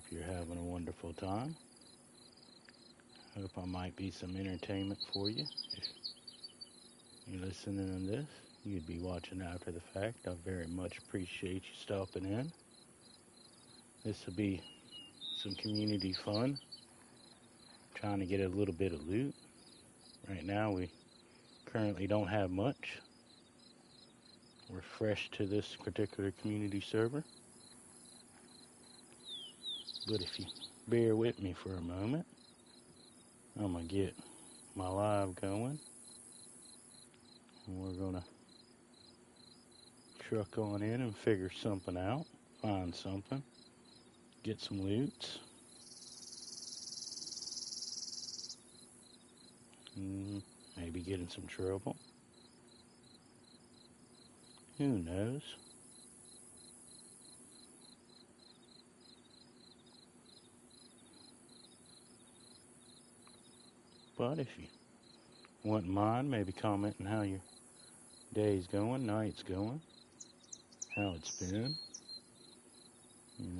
Hope you're having a wonderful time. Hope I might be some entertainment for you. If you're listening to this, you'd be watching after the fact. I very much appreciate you stopping in. This will be some community fun. Trying to get a little bit of loot. Right now, we currently don't have much. We're fresh to this particular community server. But if you bear with me for a moment, I'm going to get my live going. And we're going to truck on in and figure something out. Find something. Get some loots. Maybe get in some trouble. Who knows? But if you wouldn't mind, maybe commenting how your day's going, night's going, how it's been.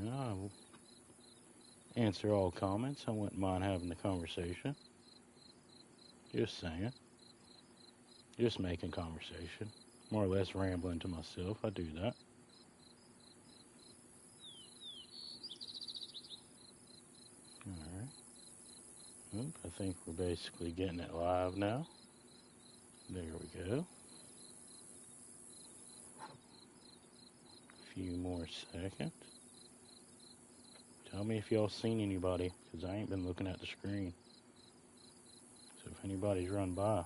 I will answer all comments. I wouldn't mind having the conversation. Just saying. Just making conversation. More or less rambling to myself. I do that. Alright. I think we're basically getting it live now. There we go. A few more seconds. Tell me if y'all seen anybody, because I ain't been looking at the screen. So if anybody's run by,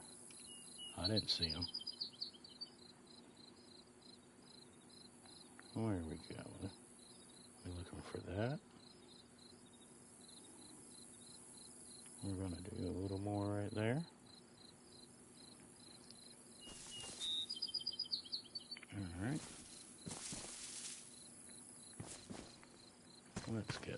I didn't see them. Where we go? We're looking for that. We're going to do a little more right there. Alright. Let's go.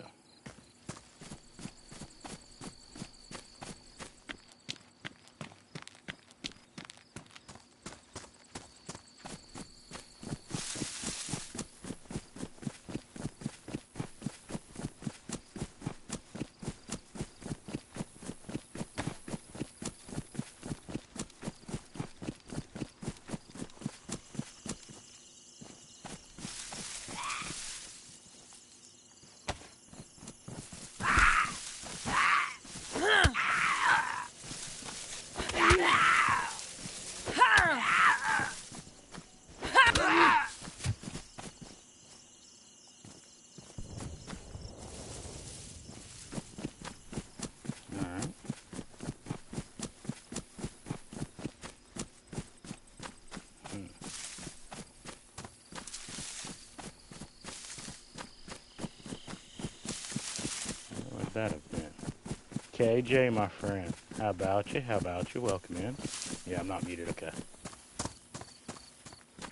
That have been. KJ, my friend, how about you? How about you? Welcome in. Yeah, I'm not muted, okay.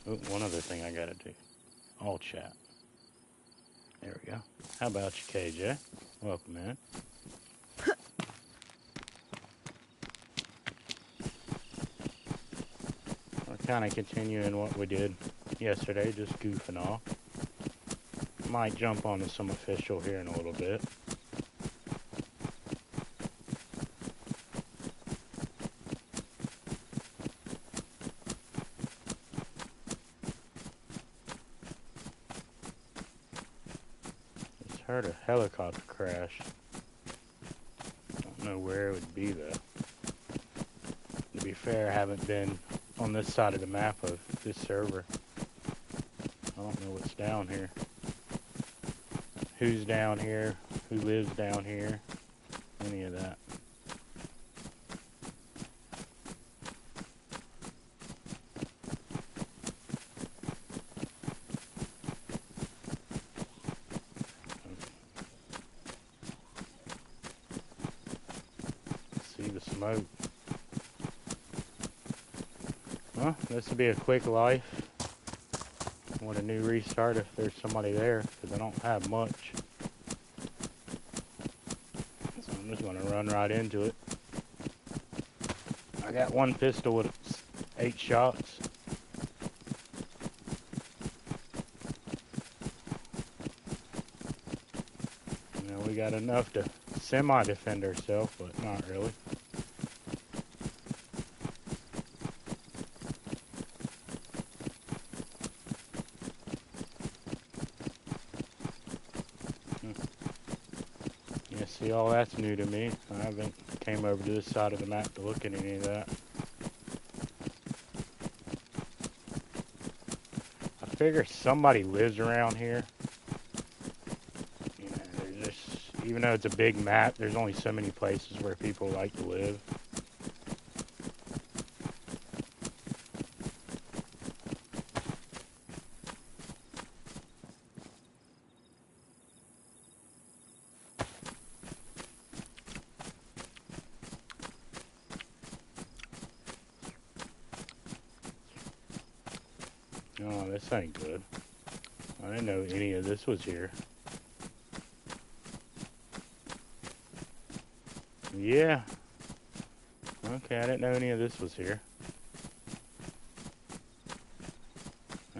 Oh, one other thing I gotta do. All chat. There we go. How about you, KJ? Welcome in. We're kind of continuing what we did yesterday, just goofing off. Might jump onto some official here in a little bit. Heard a helicopter crash. Don't know where it would be though. To be fair, I haven't been on this side of the map of this server. I don't know what's down here. Who's down here? Who lives down here? Any of that. The smoke. Well, this will be a quick life. Want a new restart if there's somebody there, because I don't have much. So I'm just going to run right into it. I got one pistol with 8 shots. we got enough to semi-defend ourselves, but not really. Yeah, see, all that's new to me. I haven't came over to this side of the map to look at any of that. I figure somebody lives around here. You know, there's just, even though it's a big map, there's only so many places where people like to live. Oh, this ain't good. I didn't know any of this was here. Yeah. Okay, I didn't know any of this was here.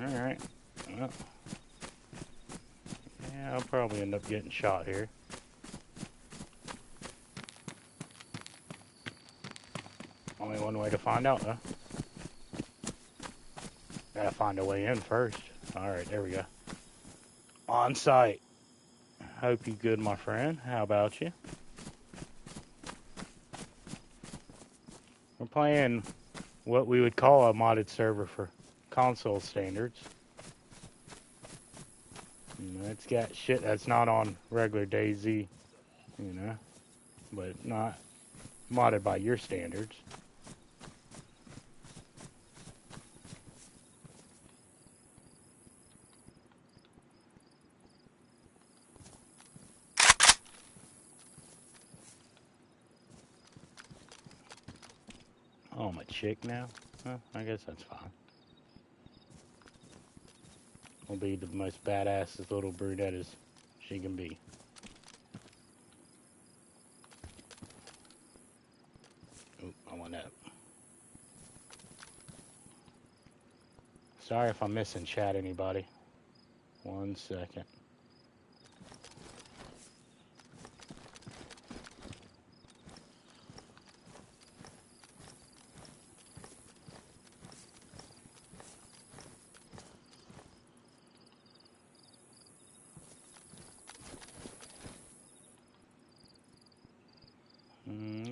Alright. Well, yeah, I'll probably end up getting shot here. Only one way to find out, huh? Gotta find a way in first. Alright, there we go. On site. Hope you good, my friend. How about you? We're playing what we would call a modded server for console standards. You know, it's got shit that's not on regular DayZ, you know, but not modded by your standards. Oh, I'm a chick now? Well, I guess that's fine. I'll be the most badass little brunette as she can be. Oh, I want that. Sorry if I'm missing chat, anybody. 1 second.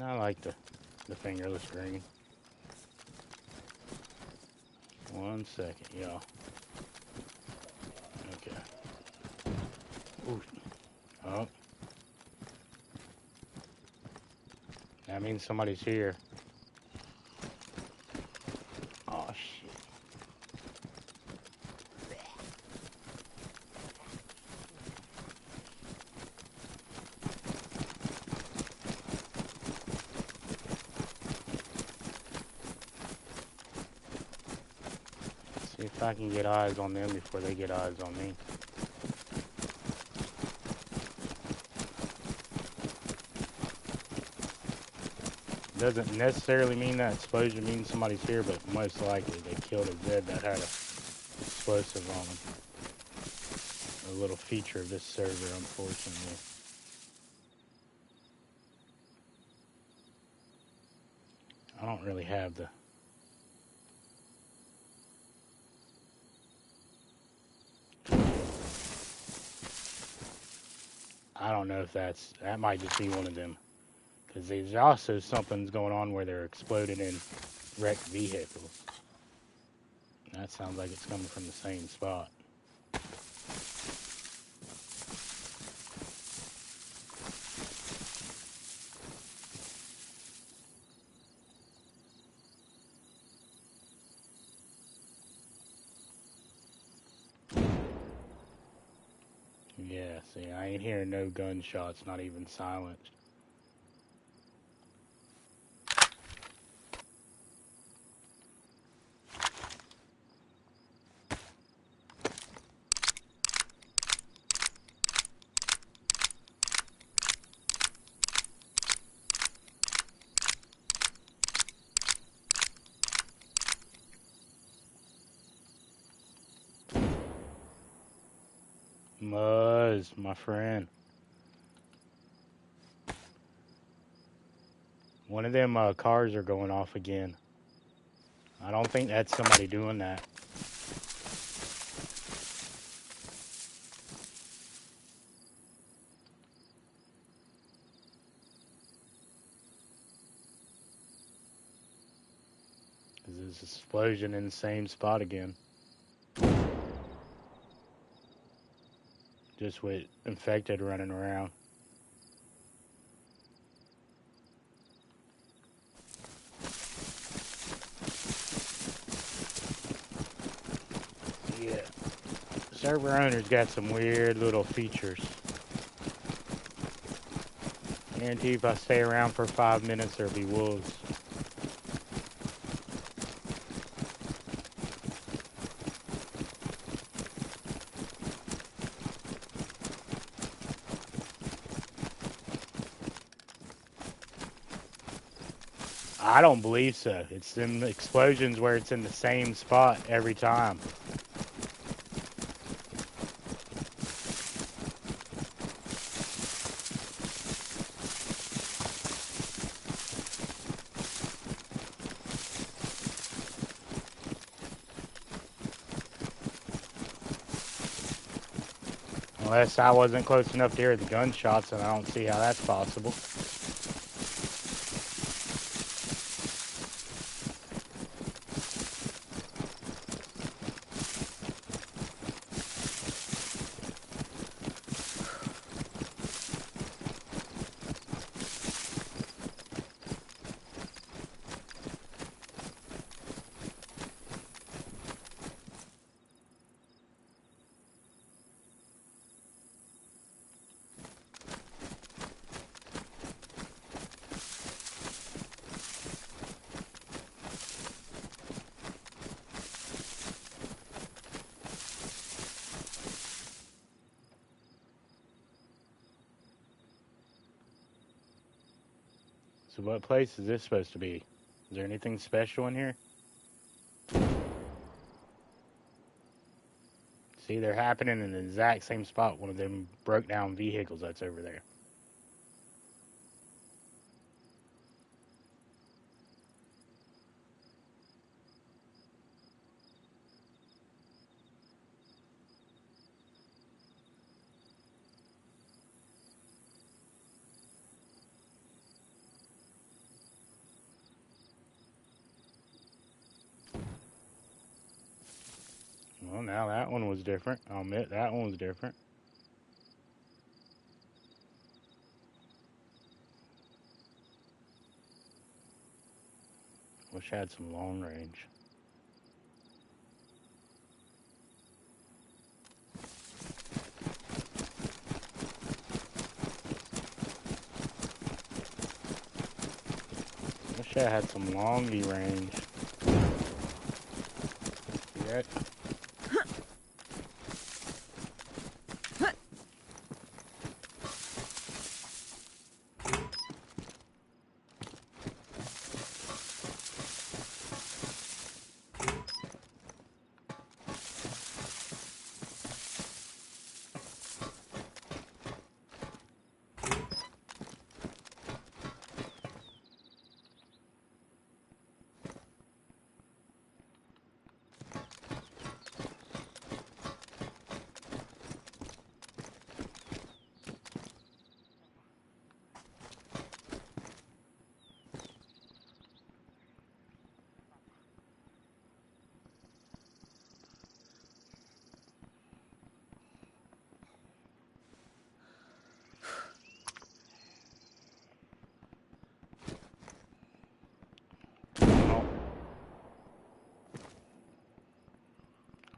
I like the fingerless green. 1 second, y'all. Okay. Ooh. Oh. That means somebody's here. Oh, shit. See if I can get eyes on them before they get eyes on me. Doesn't necessarily mean that explosion means somebody's here, but most likely they killed a Zed that had a explosive on them. A little feature of this server, unfortunately. I don't really have the... I don't know if that might just be one of them. Because there's also something's going on where they're exploding in wrecked vehicles. That sounds like it's coming from the same spot. Yeah, see, I ain't hearing no gunshots, not even silenced. Muzz, my friend. One of them cars are going off again. I don't think that's somebody doing that. There's this explosion in the same spot again. Just with infected running around. Yeah. Server owner's got some weird little features. Guarantee if I stay around for 5 minutes, there'll be wolves. I don't believe so. It's them explosions where it's in the same spot every time. Unless I wasn't close enough to hear the gunshots, and I don't see how that's possible. So what place is this supposed to be? Is there anything special in here? See, they're happening in the exact same spot. One of them broke down vehicles that's over there. Well, now that one was different. I'll admit that one was different. Wish I had some long range. Wish I had some longy range. Yeah.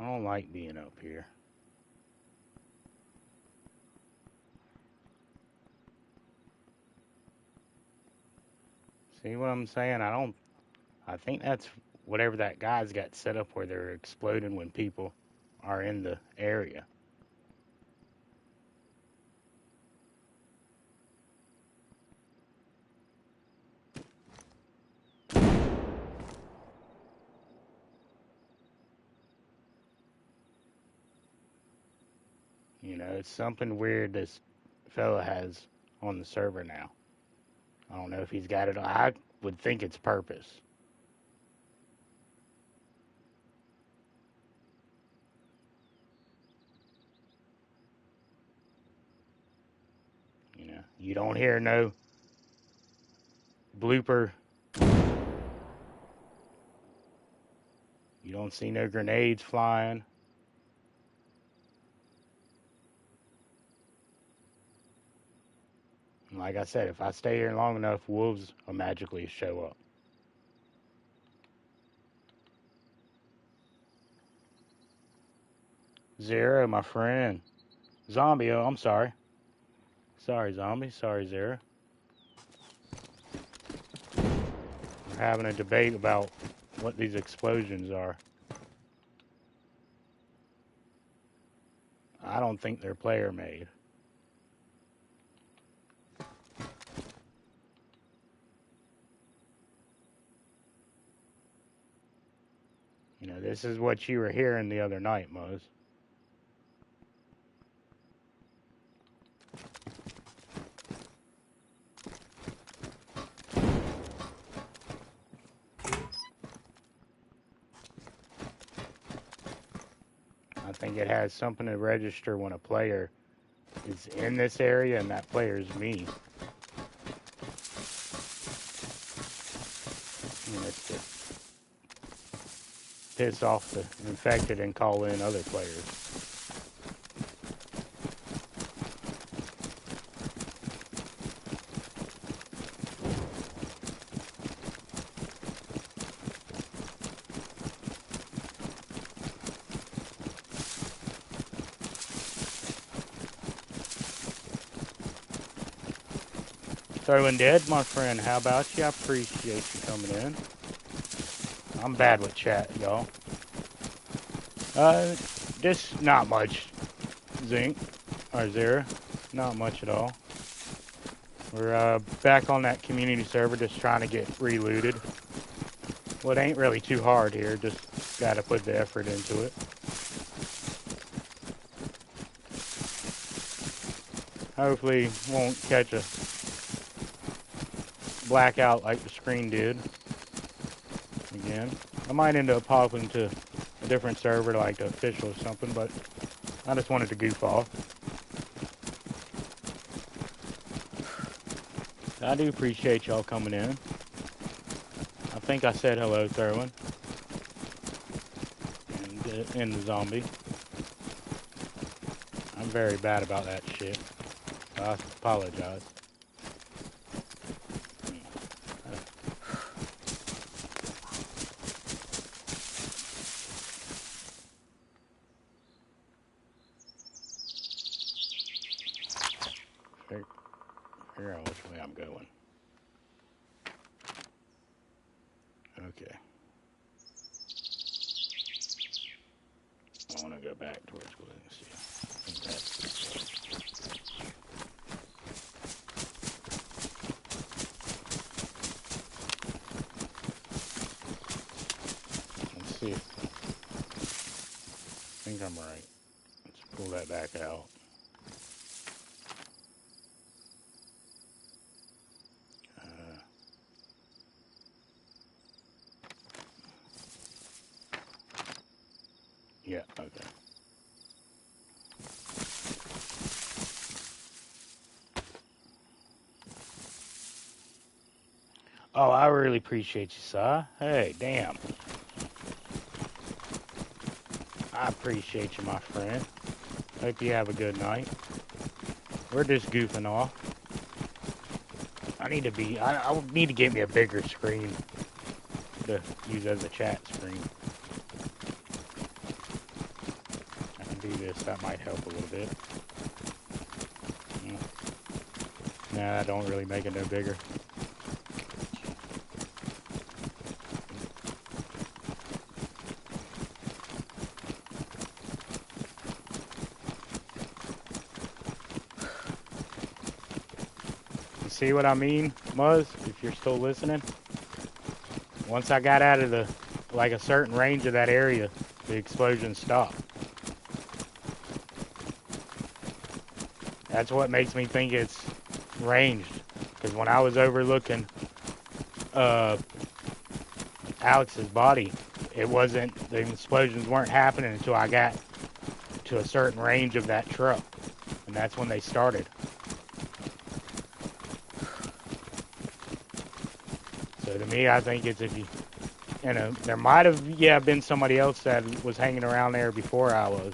I don't like being up here. See what I'm saying? I think that's whatever that guy's got set up where they're exploding when people are in the area. You know, it's something weird this fella has on the server now. I don't know if he's got it. would think it's purpose. You know, you don't hear no blooper. You don't see no grenades flying. And like I said, if I stay here long enough, wolves will magically show up. Zero, my friend. Zombie, oh, I'm sorry. Sorry, Zombie. Sorry, Zero. We're having a debate about what these explosions are. I don't think they're player made. You know, this is what you were hearing the other night, Muzz. I think it has something to register when a player is in this area and that player is me. And it's to piss off the infected and call in other players. Throwing dead, my friend. How about you? I appreciate you coming in. I'm bad with chat, y'all. Just not much, Zinc or Zero. Not much at all. We're back on that community server, just trying to get relooted. Well, it ain't really too hard here. Just gotta put the effort into it. Hopefully, won't catch a blackout like the screen did. Again, I might end up popping to a different server, like the official or something, but I just wanted to goof off. I do appreciate y'all coming in. I think I said hello, Thurwin. And the zombie. I'm very bad about that shit. I apologize. Figure out which way I'm going. Okay. I want to go back towards Glenn. Let's see. I think I'm right. Let's pull that back out. Yeah, okay. Oh, I really appreciate you, Si. Hey, damn. I appreciate you, my friend. Hope you have a good night. We're just goofing off. I need to get me a bigger screen to use as a chat screen. I can do this, that might help a little bit. Nah, I don't really make it no bigger. You see what I mean, Muzz? If you're still listening? Once I got out of a certain range of that area, the explosion stopped. That's what makes me think it's ranged. Because when I was overlooking Alex's body. It wasn't, the explosions weren't happening until I got to a certain range of that truck. And that's when they started. So to me, I think it's if you, there might have, been somebody else that was hanging around there before I was.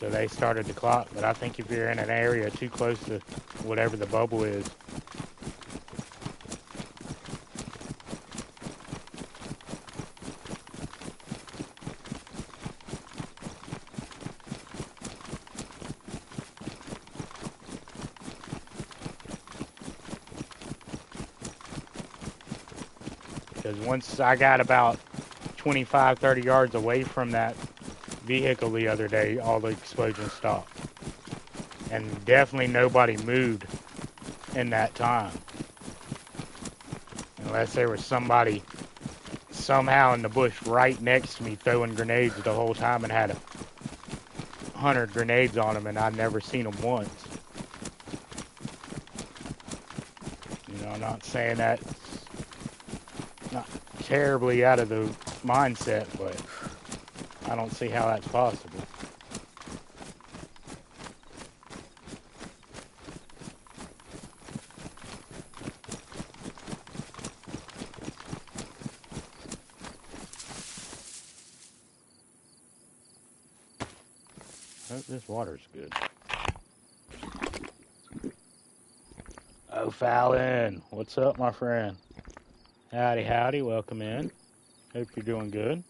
So they started the clock. But I think if you're in an area too close to whatever the bubble is, because once I got about 25, 30 yards away from that vehicle the other day, all the explosions stopped. And definitely nobody moved in that time. Unless there was somebody somehow in the bush right next to me throwing grenades the whole time and had 100 grenades on them and I'd never seen them once. I'm not saying that's not terribly out of the mindset, but I don't see how that's possible. I hope this water's good. Oh, Fallon, what's up, my friend? Howdy, howdy, welcome in. Hope you're doing good.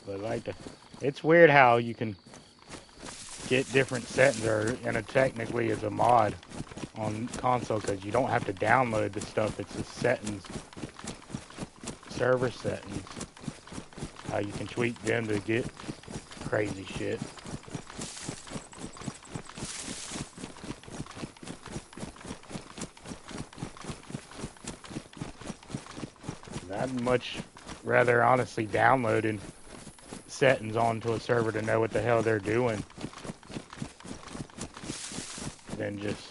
But it's weird how you can get different settings, or technically it's a mod on console, because you don't have to download the stuff. It's the settings, server settings, how you can tweak them to get crazy shit. I'd much rather honestly downloading settings onto a server to know what the hell they're doing than just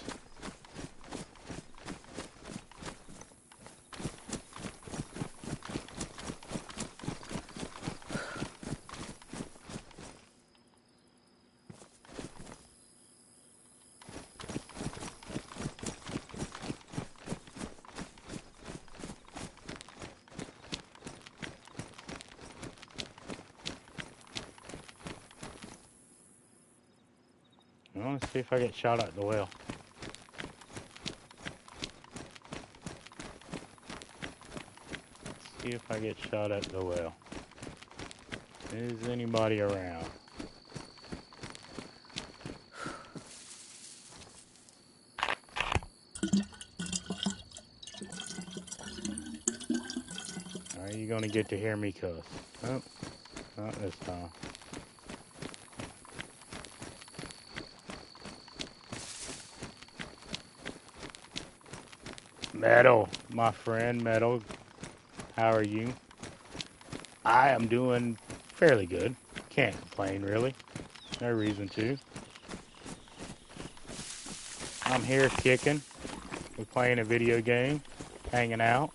let's see if I get shot at the well. Let's see if I get shot at the well. Is anybody around? Are you gonna get to hear me cuss? Oh, not this time. Metal, my friend, Metal, how are you? I am doing fairly good. Can't complain, really. No reason to. I'm here kicking. We're playing a video game, hanging out.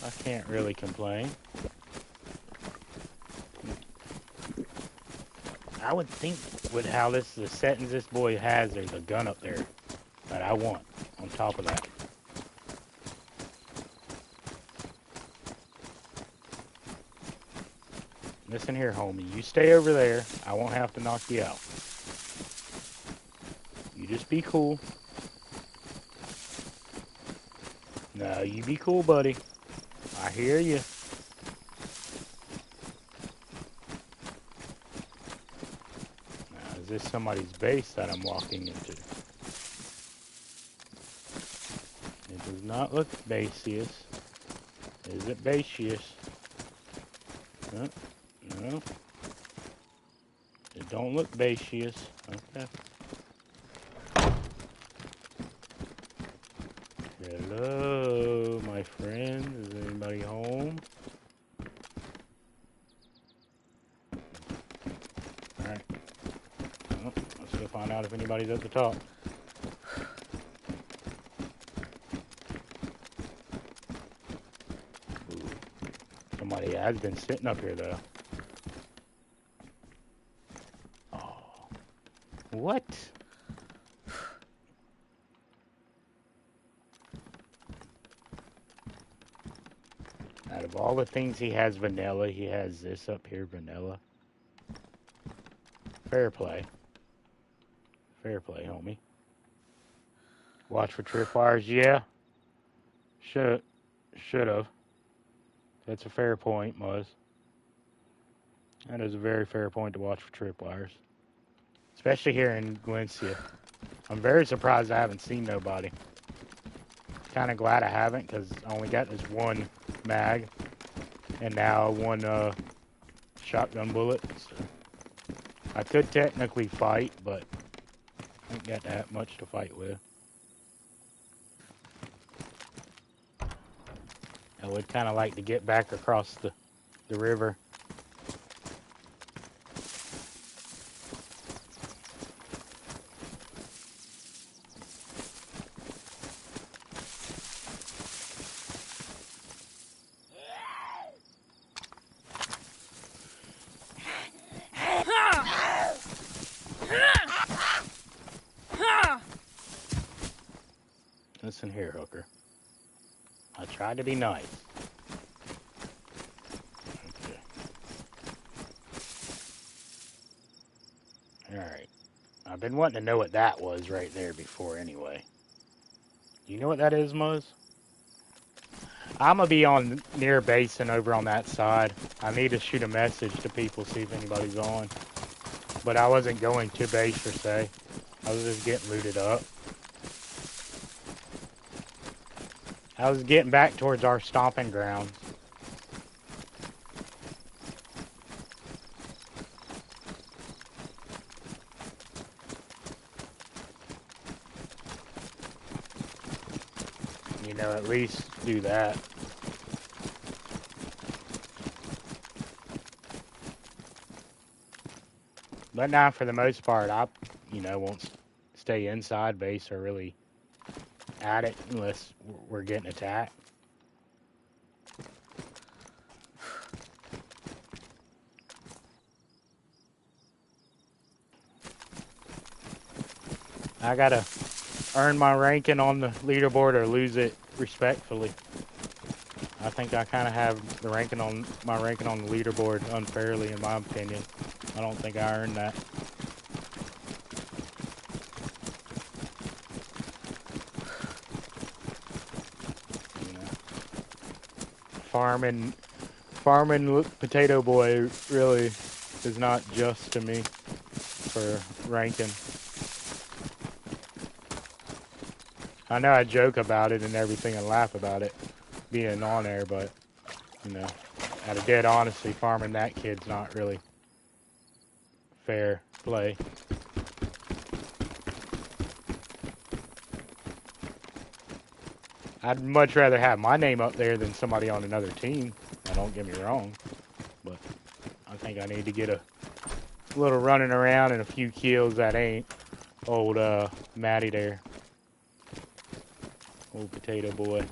I can't really complain. I would think with how the settings this boy has, there's a gun up there that I want on top of that. Listen here, homie. You stay over there. I won't have to knock you out. You just be cool. No, you be cool, buddy. I hear you. Now, is this somebody's base that I'm walking into? It does not look baseous. Is it baseous? No. No. It don't look baseous. Okay. friends? Is anybody home? Alright. Well, let's go find out if anybody's at the top. Ooh. Somebody has been sitting up here, though. Oh. What? Out of all the things he has vanilla, he has this up here, vanilla. Fair play. Fair play, homie. Watch for tripwires, yeah. Should have. That's a fair point, Muzz. That is a very fair point to watch for tripwires. Especially here in Glencia. I'm very surprised I haven't seen nobody. Kind of glad I haven't, because I only got this one mag. And now one shotgun bullet. So I could technically fight, but I ain't got that much to fight with. I would kind of like to get back across the river. Listen here, hooker. I tried to be nice. Okay. Alright. I've been wanting to know what that was right there before anyway. You know what that is, Muzz? I'm going to be on near base and over on that side. I need to shoot a message to people, see if anybody's on. But I wasn't going to base per se. I was just getting looted up. I was getting back towards our stomping grounds. You know, at least do that. But now, for the most part, I, won't stay inside base or really at it unless we're getting attacked. I gotta earn my ranking on the leaderboard or lose it respectfully. I think I kind of have the ranking on the leaderboard unfairly, in my opinion. I don't think I earned that. Farming Potato Boy really is not just to me for ranking. I know I joke about it and everything and laugh about it being on there, but, out of dead honesty, farming that kid's not really fair play. I'd much rather have my name up there than somebody on another team. Now, don't get me wrong, but I think I need to get a little running around and a few kills that ain't old Matty there. Old Potato Boy.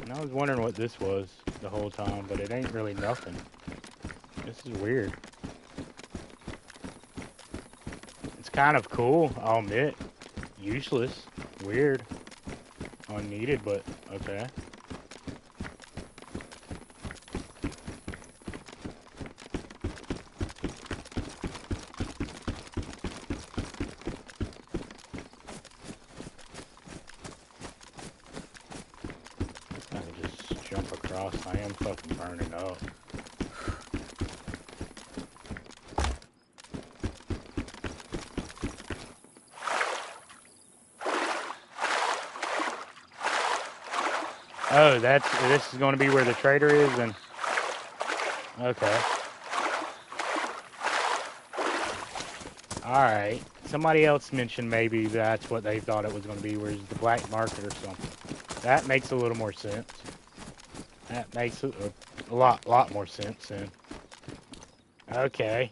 And I was wondering what this was the whole time, but it ain't really nothing. This is weird. It's kind of cool, I'll admit. Useless. Weird. Unneeded, but okay. I can just jump across. I am fucking burning up. Oh, this is going to be where the trader is, and okay. Alright. Somebody else mentioned maybe that's what they thought it was going to be, whereas the black market or something. That makes a little more sense. That makes a lot more sense then. Okay.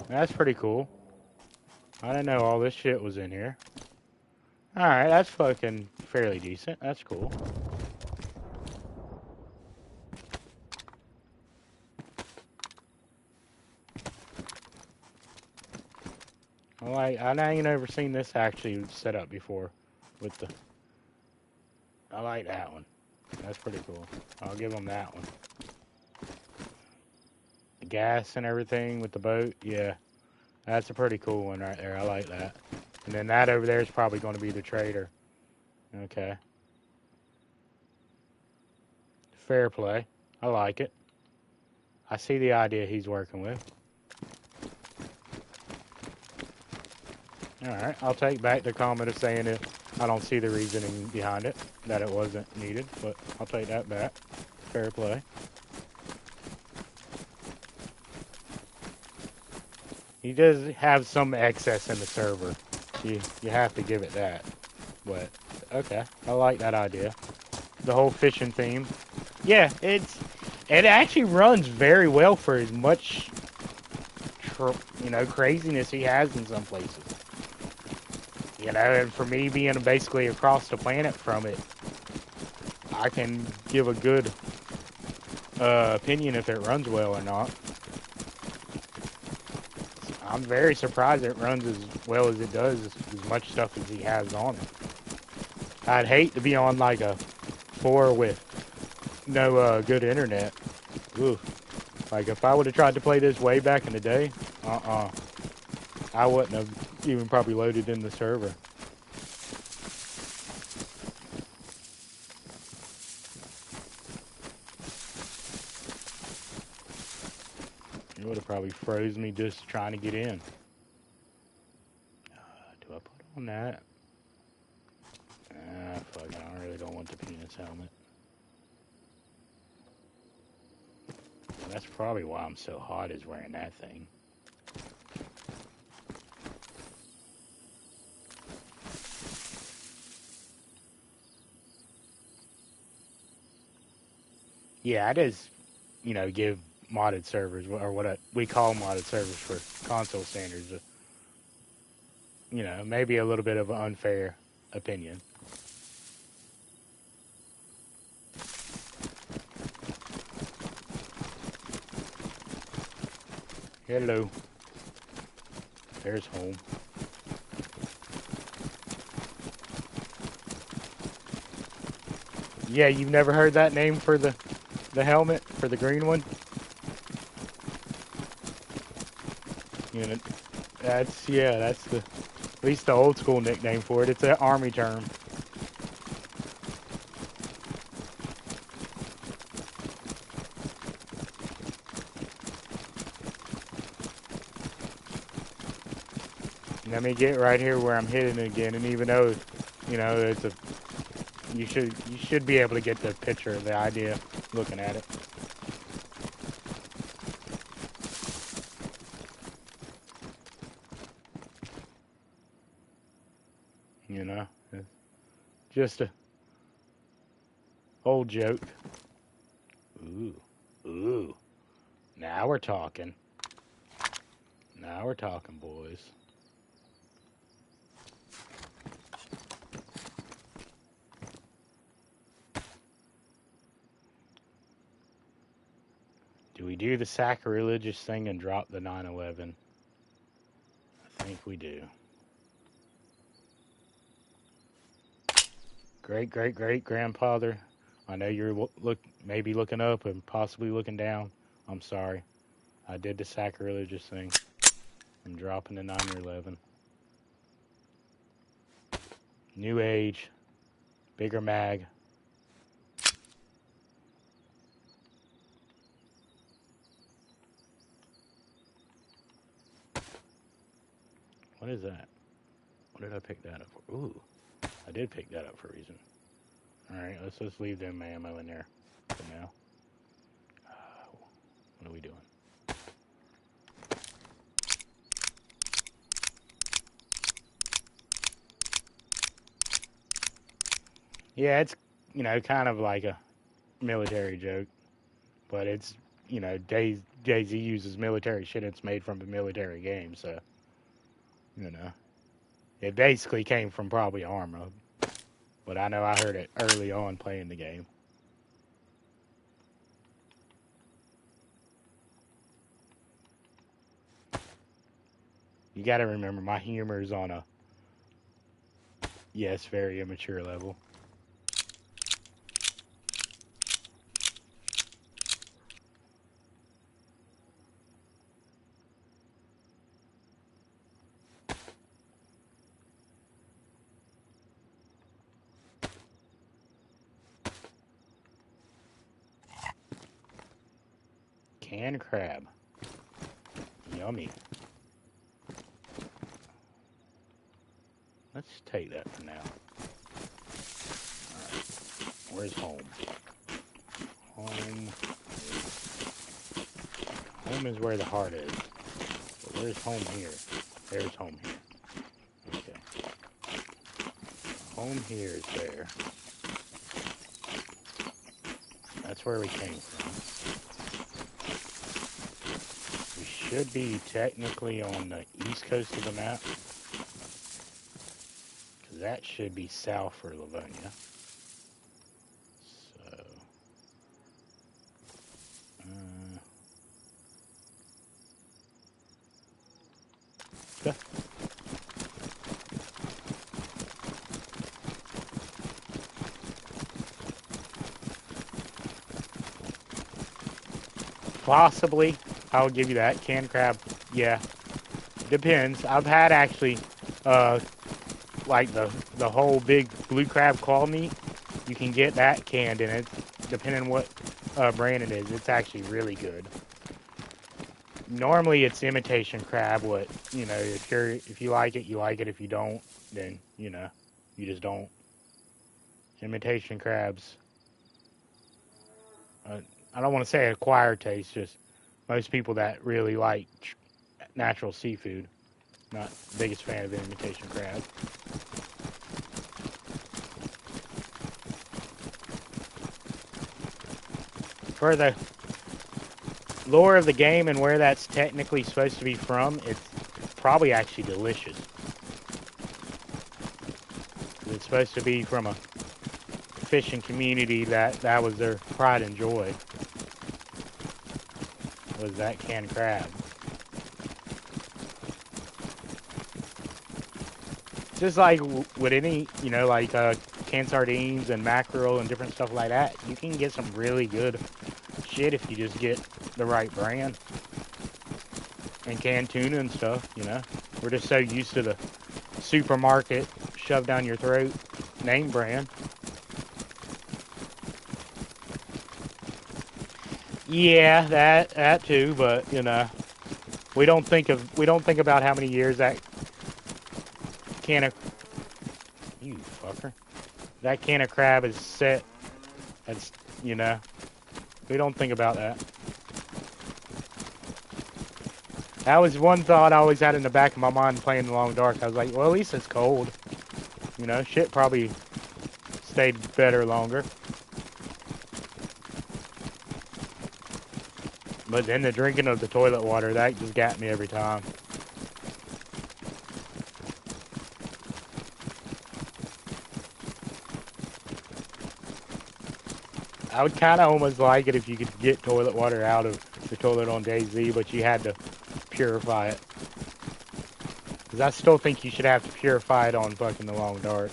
That's pretty cool. I didn't know all this shit was in here. Alright, that's fucking fairly decent. That's cool. I ain't never seen this actually set up before with the. I like that one. That's pretty cool. I'll give them that one. The gas and everything with the boat, yeah, that's a pretty cool one right there. I like that. And then that over there is probably going to be the trader. Okay. Fair play. I like it. I see the idea he's working with. Alright, I'll take back the comment of saying it. I don't see the reasoning behind it, that it wasn't needed, but I'll take that back. Fair play. He does have some excess in the server. You have to give it that. But, okay, I like that idea. The whole fishing theme. Yeah, it actually runs very well for as much, craziness he has in some places. And for me being basically across the planet from it, I can give a good opinion if it runs well or not. I'm very surprised it runs as well as it does, as much stuff as he has on it. I'd hate to be on like a 4 with no good internet. Ooh. Like if I would have tried to play this way back in the day, I wouldn't have even probably loaded in the server. It would have probably froze me just trying to get in. Do I put on that? Fuck it, I really don't want the penis helmet. That's probably why I'm so hot is wearing that thing. Yeah, I just, give modded servers, or what we call modded servers for console standards, maybe a little bit of an unfair opinion. Hello. There's home. Yeah, you've never heard that name for the helmet, for the green one? That's the, at least the old school nickname for it. It's an army term. Let me get right here where I'm hitting it again, and even though, it's a, you should be able to get the picture, the idea, looking at it. Just a old joke. Ooh. Now we're talking. Now we're talking, boys. Do we do the sacrilegious thing and drop the 911? I think we do. Great grandfather. I know you're maybe looking up and possibly looking down. I'm sorry. I did the sacrilegious thing. I'm dropping the 911. New age. Bigger mag. What is that? What did I pick that up for? Ooh. I did pick that up for a reason. Alright, let's just leave them ammo in there. for now. What are we doing? Yeah, it's, kind of like a military joke, but it's, DayZ uses military shit. It's made from a military game, so, you know. It basically came from probably Arma, but I know I heard it early on playing the game. You gotta remember, my humor is on a, yes, very immature level. Canned crab. Yummy. Let's take that for now. Alright. Where's home? Home. Home is where the heart is. But where's home here? There's home here. Okay. Home here is there. That's where we came from. We should be technically on the east coast of the map. Because that should be south for Livonia. So... okay. Possibly. I'll give you that. Canned crab, yeah. Depends. I've had actually, like the whole big blue crab claw meat. You can get that canned, and it's, depending on what brand it is, it's actually really good. Normally it's imitation crab. What, if you like it, you like it. If you don't, then you just don't. Imitation crabs. I don't want to say acquired taste. Just most people that really like natural seafood. Not the biggest fan of imitation crab. For the lore of the game and where that's technically supposed to be from, it's probably actually delicious. It's supposed to be from a fishing community that was their pride and joy. Was that canned crab. Just like with any, like canned sardines and mackerel and different stuff like that, you can get some really good shit if you just get the right brand. And canned tuna and stuff, We're just so used to the supermarket shove down your throat name brand. Yeah, that too, but we don't think about how many years that can of, you fucker, that can of crab is set. That's, we don't think about that. That was one thought I always had in the back of my mind playing the Long Dark. I was like, well, at least it's cold. Shit probably stayed better longer. But then the drinking of the toilet water, that just got me every time. I would kind of almost like it if you could get toilet water out of the toilet on DayZ, but you had to purify it. Because I still think you should have to purify it on fucking the Long Dark.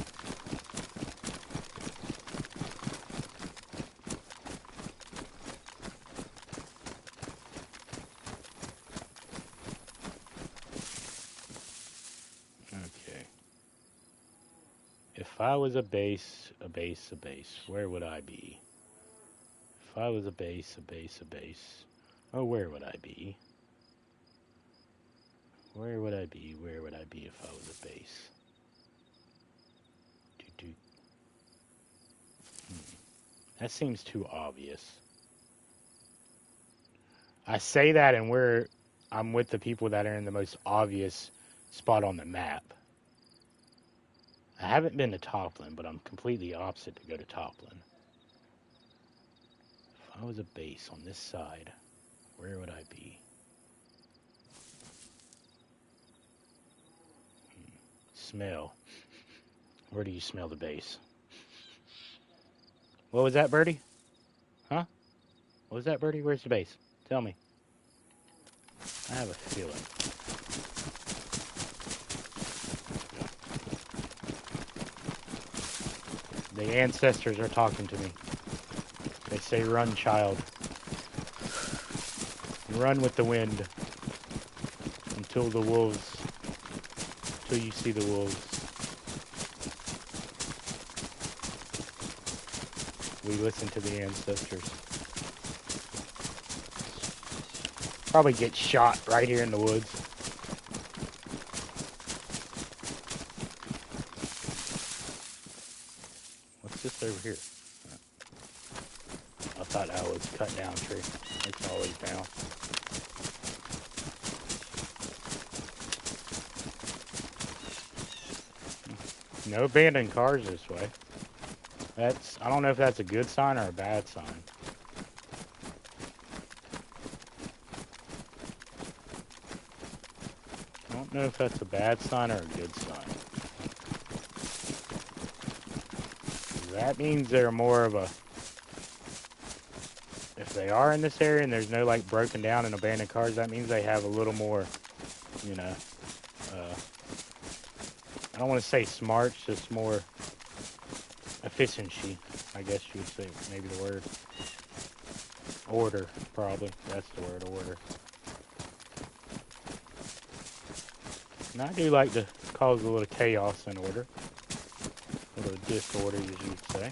Okay. If I was a base, where would I be? If I was a base, oh, where would I be? Where would I be if I was a base? That seems too obvious. I say that, and I'm with the people that are in the most obvious spot on the map. I haven't been to Toplin, but I'm completely opposite to go to Toplin. If I was a base on this side, where would I be? Smell. Where do you smell the base? What was that, Birdie? Huh? What was that, Birdie? Where's the base? Tell me. I have a feeling. The ancestors are talking to me. They say, run, child. Run with the wind until you see the wolves. We listen to the ancestors. Probably get shot right here in the woods. What's this over here? I thought that was cut down tree. It's always down. No abandoned cars this way. I don't know if that's a good sign or a bad sign. I don't know if that's a bad sign or a good sign. That means they're more of a... If they are in this area and there's no, like, broken down and abandoned cars, that means they have a little more, you know, I don't want to say smarts, just more efficiency, I guess you would say, maybe the word. Order, probably. That's the word, order. And I do like to cause a little chaos in order. A little disorder, as you would say.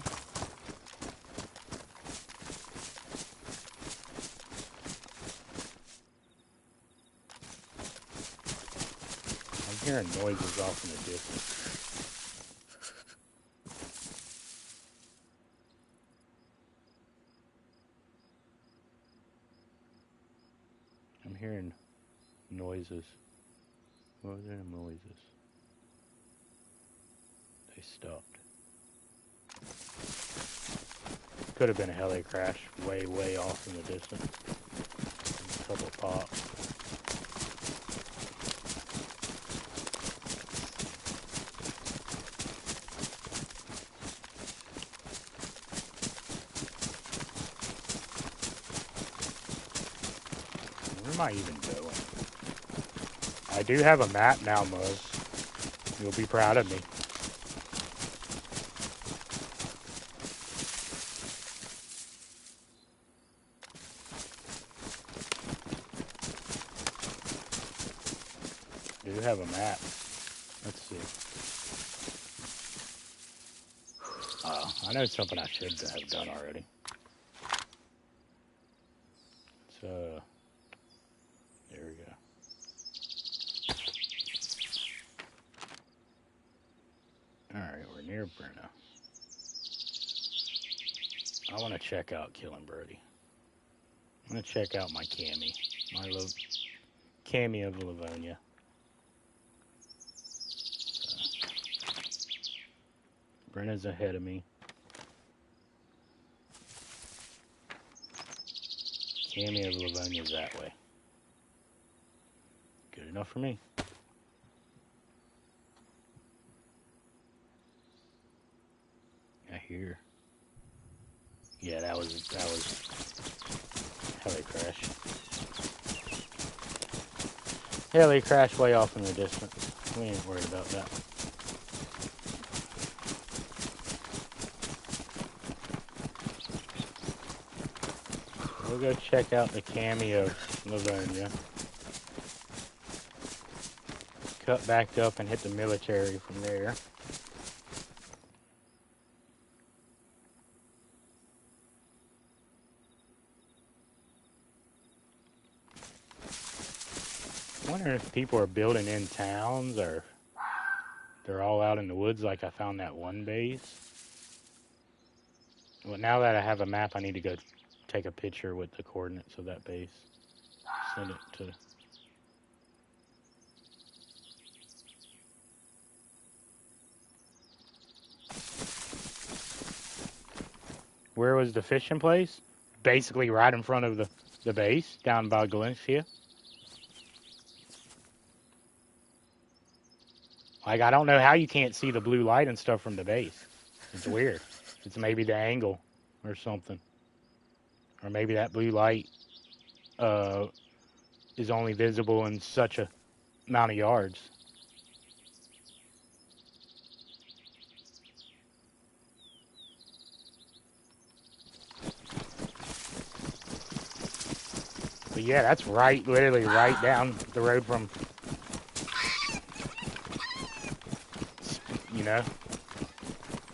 I'm hearing noises off in the distance. I'm hearing noises. What are the noises? They stopped. Could have been a heli crash way, way off in the distance. A couple pops. Where am I even going? I do have a map now, Muzz. You'll be proud of me. I do have a map. Let's see. I know something I should have done already. So, there we go. Alright, we're near Brenna. I want to check out Killing Birdie. I'm going to check out my Cammy. My little Cammy of Livonia. Brenna's ahead of me. Cammy of Livonia's that way. Good enough for me. I hear. Yeah, that was heli crash. Heli crash way off in the distance. We ain't worried about that. We'll go check out the Cammy of Livonia. Cut back up and hit the military from there. I wonder if people are building in towns or they're all out in the woods like I found that one base. Well, now that I have a map, I need to go take a picture with the coordinates of that base. Send it to... Where was the fishing place? Basically right in front of the base, down by Galencia. Like, I don't know how you can't see the blue light and stuff from the base. It's weird. It's maybe the angle or something. Or maybe that blue light is only visible in such a amount of yards. But yeah, that's right, literally right down the road from, you know,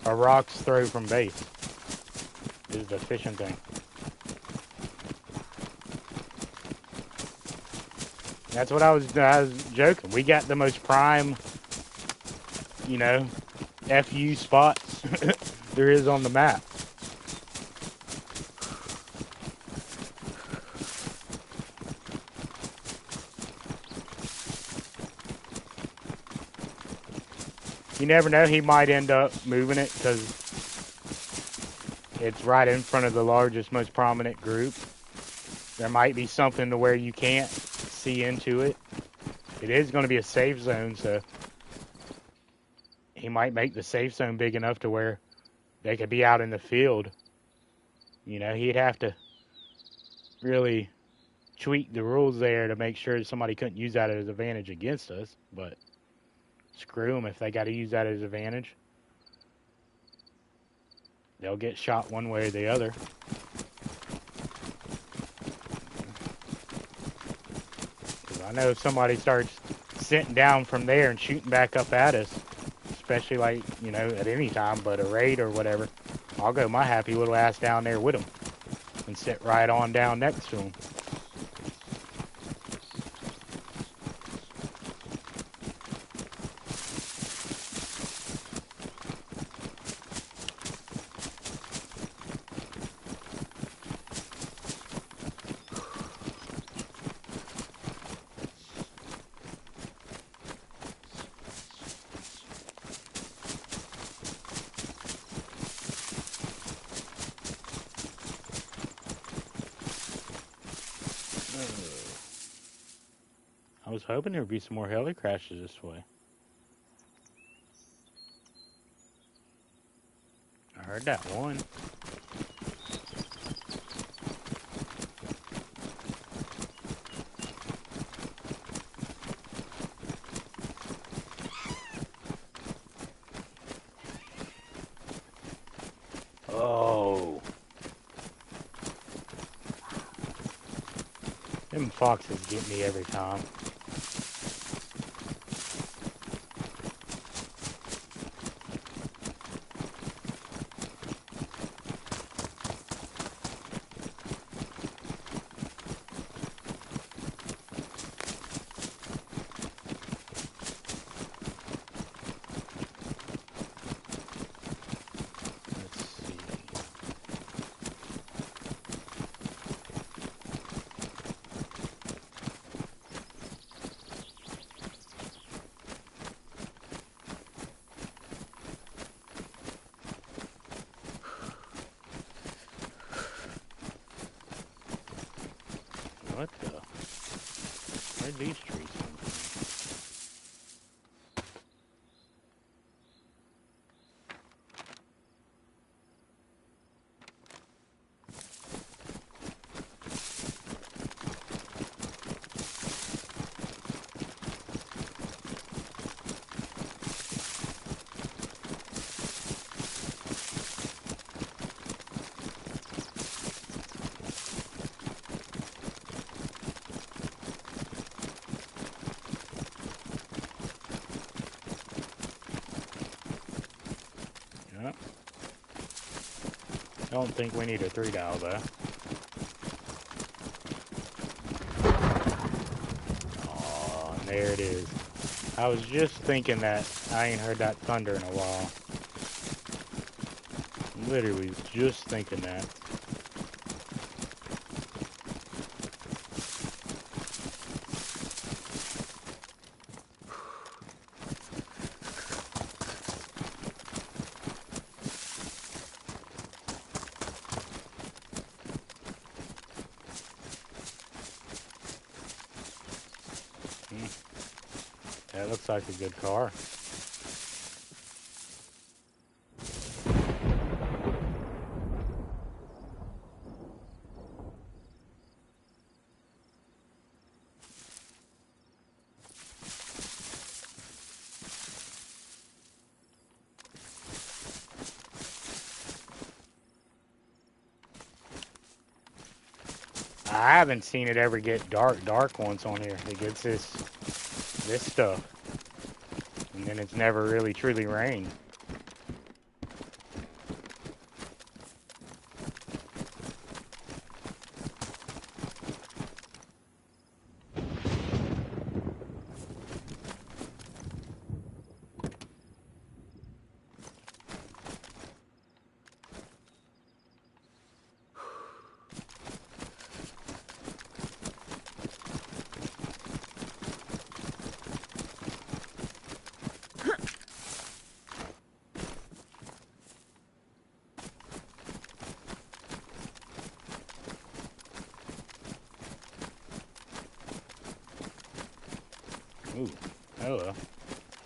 a rock's throw from base is the fishing thing. That's what I was joking. We got the most prime, you know, FU spots there is on the map. You never know, he might end up moving it because it's right in front of the largest, most prominent group. There might be something to where you can't see into it. It is going to be a safe zone, so he might make the safe zone big enough to where they could be out in the field. You know, he'd have to really tweak the rules there to make sure somebody couldn't use that as advantage against us, but screw them if they got to use that as advantage. They'll get shot one way or the other. Because I know if somebody starts sitting down from there and shooting back up at us, especially like, you know, at any time, but a raid or whatever, I'll go my happy little ass down there with them and sit right on down next to them. I was hoping there would be some more heli crashes this way. I heard that one. Oh. Them foxes get me every time. What the? Where'd these trees come from? Yep. I don't think we need a 3-dial though. Oh, and there it is. I was just thinking that I ain't heard that thunder in a while. Literally was just thinking that. That looks like a good car. I haven't seen it ever get dark once on here. It gets this stuff. And then it's never really truly rained. Ooh, hello.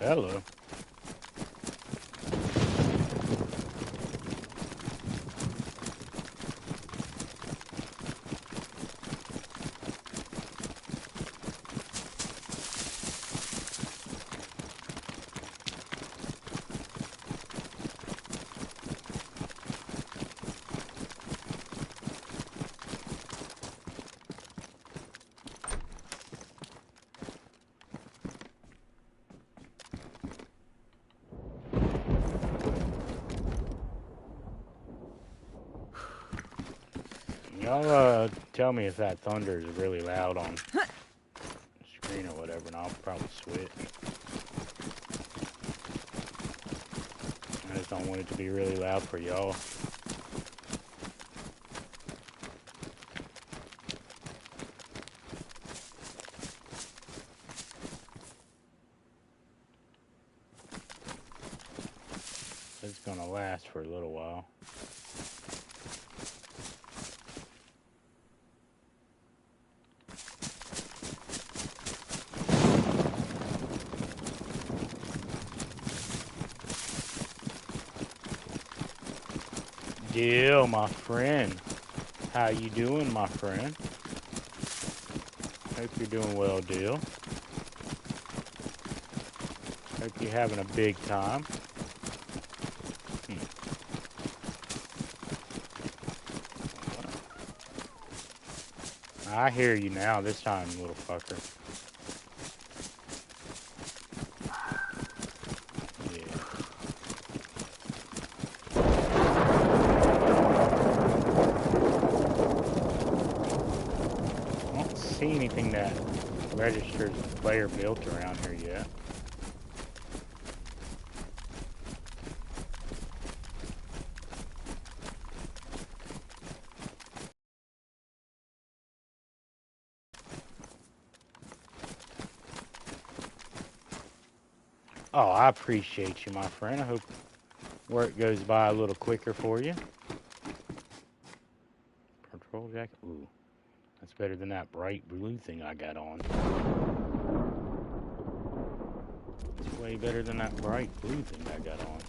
Hello. Y'all tell me if that thunder is really loud on the screen or whatever, and I'll probably switch. I just don't want it to be really loud for y'all. It's gonna last for a little while. Deal, my friend. How you doing, my friend? Hope you're doing well, Deal. Hope you're having a big time. I hear you now this time, little fucker. Anything that registers the player built around here yet. Oh, I appreciate you, my friend. I hope work goes by a little quicker for you. Patrol jacket. Ooh, that's better than that bright blue thing I got on. It's way better than that bright blue thing I got on.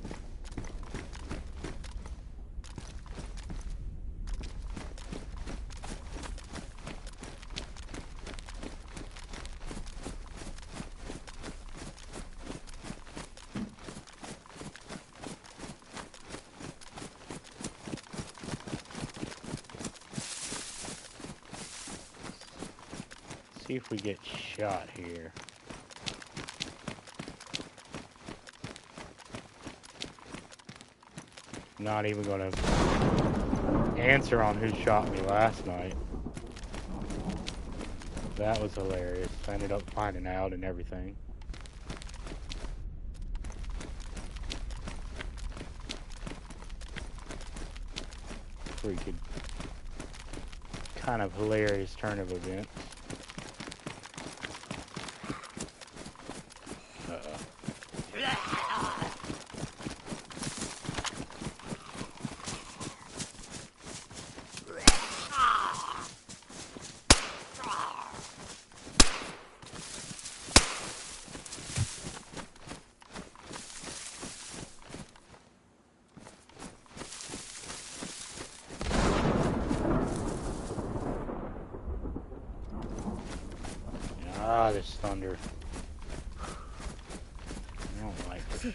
See if we get shot here. Not even gonna answer on who shot me last night. That was hilarious. I ended up finding out and everything. freaking kind of hilarious turn of events. Uh-oh. Ah, this thunder. I don't like this shit.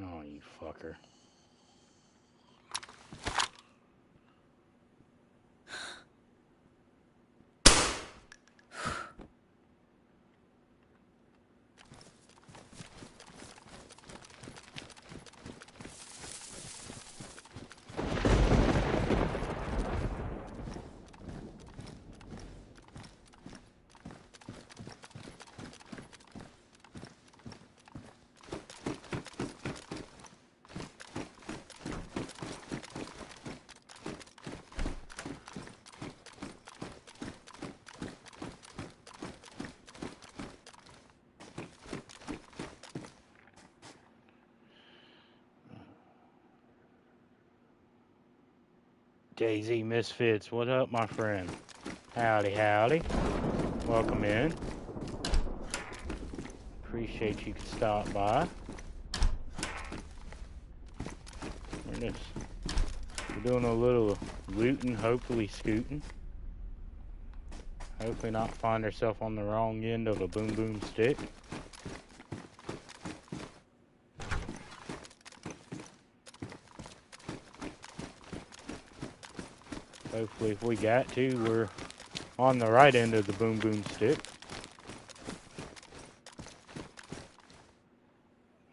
Oh, you fucker. DayZ Misfits, what up, my friend? Howdy, howdy. Welcome in. Appreciate you could stop by. We're doing a little looting, hopefully scooting. Hopefully not find ourselves on the wrong end of a boom boom stick. Hopefully if we got to, we're on the right end of the boom boom stick.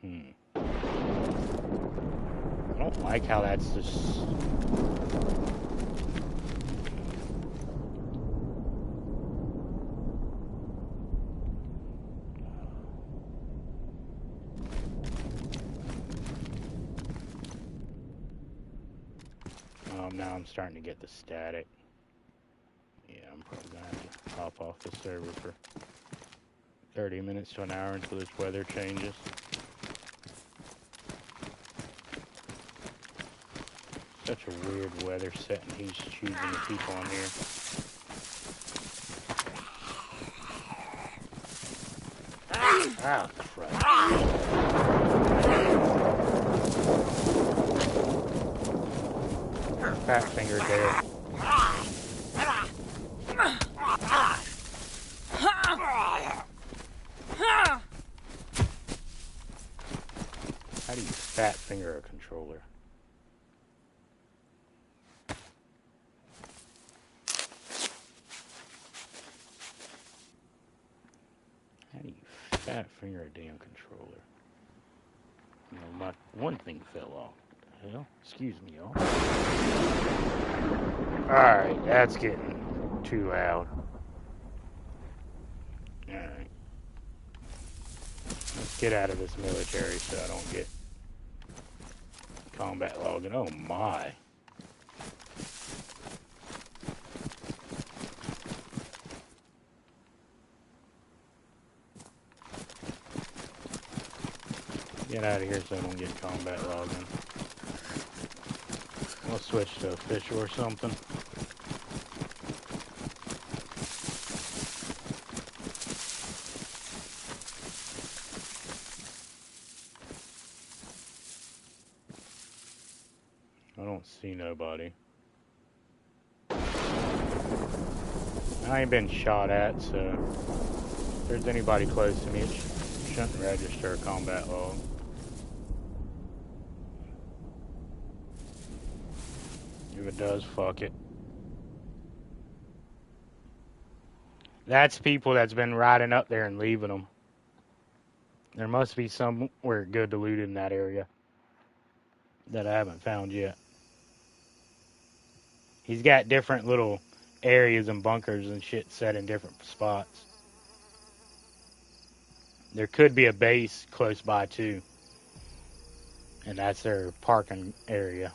I don't like how that's just... Now I'm starting to get the static. Yeah, I'm probably going to have to hop off the server for 30 minutes to an hour until this weather changes. Such a weird weather setting he's choosing to keep on here. Ah, crap. Fat finger there. How do you fat finger a controller? How do you fat finger a damn controller? You know, my one thing fell off. What the hell? Excuse me, y'all. Alright, that's getting too loud. Alright. Let's get out of this military so I don't get combat logging. Oh my. Get out of here so I don't get combat logging. We'll switch to official or something. see nobody. I ain't been shot at, so if there's anybody close to me, it shouldn't register a combat log. If it does, fuck it. That's people that's been riding up there and leaving them. There must be somewhere good to loot in that area that I haven't found yet. He's got different little areas and bunkers and shit set in different spots. There could be a base close by too, and that's their parking area.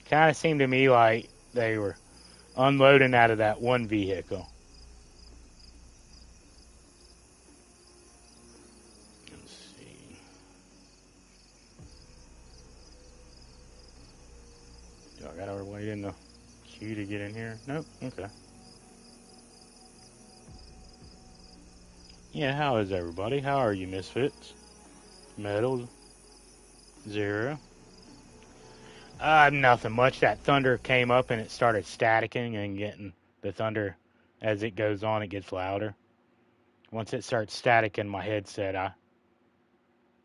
Kind of seemed to me like they were unloading out of that one vehicle. Let's see. Do I gotta wait in the queue to get in here? Nope. Okay. Yeah, how is everybody? How are you, Misfits? Metal Zero. Nothing much. That thunder came up and it started staticking and getting the thunder as it goes on, it gets louder. Once it starts static in my headset, I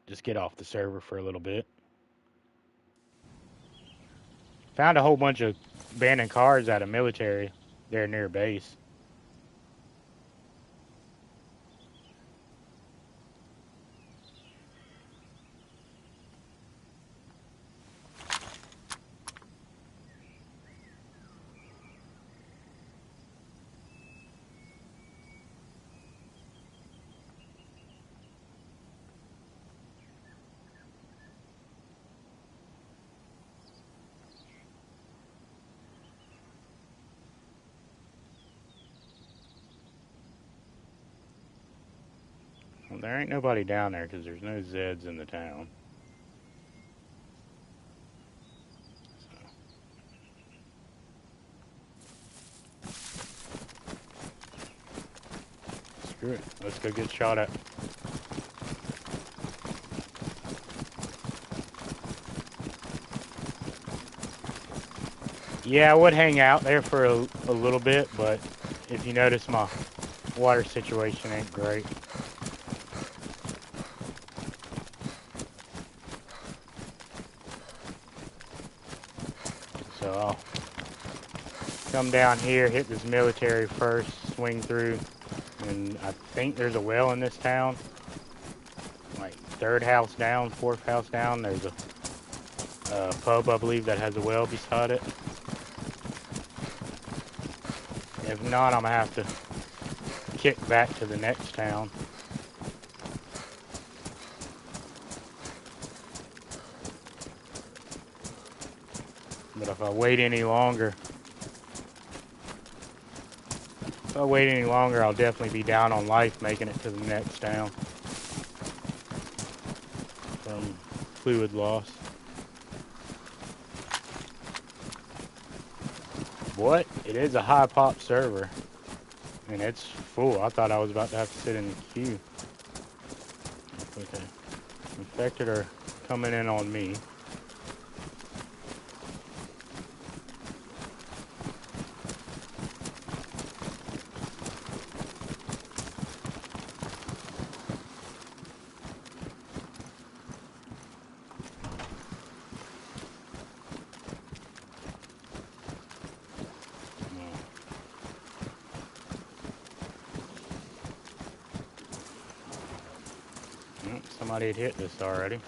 just get off the server for a little bit. Found a whole bunch of abandoned cars out of military there near base. Well, there ain't nobody down there because there's no Zeds in the town. Screw it. Let's go get shot at. Yeah, I would hang out there for a little bit, but if you notice, my water situation ain't great. So I'll come down here, hit this military first, swing through, and I think there's a well in this town. Like third house down, fourth house down, there's a pub, I believe, that has a well beside it. If not, I'm gonna have to kick back to the next town. But if I wait any longer, I'll definitely be down on life making it to the next town from fluid loss. What? It is a high pop server, and it's full. I thought I was about to have to sit in the queue. Okay. Infected are coming in on me. Somebody had hit this already.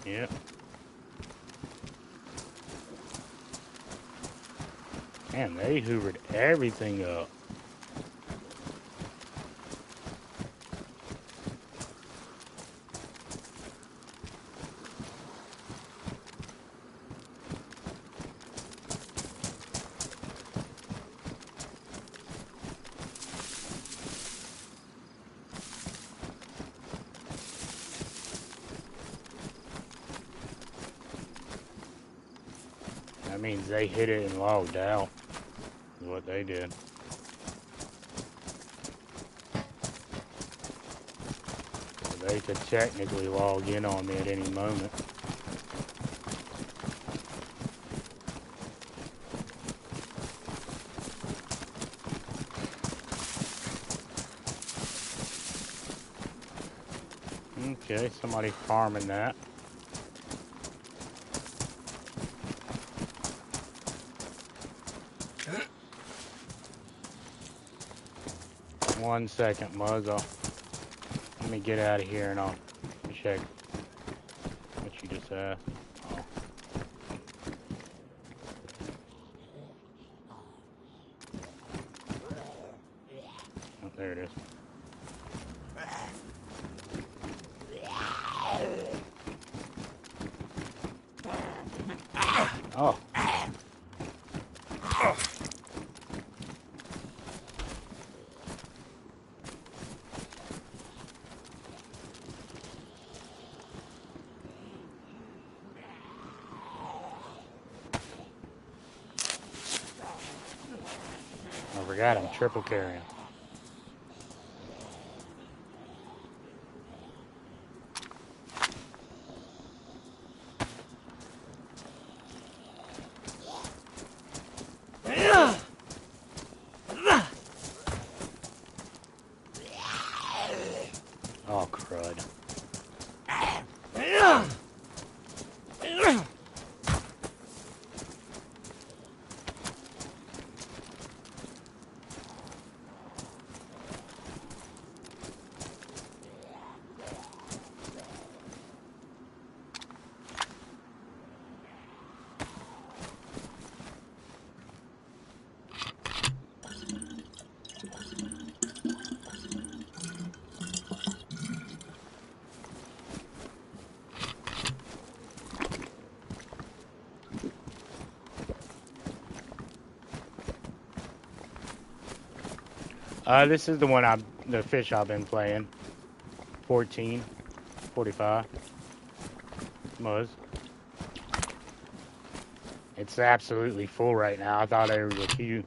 Yep. Man, they hoovered everything up. That means they hit it and logged out, is what they did. They could technically log in on me at any moment. Okay, somebody farming that. One second, Muzz. Let me get out of here and I'll check what you just asked. Oh, oh there it is. Oh. I forgot I'm triple carrying. Oh, crud. This is the fish I've been playing. 14, 45. Muzz. It's absolutely full right now. I thought there was a few.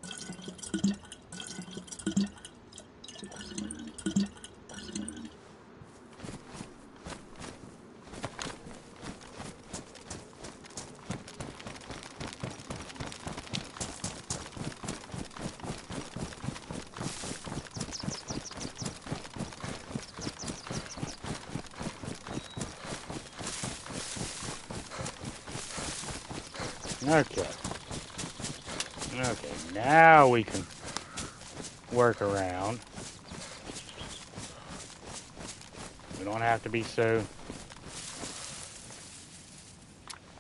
Okay. Okay, now we can work around. We don't have to be so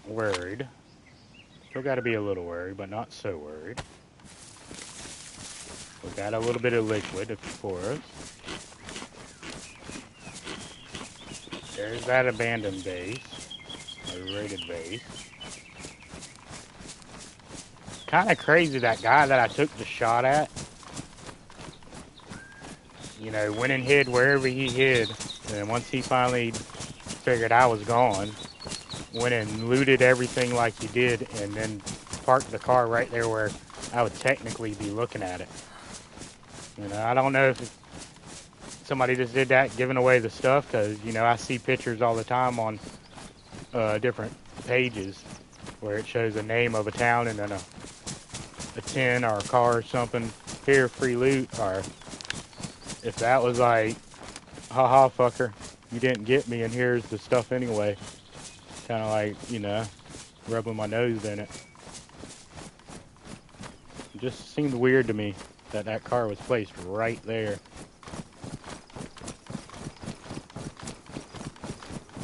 worried. Still got to be a little worried, but not so worried. We got a little bit of liquid for us. There's that abandoned base, or raided base. Kind of crazy, that guy that I took the shot at, you know, went and hid wherever he hid. And once he finally figured I was gone, went and looted everything like he did, and then parked the car right there where I would technically be looking at it. You know, I don't know if somebody just did that, giving away the stuff, because, you know, I see pictures all the time on different pages where it shows a name of a town and then a tin or a car or something, here, free loot, or if that was like, haha, fucker, you didn't get me and here's the stuff anyway. Kind of like, you know, rubbing my nose in it. It just seemed weird to me that that car was placed right there.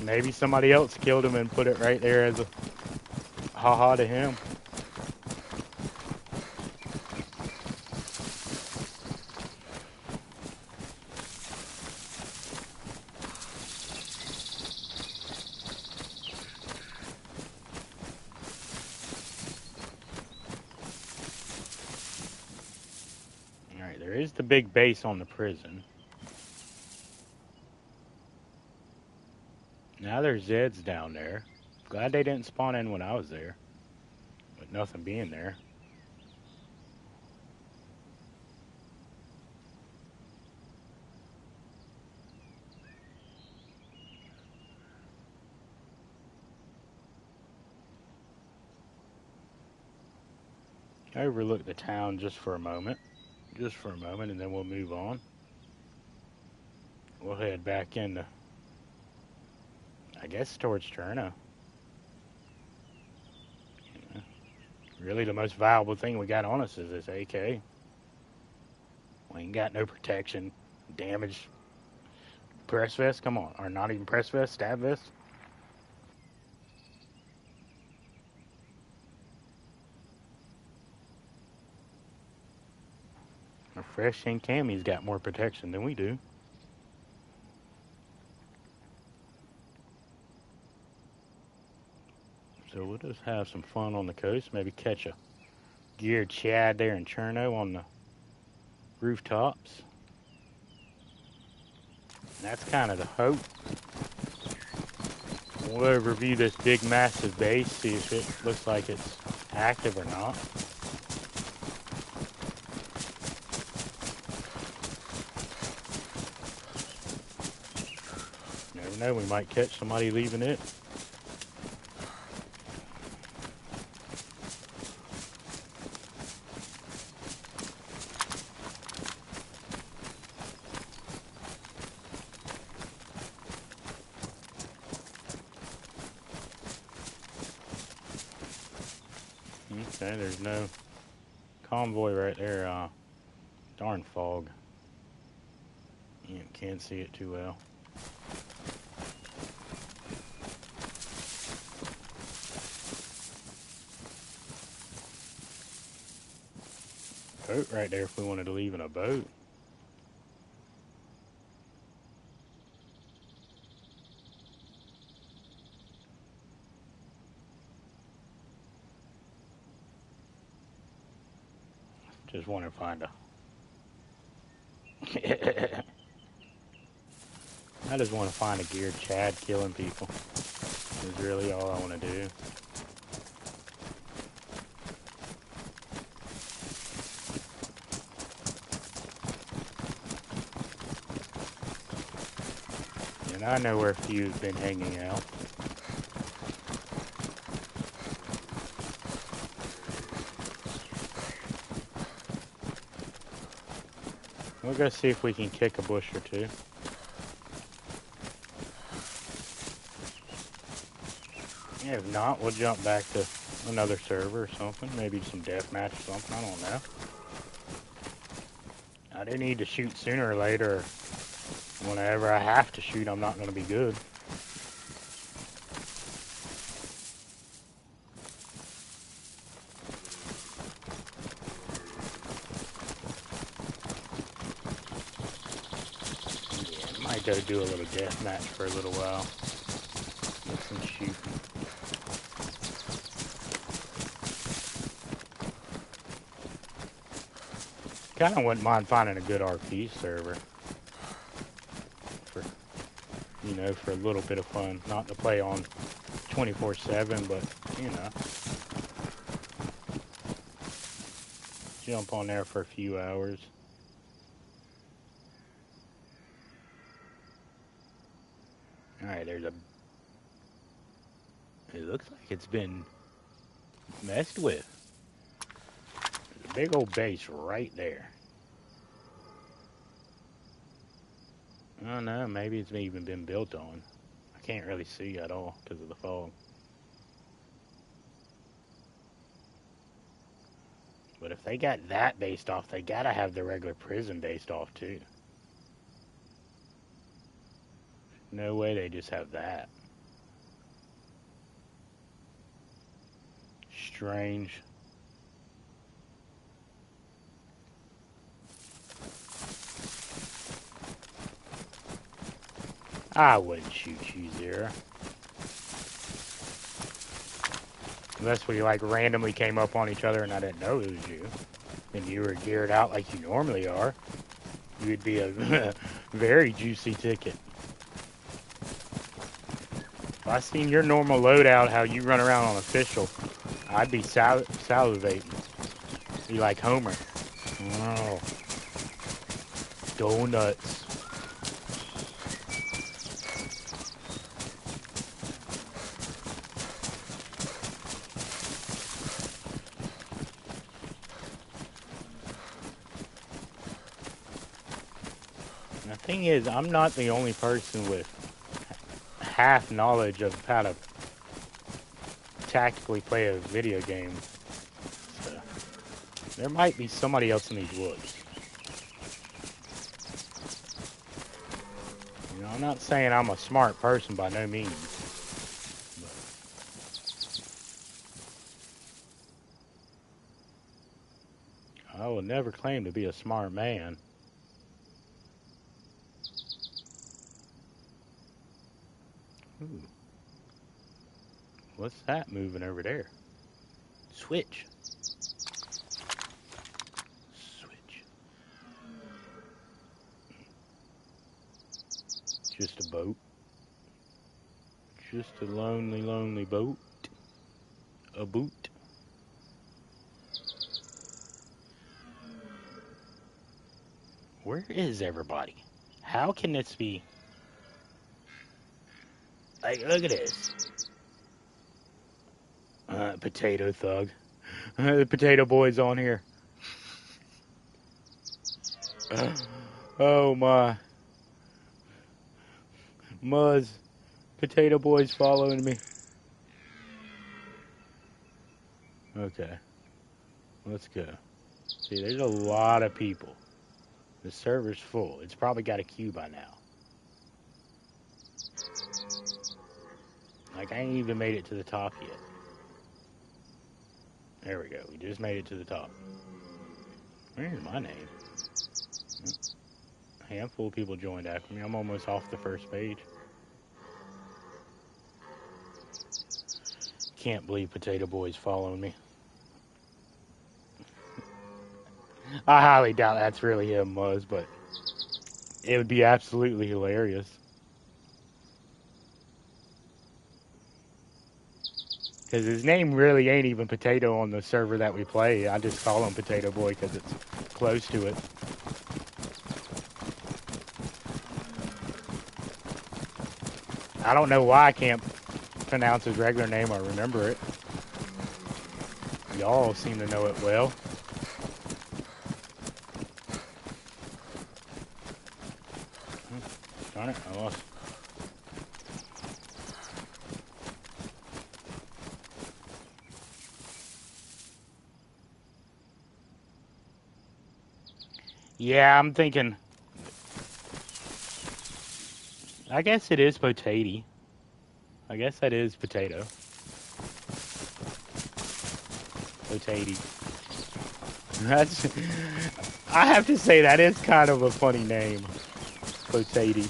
Maybe somebody else killed him and put it right there as a haha to him. Alright, there is the big base on the prison. Now there's Zeds down there. Glad they didn't spawn in when I was there, with nothing being there. overlook the town just for a moment. Just for a moment, and then we'll move on. We'll head back into, I guess, towards Cherno. You know, really, the most valuable thing we got on us is this AK. We ain't got no protection. Damaged press vest, come on. Or not even press vest, stab vest. Our fresh and cammy's got more protection than we do. So we'll just have some fun on the coast. Maybe catch a geared Chad there in Cherno on the rooftops. And that's kind of the hope. We'll overview this big massive base, see if it looks like it's active or not. You never know, we might catch somebody leaving it. Okay, there's no convoy right there. Darn fog. You can't see it too well. Boat right there if we wanted to leave in a boat. Just want to find a... I just want to find a geared Chad killing people. Is really all I want to do. And I know where a few have been hanging out. We'll go see if we can kick a bush or two. If not, we'll jump back to another server or something. Maybe some deathmatch or something. I don't know. I do need to shoot sooner or later. Whenever I have to shoot, I'm not going to be good. Yeah, I might go do a little deathmatch for a little while. Get some shooting. Kind of wouldn't mind finding a good RP server. For, you know, for a little bit of fun. Not to play on 24/7, but, you know. Jump on there for a few hours. Alright, there's a... It looks like it's been messed with. There's a big old base right there. I don't know, maybe it's even been built on. I can't really see at all because of the fog. But if they got that based off, they gotta have the regular prison based off too. No way they just have that. Strange. I wouldn't shoot you, Zero. Unless we like randomly came up on each other and I didn't know it was you. And you were geared out like you normally are. You'd be a very juicy ticket. If I seen your normal loadout, how you run around on official, I'd be salivating. Be like Homer. Oh. Go nuts. thing is, I'm not the only person with half knowledge of how to tactically play a video game. So, there might be somebody else in these woods. You know, I'm not saying I'm a smart person by no means. But I will never claim to be a smart man. Ooh. What's that moving over there? Switch. Switch. Just a boat. Just a lonely, lonely boat. A boot. Where is everybody? How can this be? Like, look at this. Potato thug. The potato boy's on here. Oh my. Muzz. Potato boy's following me. Okay. Let's go. See, there's a lot of people. The server's full. It's probably got a queue by now. Like, I ain't even made it to the top yet. There we go. We just made it to the top. Where's my name? A handful of people joined after me. I'm almost off the first page. Can't believe Potato Boy's following me. I highly doubt that's really him, Muzz, but it would be absolutely hilarious. Because his name really ain't even Potato on the server that we play. I just call him Potato Boy because it's close to it. I don't know why I can't pronounce his regular name or remember it. Y'all seem to know it well. Darn it, I lost. Yeah, I'm thinking. I guess it is potato. I guess that is potato. Potato. That's. I have to say that is kind of a funny name. Potato.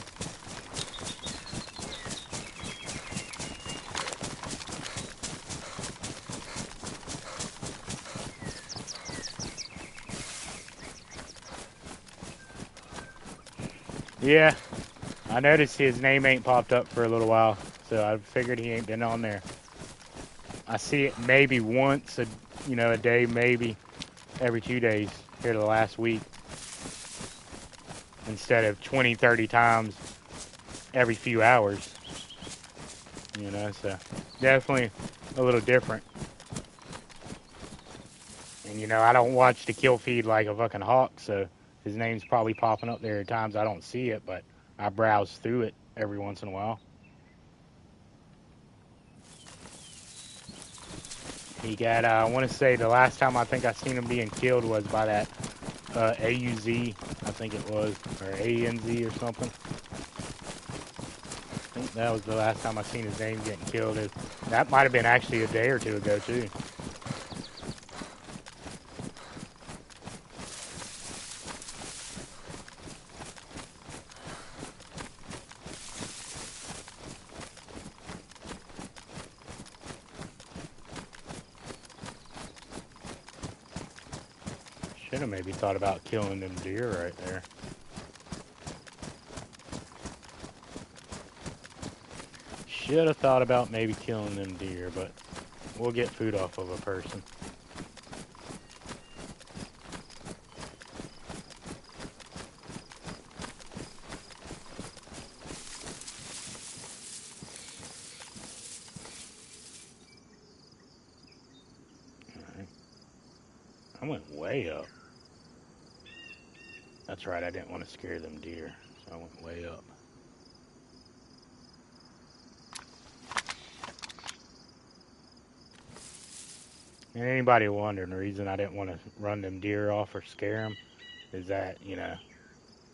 Yeah, I noticed his name ain't popped up for a little while, so I figured he ain't been on there. I see it maybe once a day, maybe every 2 days here the last week, instead of 20, 30 times every few hours. So definitely a little different. And I don't watch the kill feed like a fucking hawk, so his name's probably popping up there at times I don't see it, but I browse through it every once in a while. He got, I want to say the last time I think I seen him being killed was by that AUZ, I think it was, or ANZ or something. I think that was the last time I seen his name getting killed. That might have been actually a day or two ago, too. Should have maybe thought about killing them deer right there. Should have thought about maybe killing them deer, but we'll get food off of a person. Alright. I went way up. That's right, I didn't want to scare them deer. So I went way up. And anybody wondering, the reason I didn't want to run them deer off or scare them is that, you know,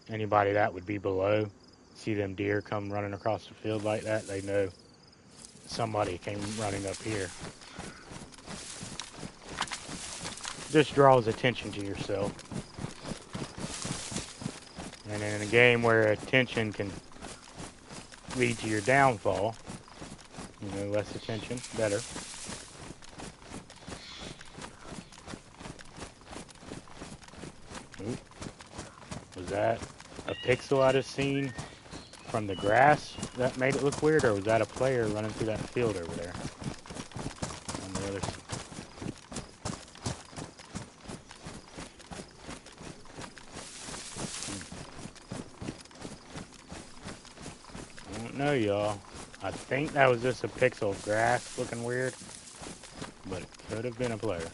anybody that would be below, see them deer come running across the field like that, they know somebody came running up here. Just draws attention to yourself. And in a game where attention can lead to your downfall, you know, less attention, better. Ooh. Was that a pixel I just seen from the grass that made it look weird, or was that a player running through that field over there? On the other side. I don't know, y'all. I think that was just a pixel of grass looking weird, but it could have been a player.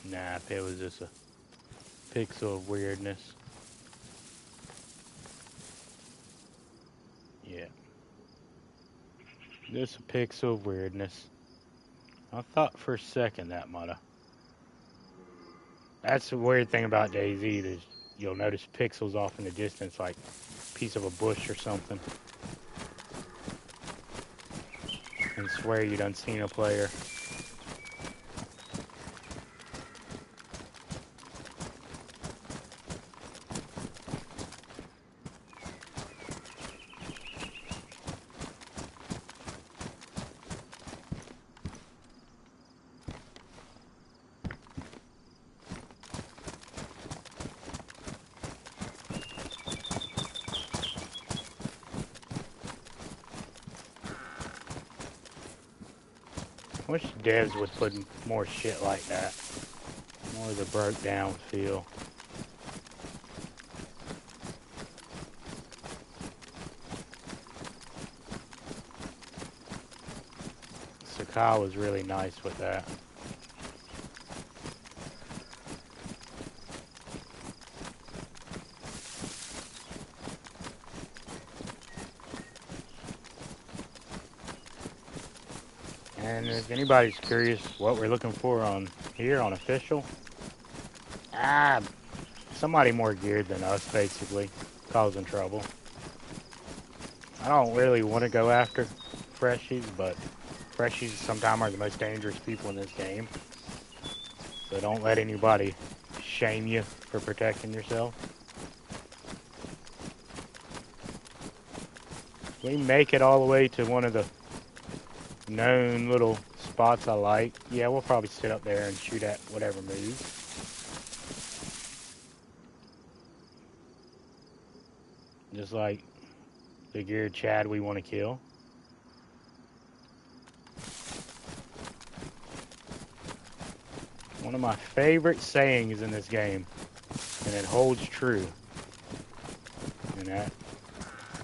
Nah, it was just a pixel of weirdness. Yeah. Just a pixel of weirdness. I thought for a second that might have. That's the weird thing about DayZ is you'll notice pixels off in the distance, like a piece of a bush or something. And swear you done seen a player. Wish devs would put more shit like that. More of the broke down feel. Sakai was really nice with that. And if anybody's curious what we're looking for on here on official, somebody more geared than us basically, causing trouble. I don't really want to go after freshies, but freshies sometimes are the most dangerous people in this game. So don't let anybody shame you for protecting yourself. We make it all the way to one of the known little spots I like. Yeah, we'll probably sit up there and shoot at whatever moves. Just like the geared Chad we want to kill. One of my favorite sayings in this game, and it holds true. And that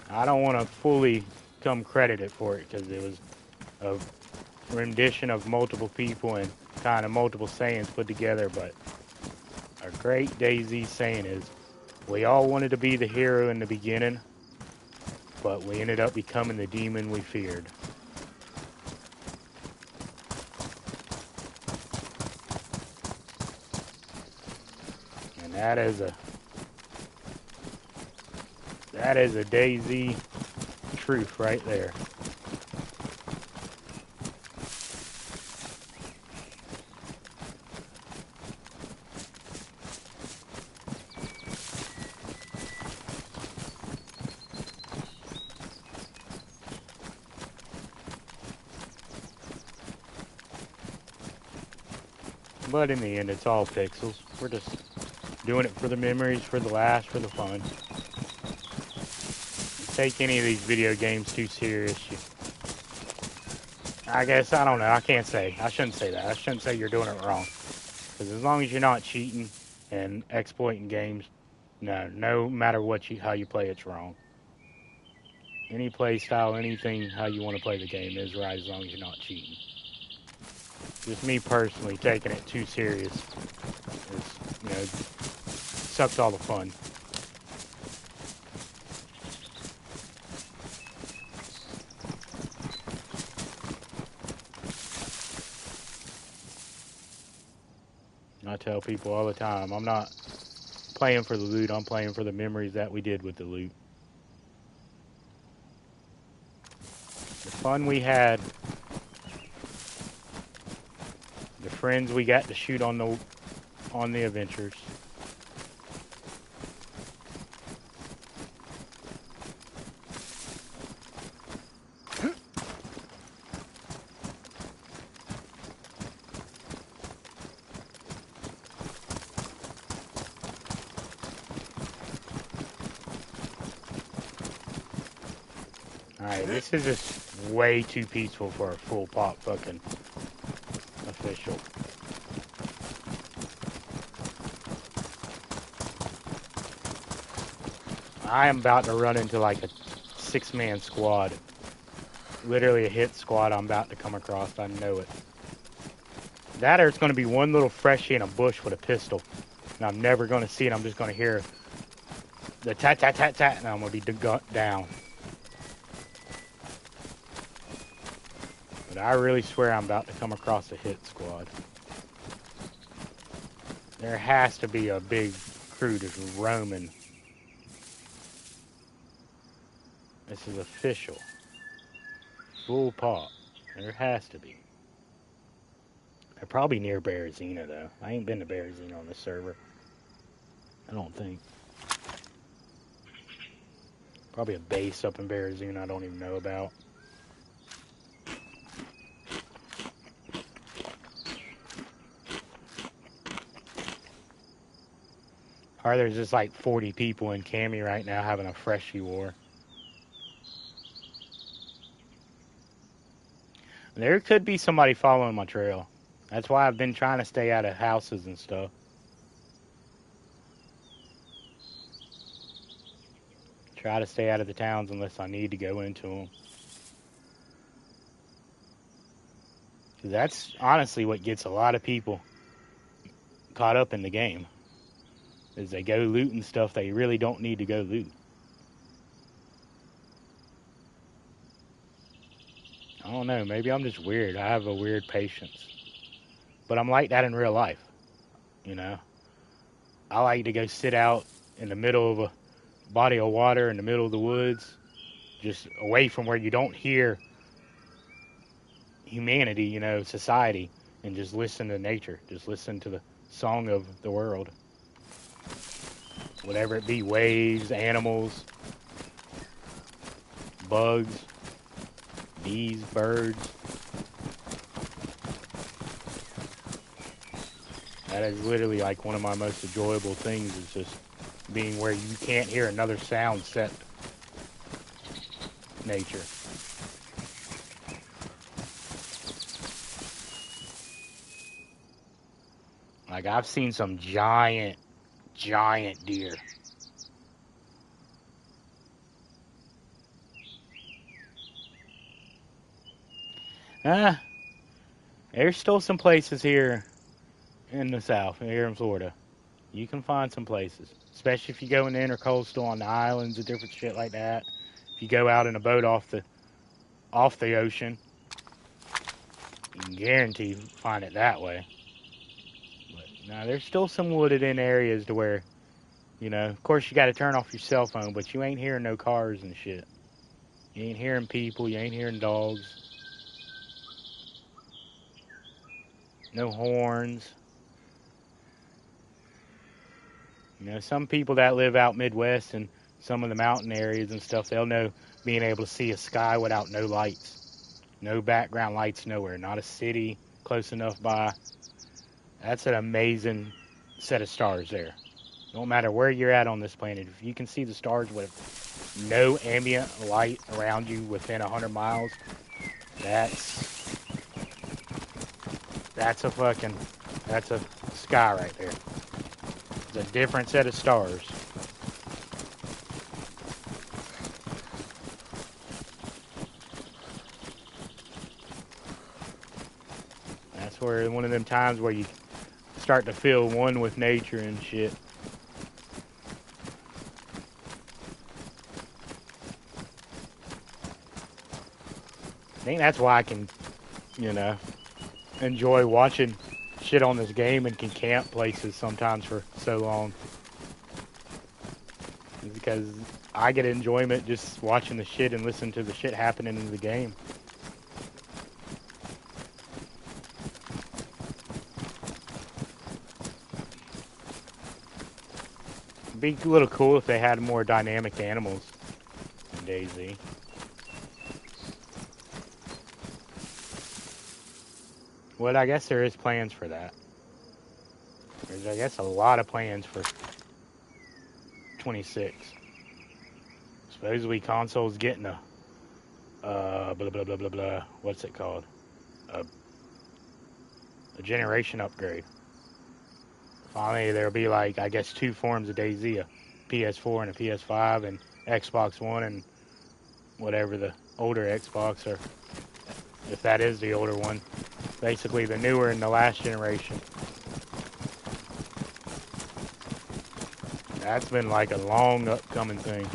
I don't want to fully come credited for it because it was a rendition of multiple people and kind of multiple sayings put together, but a great DayZ saying is, we all wanted to be the hero in the beginning, but we ended up becoming the demon we feared. And that is a DayZ truth right there. But in the end, it's all pixels. We're just doing it for the memories, for the laughs, for the fun. Take any of these video games too serious, I guess, I don't know, I can't say. I shouldn't say that. I shouldn't say you're doing it wrong. Because as long as you're not cheating and exploiting games, no matter how you play, it's wrong. Any play style, anything, how you want to play the game is right as long as you're not cheating. Just me personally taking it too serious. Sucks all the fun. I tell people all the time, I'm not playing for the loot, I'm playing for the memories that we did with the loot. The fun we had, the friends we got to shoot on the adventures. Alright, this is just way too peaceful for a full pop fucking official. I am about to run into like a 6-man squad. Literally a hit squad I'm about to come across, I know it. That or it's going to be one little freshie in a bush with a pistol. And I'm never going to see it, I'm just going to hear the tat tat tat tat and I'm going to be down. But I really swear I'm about to come across a hit squad. There has to be a big crew just roaming. This is official. Full pop. There has to be. They're probably near Berezina though. I ain't been to Berezina on this server. I don't think. Probably a base up in Berezina I don't even know about. Or there's just like 40 people in Cami right now having a freshie war. There could be somebody following my trail. That's why I've been trying to stay out of houses and stuff. Try to stay out of the towns unless I need to go into them. Because that's honestly what gets a lot of people caught up in the game. Is they go looting stuff they really don't need to go loot. I don't know, maybe I'm just weird. I have a weird patience. But I'm like that in real life, you know. I like to go sit out in the middle of a body of water in the middle of the woods, just away from where you don't hear humanity, you know, society, and just listen to nature. Just listen to the song of the world. Whatever it be, waves, animals, bugs, bees, birds. That is literally like one of my most enjoyable things, is just being where you can't hear another sound except nature. Like I've seen some giant deer. There's still some places here in the South, here in Florida. You can find some places, especially if you go in the intercoastal on the islands and different shit like that. If you go out in a boat off the ocean, you can guarantee find it that way. But now there's still some wooded in areas to where, you know, of course you got to turn off your cell phone, but you ain't hearing no cars and shit. You ain't hearing people, you ain't hearing dogs. No horns. You know, some people that live out Midwest and some of the mountain areas and stuff, they'll know being able to see a sky without no lights. No background lights nowhere. Not a city close enough by. That's an amazing set of stars there. No matter where you're at on this planet, if you can see the stars with no ambient light around you within 100 miles, that's a sky right there. It's a different set of stars. where one of them times where you start to feel one with nature and shit. I think that's why I can, enjoy watching shit on this game and can camp places sometimes for so long. It's because I get enjoyment just watching the shit and listening to the shit happening in the game. It'd be a little cool if they had more dynamic animals in DayZ. Well, I guess there is plans for that. There's, I guess, a lot of plans for 26. Supposedly console's getting a, blah, blah, blah, blah, blah, what's it called? A generation upgrade. Finally, there'll be like, I guess, 2 forms of DayZ, a PS4 and a PS5, and Xbox One and whatever the older Xbox, or if that is the older one. Basically, the newer and the last generation. That's been like a long upcoming thing.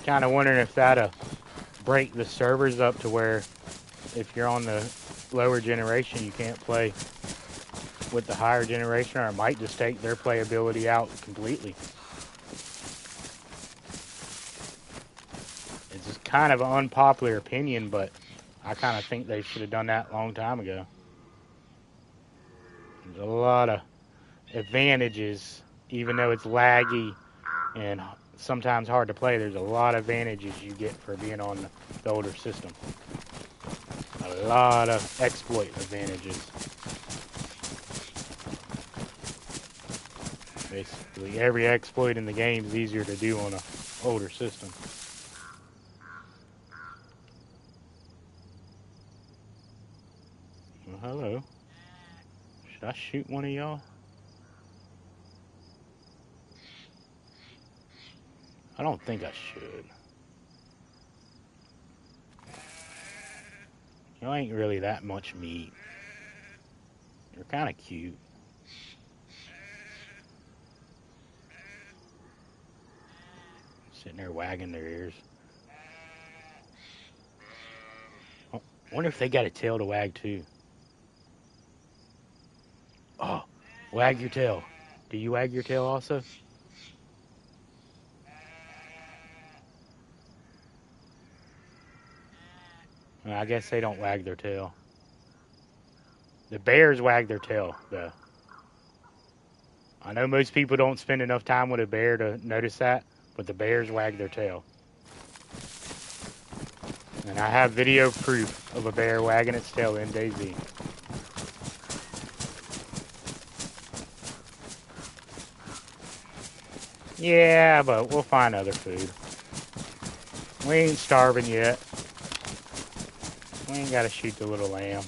Kind of wondering if that'll break the servers up to where if you're on the lower generation, you can't play with the higher generation, or it might just take their playability out completely. It's just kind of an unpopular opinion, but I kind of think they should have done that a long time ago. There's a lot of advantages, even though it's laggy and sometimes hard to play. There's a lot of advantages you get for being on the older system. A lot of exploit advantages. Basically, every exploit in the game is easier to do on an older system. Well, hello. Should I shoot one of y'all? I don't think I should. Y'all ain't really that much meat. You're kind of cute. Sitting there wagging their ears. Oh, I wonder if they got a tail to wag too. Oh, wag your tail. Do you wag your tail also? Well, I guess they don't wag their tail. The bears wag their tail, though. I know most people don't spend enough time with a bear to notice that, but the bears wag their tail. And I have video proof of a bear wagging its tail in DayZ. Yeah, but we'll find other food. We ain't starving yet. We ain't gotta shoot the little lamb.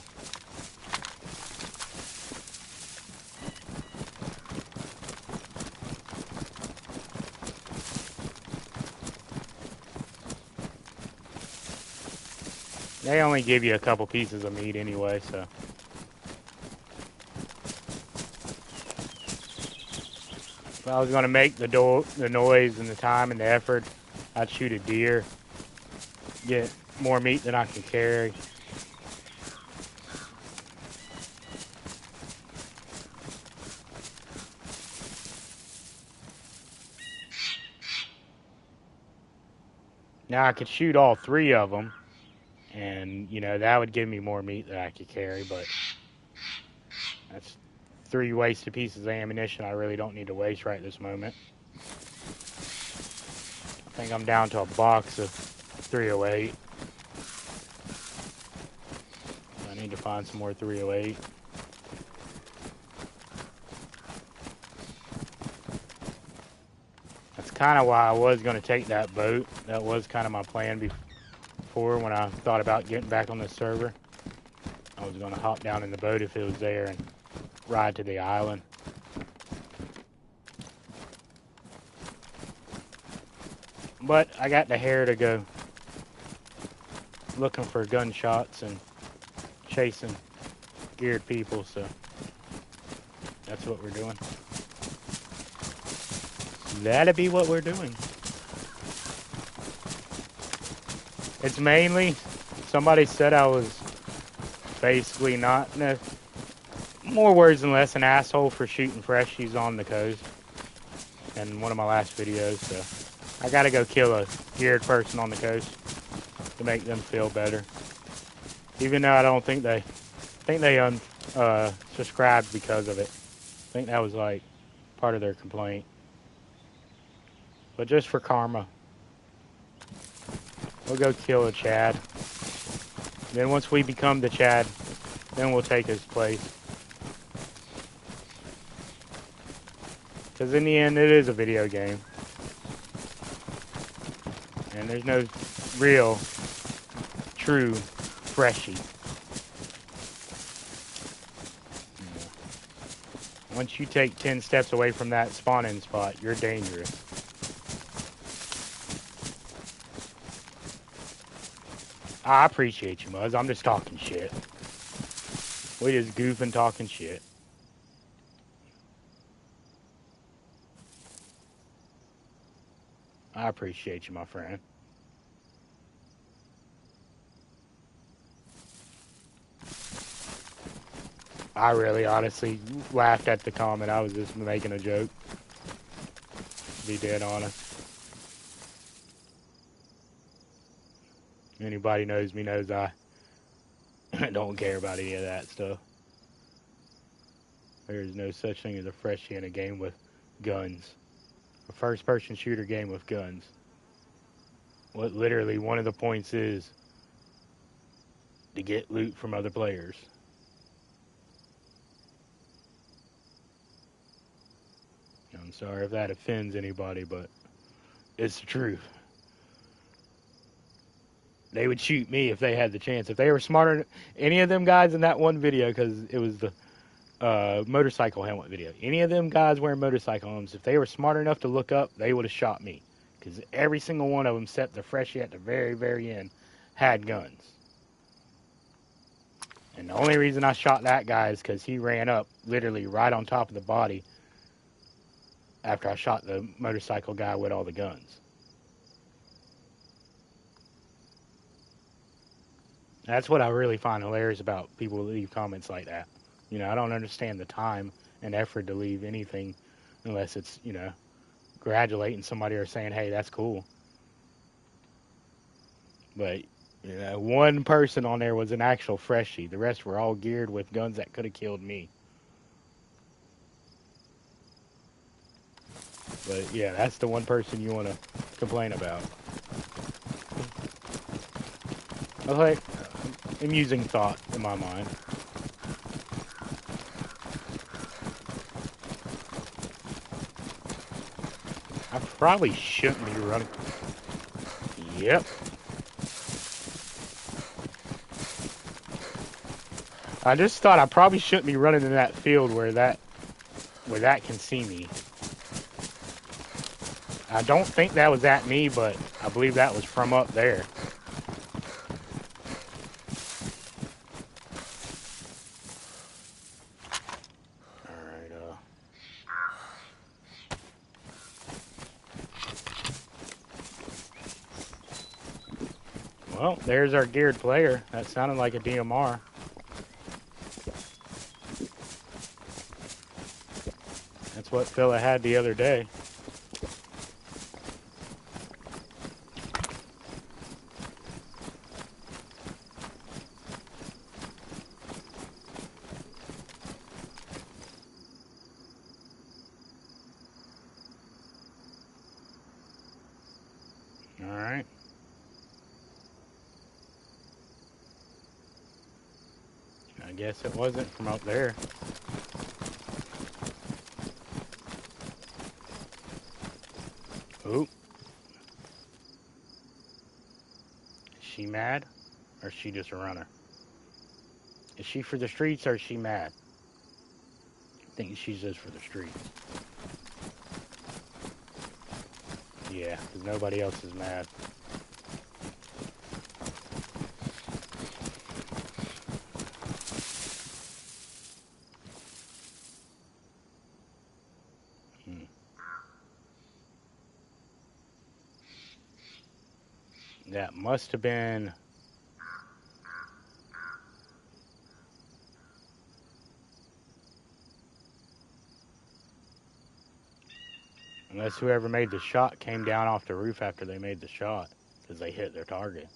They only give you a couple pieces of meat anyway, so. If I was gonna make the noise and the time and the effort, I'd shoot a deer. Get more meat than I can carry. Now I could shoot all 3 of them, and that would give me more meat that I could carry, but that's 3 wasted pieces of ammunition I really don't need to waste right this moment. I think I'm down to a box of 308. I need to find some more 308. That's kind of why I was going to take that boat. That was kind of my plan before when I thought about getting back on the server. I was going to hop down in the boat if it was there and ride to the island. But I got the hair to go looking for gunshots and chasing geared people, so that's what we're doing. That'll be what we're doing. It's mainly, somebody said I was basically not, no, more words than less, an asshole for shooting freshies on the coast in one of my last videos, so I gotta go kill a geared person on the coast to make them feel better. Even though I don't think they, subscribed because of it. I think that was like part of their complaint. But just for karma, we'll go kill a Chad. Then once we become the Chad, then we'll take his place. Because in the end, it is a video game. And there's no real, true freshie. Once you take 10 steps away from that spawn-in spot, you're dangerous. I appreciate you, Muzz. I'm just talking shit. We just goofing talking shit. I appreciate you, my friend. I really honestly laughed at the comment. I was just making a joke. To be dead honest. Anybody knows me knows I don't care about any of that stuff. There is no such thing as a freshie in a game with guns. A first-person shooter game with guns. What literally one of the points is to get loot from other players. I'm sorry if that offends anybody, but it's the truth. They would shoot me if they had the chance. If they were smarter, any of them guys in that one video, because it was the motorcycle helmet video. Any of them guys wearing motorcycle helmets, if they were smart enough to look up, they would have shot me. Because every single one of them, except the freshie at the very, very end, had guns. And the only reason I shot that guy is because he ran up literally right on top of the body after I shot the motorcycle guy with all the guns. That's what I really find hilarious about people who leave comments like that. You know, I don't understand the time and effort to leave anything unless it's, you know, congratulating somebody or saying, hey, that's cool. But, you know, one person on there was an actual freshie. The rest were all geared with guns that could have killed me. But, yeah, that's the one person you want to complain about. I was like, amusing thought in my mind. I probably shouldn't be running. Yep. I just thought I probably shouldn't be running in that field where that can see me. I don't think that was at me, but I believe that was from up there. Well, there's our geared player. That sounded like a DMR. That's what fella had the other day. All right. I guess it wasn't from up there. Oop. Is she mad? Or is she just a runner? Is she for the streets or is she mad? I think she's just for the streets. Yeah, because nobody else is mad. That must have been... Unless whoever made the shot came down off the roof after they made the shot, because they hit their target.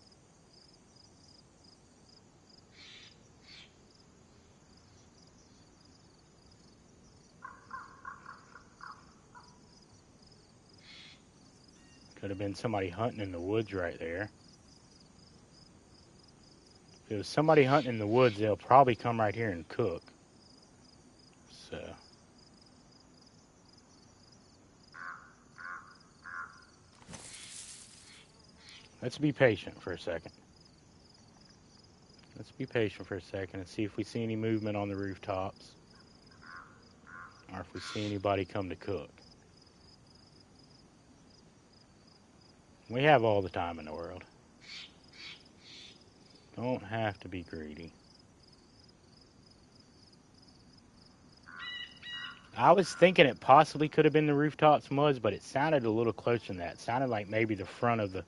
Could have been somebody hunting in the woods right there. If it was somebody hunting in the woods, they'll probably come right here and cook. So... let's be patient for a second. Let's be patient for a second and see if we see any movement on the rooftops. Or if we see anybody come to cook. We have all the time in the world. Don't have to be greedy. I was thinking it possibly could have been the rooftops muds, but it sounded a little closer than that. It sounded like maybe the front of the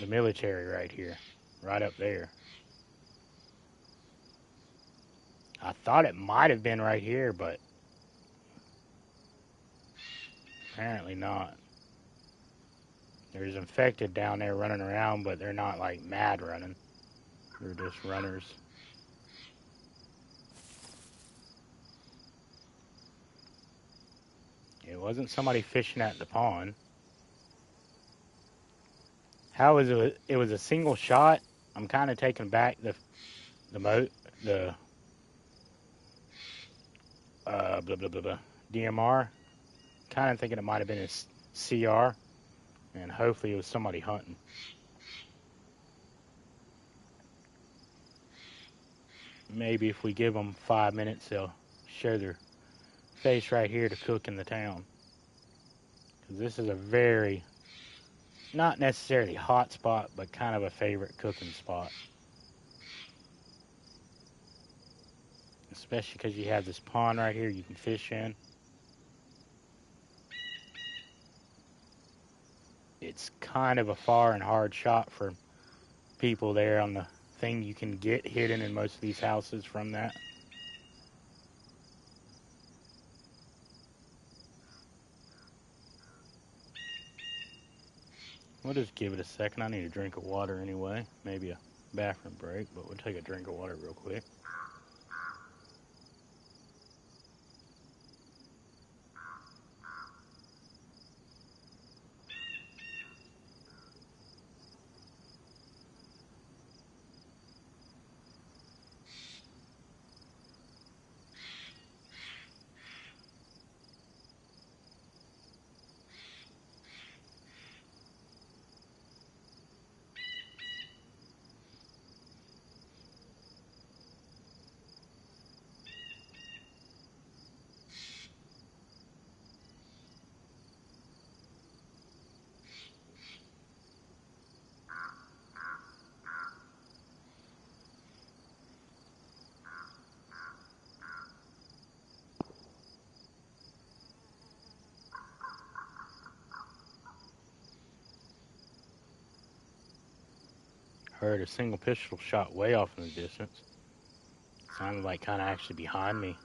military right here. Right up there. I thought it might have been right here, but apparently not. There's infected down there running around, but they're not like mad running. They're just runners. It wasn't somebody fishing at the pond. How was it? It was a single shot. I'm kind of taking back the blah blah blah blah DMR. Kind of thinking it might have been a CR, and hopefully it was somebody hunting. Maybe if we give them 5 minutes, they'll show their face right here to cook in the town. Because this is a very, not necessarily hot spot, but kind of a favorite cooking spot. Especially because you have this pond right here you can fish in. It's kind of a far and hard shot for people there on the thing. You can get hidden in most of these houses from that. We'll just give it a second. I need a drink of water anyway. Maybe a bathroom break, but we'll take a drink of water real quick. Heard a single pistol shot way off in the distance. Sounded like kind of actually behind me.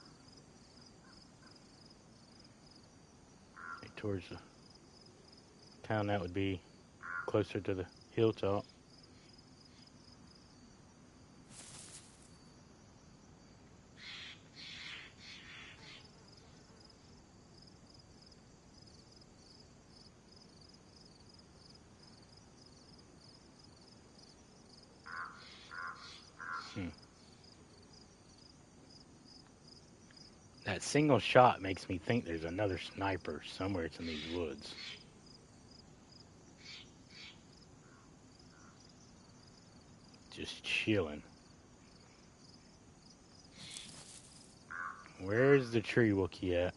Towards the town that would be closer to the hilltop. That single shot makes me think there's another sniper somewhere in these woods. Just chilling. Where's the tree Wookie at?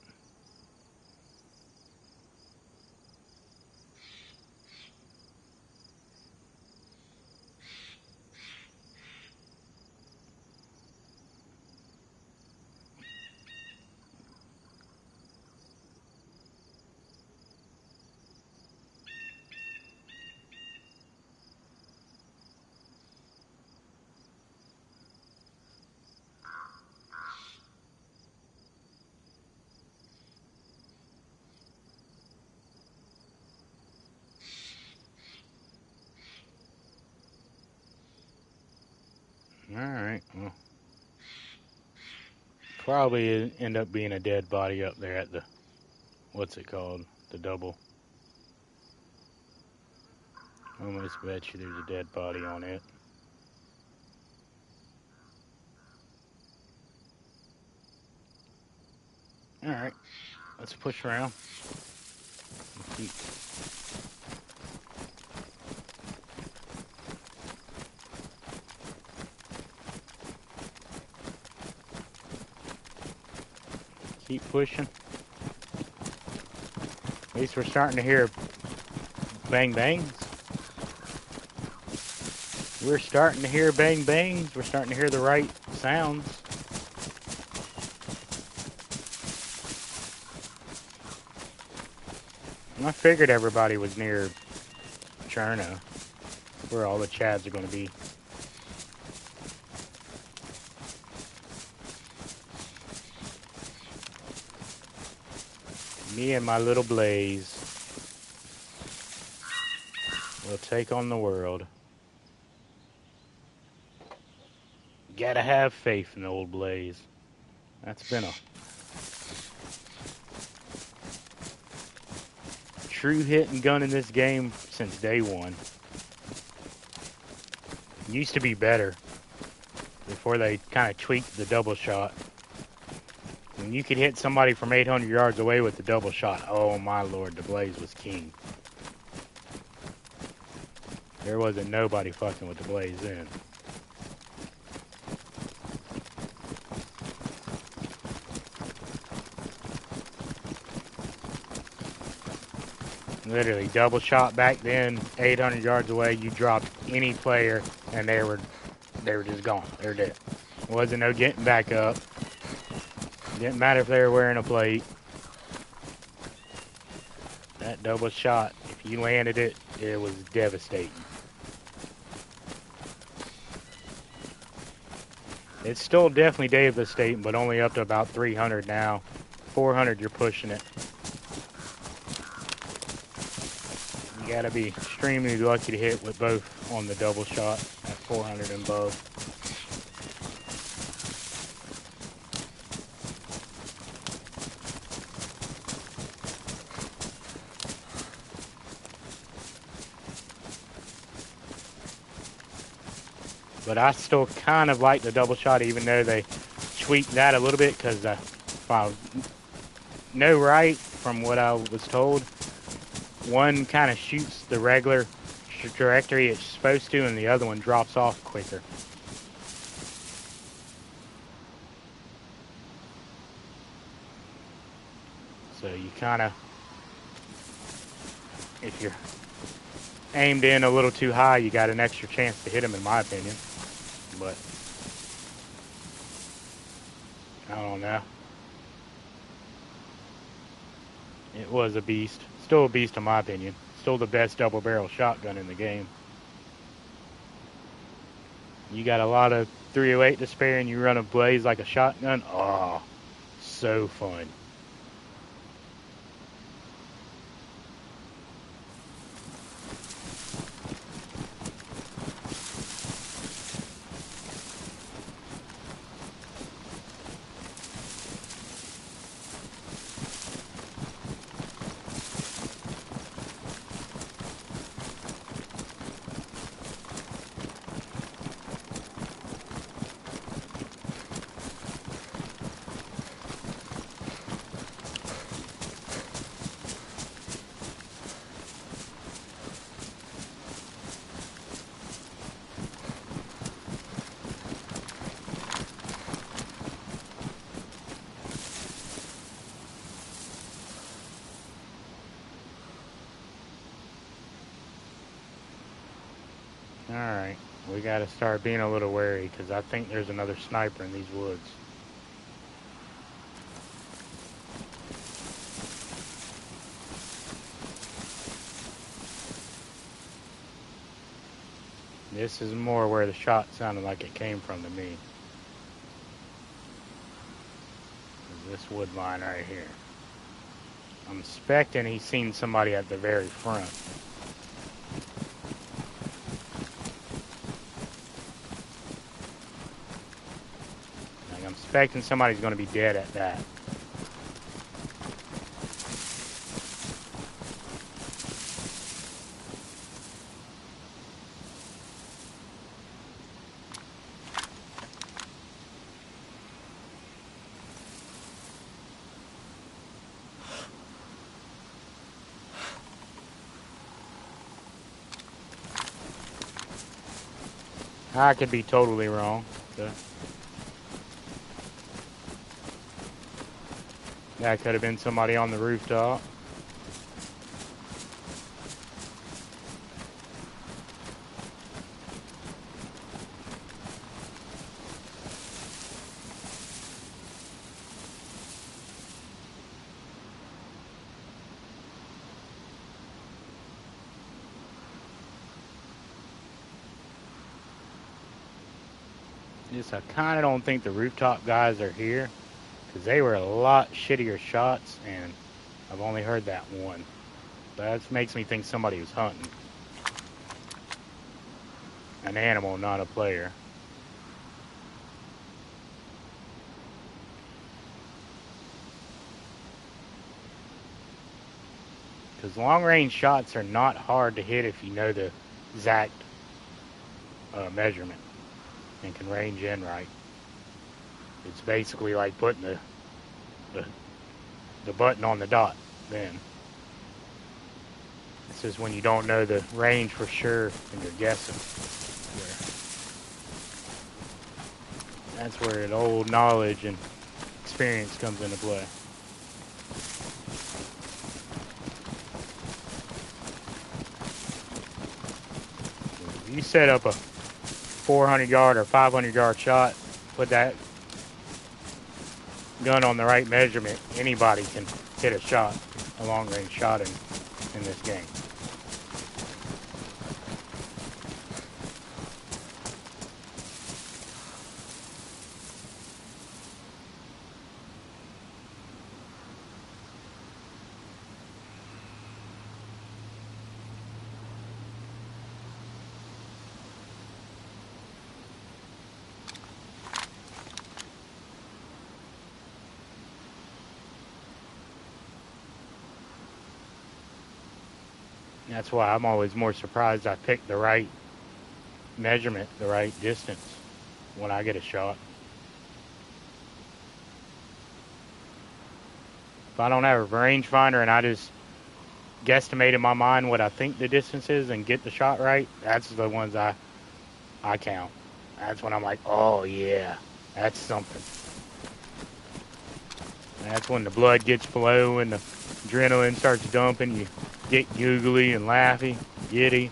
Probably end up being a dead body up there at the, what's it called? The double. Almost bet you there's a dead body on it. Alright, let's push around. Keep pushing. At least we're starting to hear bang bangs. We're starting to hear bang bangs. We're starting to hear the right sounds. I figured everybody was near Cherna, where all the Chads are going to be. Me and my little Blaze will take on the world. Gotta have faith in the old Blaze. That's been a true hit and gun in this game since day one. Used to be better before they kind of tweaked the double shot. When you could hit somebody from 800 yards away with the double shot, oh my lord, the Blaze was king. There wasn't nobody fucking with the Blaze then. Literally, double shot back then, 800 yards away, you dropped any player, and they were just gone. They were dead. Wasn't no getting back up. Didn't matter if they were wearing a plate. That double shot, if you landed it, it was devastating. It's still definitely devastating, but only up to about 300 now. 400, you're pushing it. You gotta be extremely lucky to hit with both on the double shot at 400 and above. But I still kind of like the double shot, even though they tweaked that a little bit, because if I know right from what I was told, one kind of shoots the regular trajectory it's supposed to, and the other one drops off quicker. So you kind of, if you're aimed in a little too high, you got an extra chance to hit them, in my opinion. But I don't know. It was a beast. Still a beast in my opinion. Still the best double barrel shotgun in the game. You got a lot of 308 to spare and you run a Blaze like a shotgun. Oh, so fun. Alright, we gotta start being a little wary, because I think there's another sniper in these woods. This is more where the shot sounded like it came from to me. This wood line right here. I'm expecting he's seen somebody at the very front. Like I'm expecting somebody's going to be dead at that. I could be totally wrong. So that could have been somebody on the rooftop. Just I kind of don't think the rooftop guys are here because they were a lot shittier shots, and I've only heard that one. That makes me think somebody was hunting an animal, not a player. Because long-range shots are not hard to hit if you know the exact measurement and can range in right. It's basically like putting the button on the dot then. It's just when you don't know the range for sure and you're guessing. That's where old knowledge and experience comes into play. If you set up a 400-yard or 500-yard shot, put that gun on the right measurement, anybody can hit a shot, a long-range shot in this game. That's why I'm always more surprised I picked the right measurement, the right distance when I get a shot. If I don't have a rangefinder and I just guesstimate in my mind what I think the distance is and get the shot right, that's the ones I count. That's when I'm like, oh yeah, that's something. That's when the blood gets flowing, the adrenaline starts dumping, you get googly and laughy, giddy.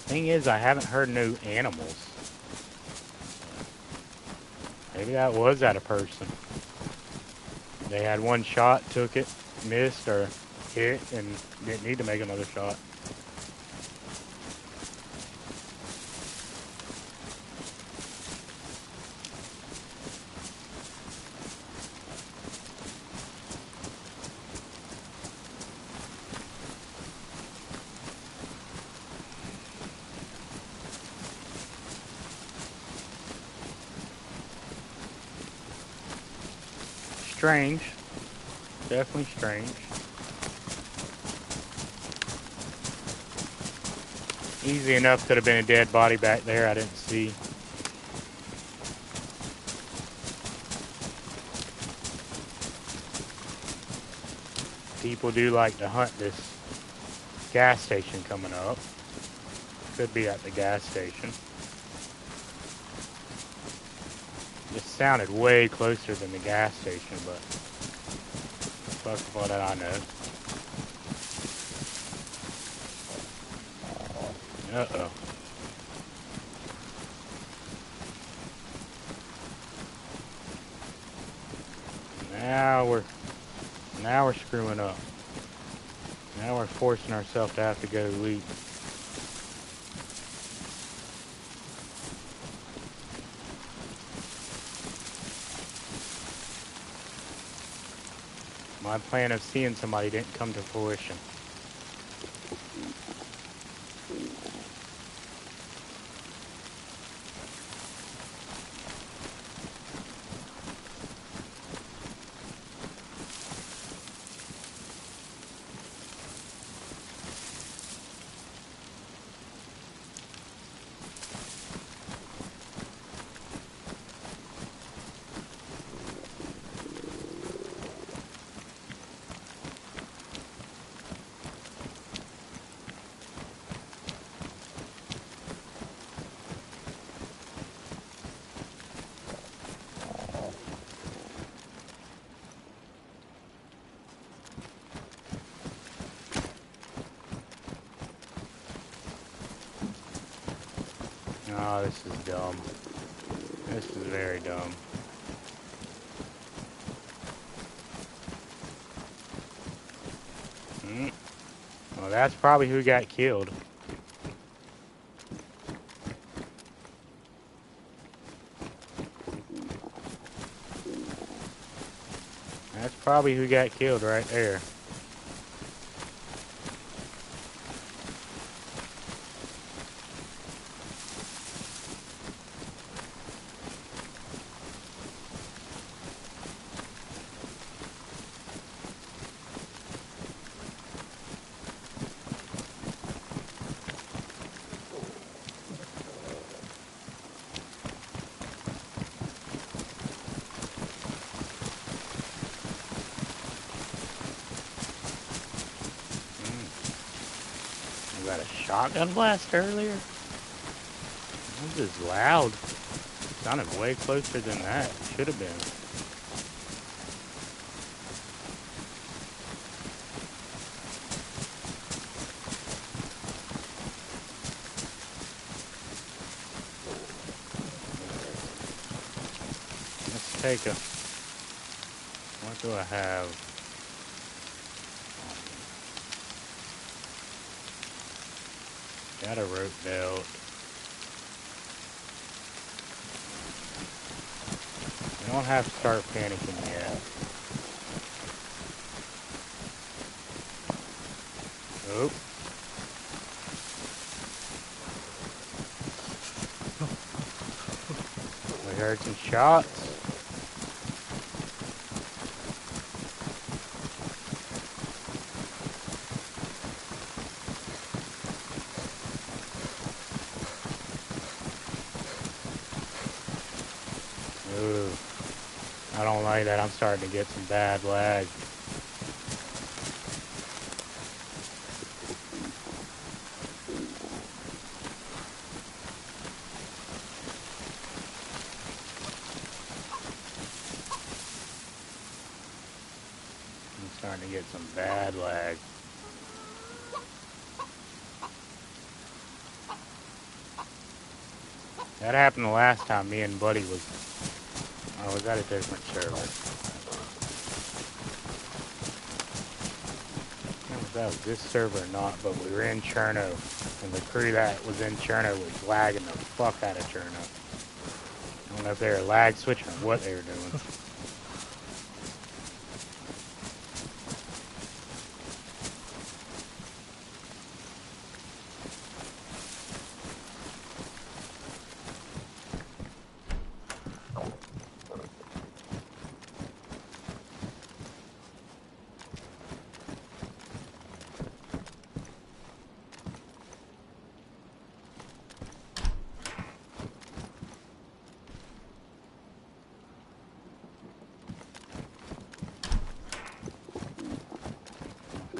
Thing is, I haven't heard no animals. Maybe that was at a person. They had one shot, took it, missed, or hit, and didn't need to make another shot. Strange. Definitely strange. Easy enough could have been a dead body back there I didn't see. People do like to hunt this gas station coming up. Could be at the gas station. It sounded way closer than the gas station, but fuck what I know. Uh-oh. Now we're screwing up. Now we're forcing ourselves to have to go eat. My plan of seeing somebody didn't come to fruition. Oh, this is dumb. This is very dumb. Well, that's probably who got killed. That's probably who got killed right there. We got a shotgun blast earlier? This is loud. Sounded way closer than that. Should have been. Let's take a... What do I have? Got a rope belt. We don't have to start panicking yet. Oh. We heard some shots. Ooh. I don't like that. I'm starting to get some bad lag. I'm starting to get some bad lag. That happened the last time me and Buddy was... Oh, was that a different server? I don't know if that was this server or not, but we were in Cherno, and the crew that was in Cherno was lagging the fuck out of Cherno. I don't know if they were lag switching or what they were doing.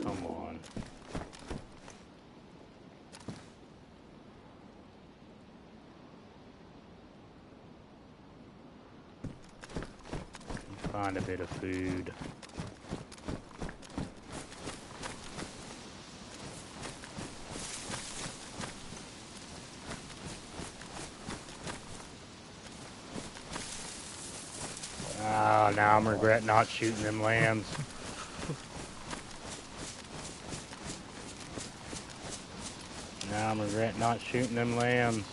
Come on. Find a bit of food. Oh, now I'm regretting not shooting them lambs. I'm regret not shooting them lambs.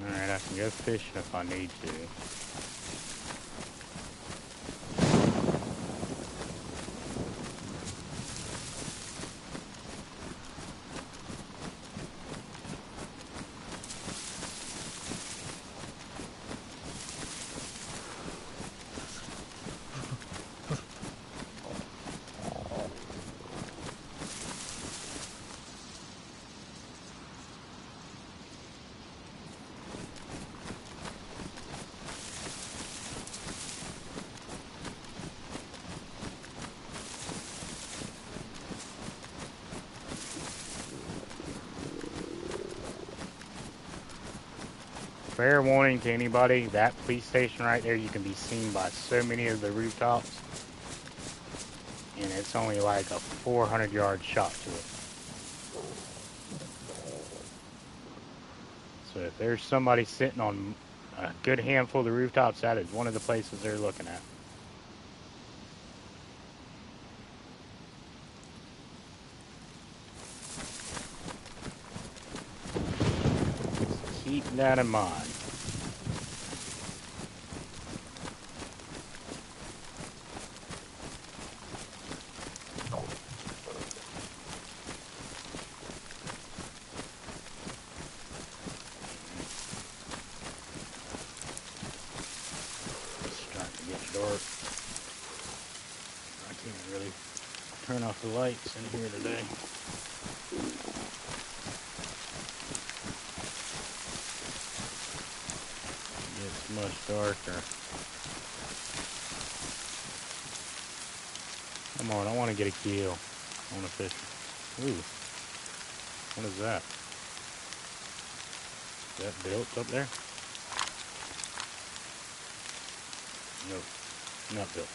Alright, I can go fishing if I need to. Fair warning to anybody, that police station right there, you can be seen by so many of the rooftops. And it's only like a 400-yard shot to it. So if there's somebody sitting on a good handful of the rooftops, that is one of the places they're looking at. Keep that in mind. It's starting to get dark. I can't really turn off the lights in here today. It's much darker. Come on, I want to get a kill. I want to fish. Ooh. What is that? Is that built up there? Nope. Not built.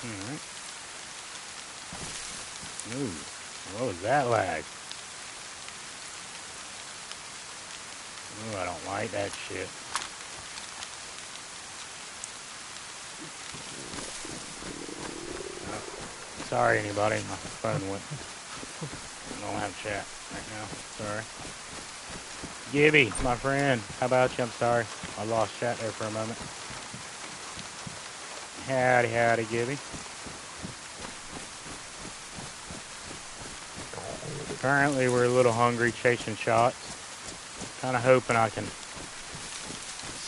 Alright. Ooh, what was that lag? Ooh, I don't like that shit. Oh, sorry, anybody. My phone went. I don't have chat right now. Sorry. Gibby, my friend. How about you? I'm sorry. I lost chat there for a moment. Howdy, howdy, Gibby. Currently, we're a little hungry, chasing shots. Kind of hoping I can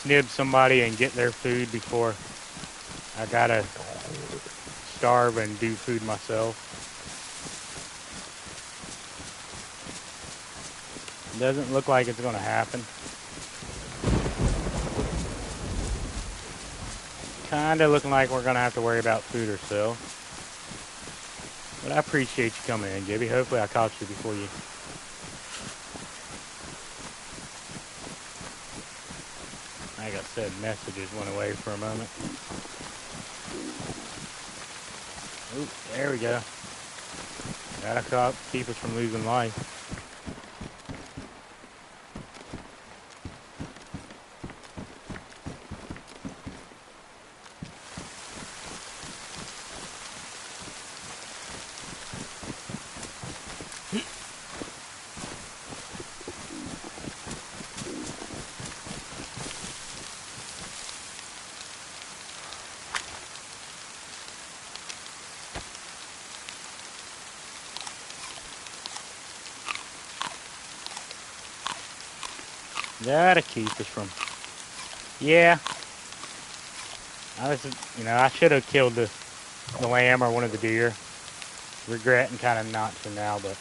snib somebody and get their food before I gotta starve and do food myself. Doesn't look like it's gonna happen. Kinda looking like we're gonna have to worry about food ourselves. But I appreciate you coming in, Gibby. Hopefully I caught you before you... Like I said, messages went away for a moment. Oop, there we go. Gotta keep us from losing life. That'll keep us from. Yeah, I was, I should have killed the lamb or one of the deer. Regretting kind of not to now, but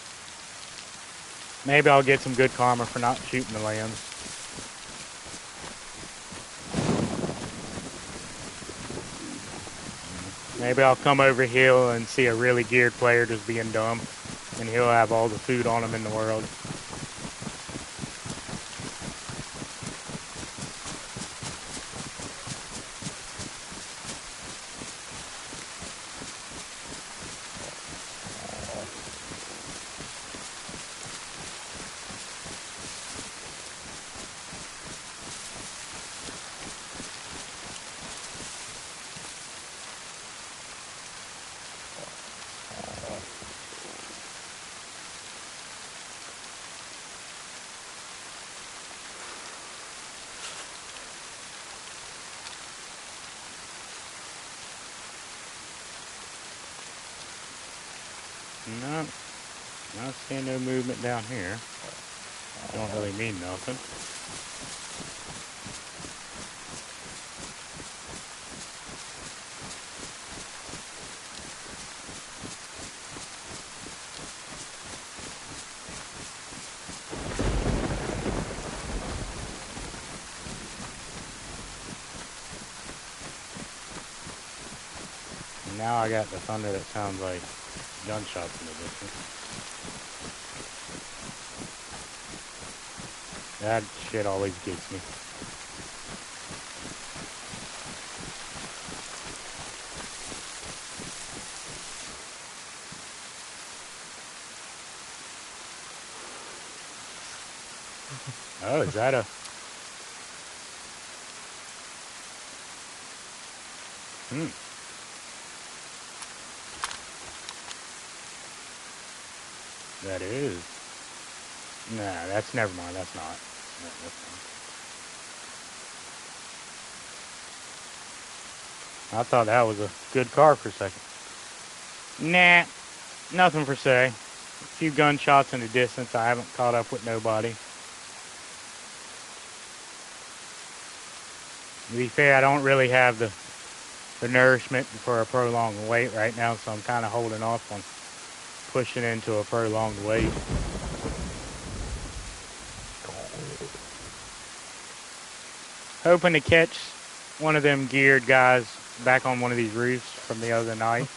maybe I'll get some good karma for not shooting the lambs. Maybe I'll come over here and see a really geared player just being dumb, and he'll have all the food on him in the world. No, not seeing no movement down here. Don't really mean nothing. And now I got the thunder that sounds like gunshots in the distance. That shit always gets me. Oh, is that a... That is. Nah, that's... Never mind, that's not. No, that's not. I thought that was a good car for a second. Nah, nothing per se. A few gunshots in the distance. I haven't caught up with nobody. To be fair, I don't really have the nourishment for a prolonged wait right now, so I'm kind of holding off on pushing into a prolonged wait. Hoping to catch one of them geared guys back on one of these roofs from the other night.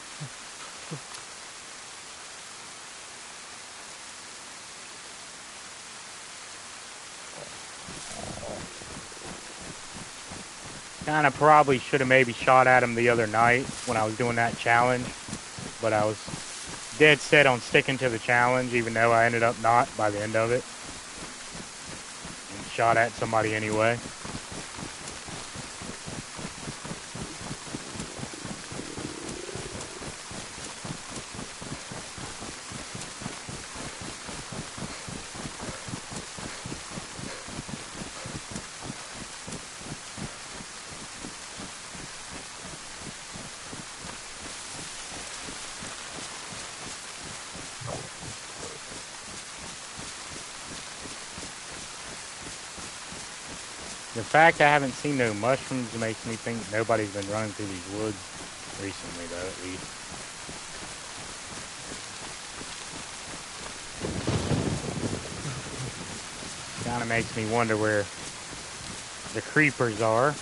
Kind of probably should have maybe shot at him the other night when I was doing that challenge, but I was dead set on sticking to the challenge, even though I ended up not by the end of it. And shot at somebody anyway. The fact I haven't seen no mushrooms makes me think nobody's been running through these woods recently, though, at least. Kind of makes me wonder where the creepers are.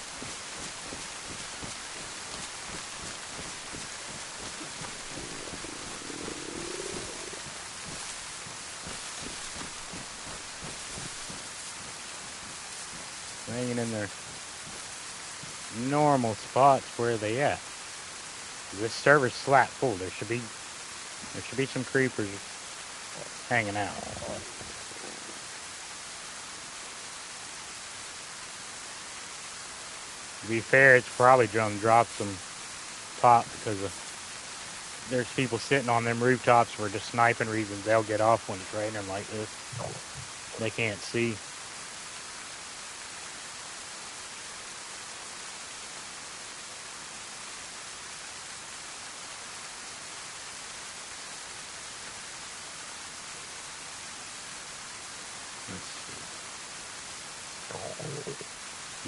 Hanging in their normal spots. Where are they at? This server's slap full. There should be some creepers hanging out. To be fair, it's probably done dropped some pop because there's people sitting on them rooftops for just sniping reasons. They'll get off when it's raining like this. They can't see.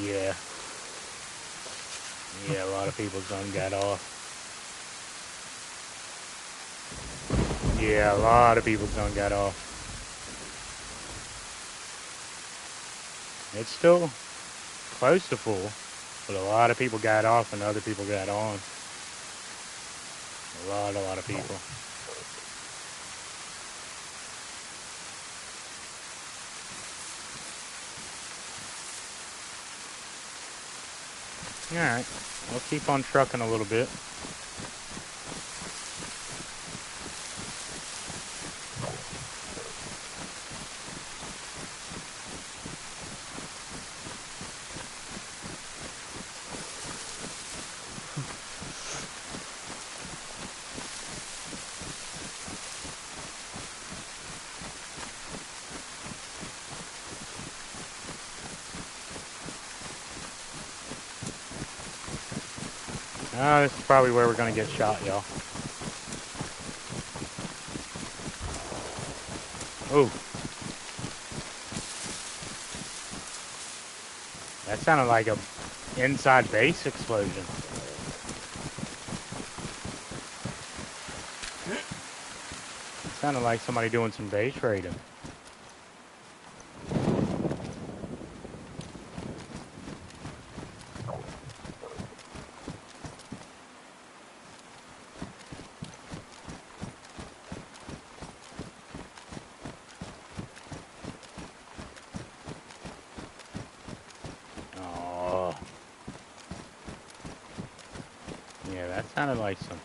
Yeah. Yeah, a lot of people done got off. Yeah, a lot of people done got off. It's still close to full, but a lot of people got off and other people got on. A lot of people. Alright, we'll keep on trucking a little bit. This is probably where we're going to get shot, y'all. Oh. That sounded like a inside base explosion. It sounded like somebody doing some base raiding. Oh. Yeah, that sounded like some...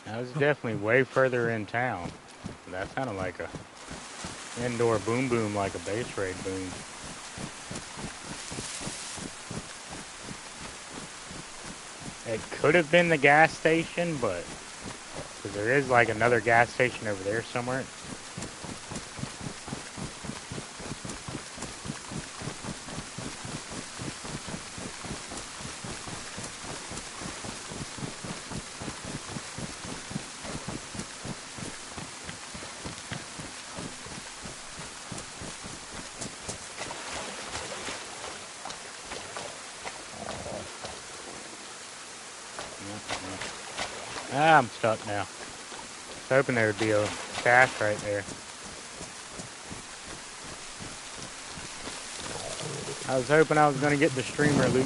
That was definitely way further in town. That sounded like a indoor boom boom, like a base raid boom. It could have been the gas station, but because there is like another gas station over there somewhere. Ah, I'm stuck now. I was hoping there would be a stash right there. I was hoping I was going to get the streamer loot.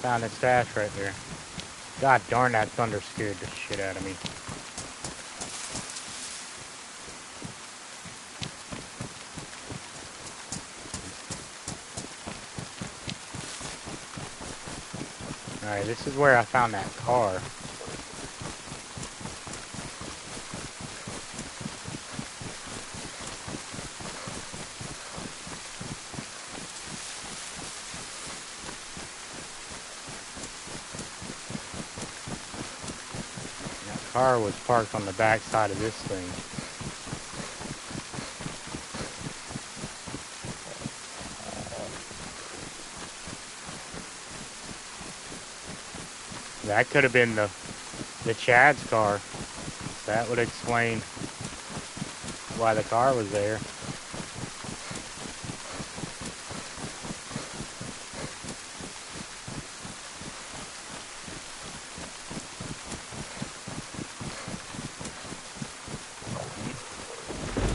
Found a stash right there. God darn, that thunder scared the shit out of me. Alright, this is where I found that car. That car was parked on the back side of this thing. That could have been the Chad's car. That would explain why the car was there.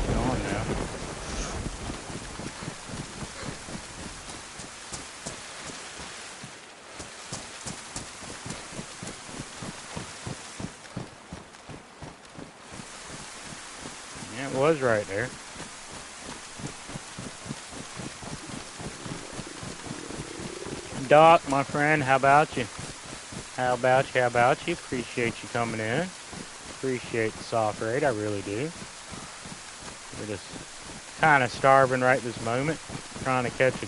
Going now. Yeah, it was right there. Doc, my friend, how about you? How about you? How about you? Appreciate you coming in. Appreciate the soft raid, I really do. We're just kind of starving right this moment. Trying to catch a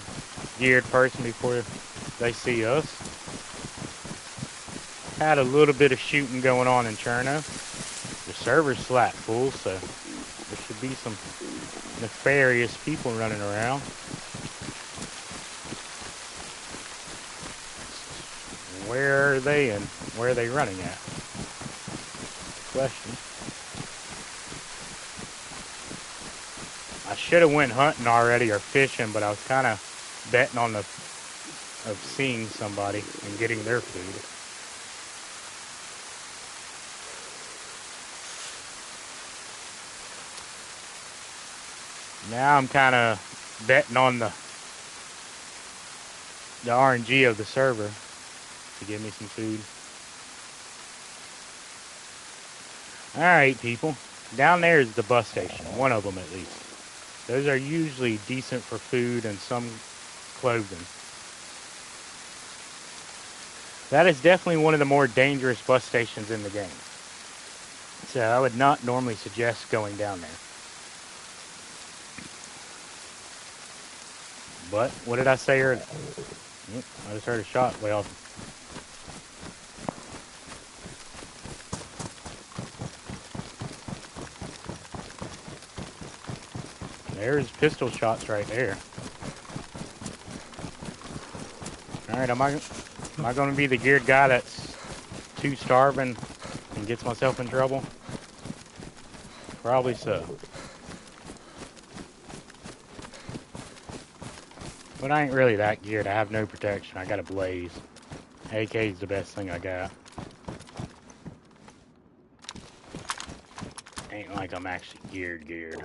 geared person before they see us. Had a little bit of shooting going on in Cherno. The server's flat full, so there should be some nefarious people running around. Where are they and where are they running at? question. I should have went hunting already or fishing, but I was kind of betting on of seeing somebody and getting their food. Now I'm kind of betting on the RNG of the server to give me some food. Alright, people. Down there is the bus station. One of them, at least. Those are usually decent for food and some clothing. That is definitely one of the more dangerous bus stations in the game. So I would not normally suggest going down there. But, what did I say earlier? Yep, I just heard a shot way off. There's pistol shots right there. Alright, am I going to be the geared guy that's too starving and gets myself in trouble? Probably so. But I ain't really that geared. I have no protection. I got a blaze. AK's the best thing I got. Ain't like I'm actually geared.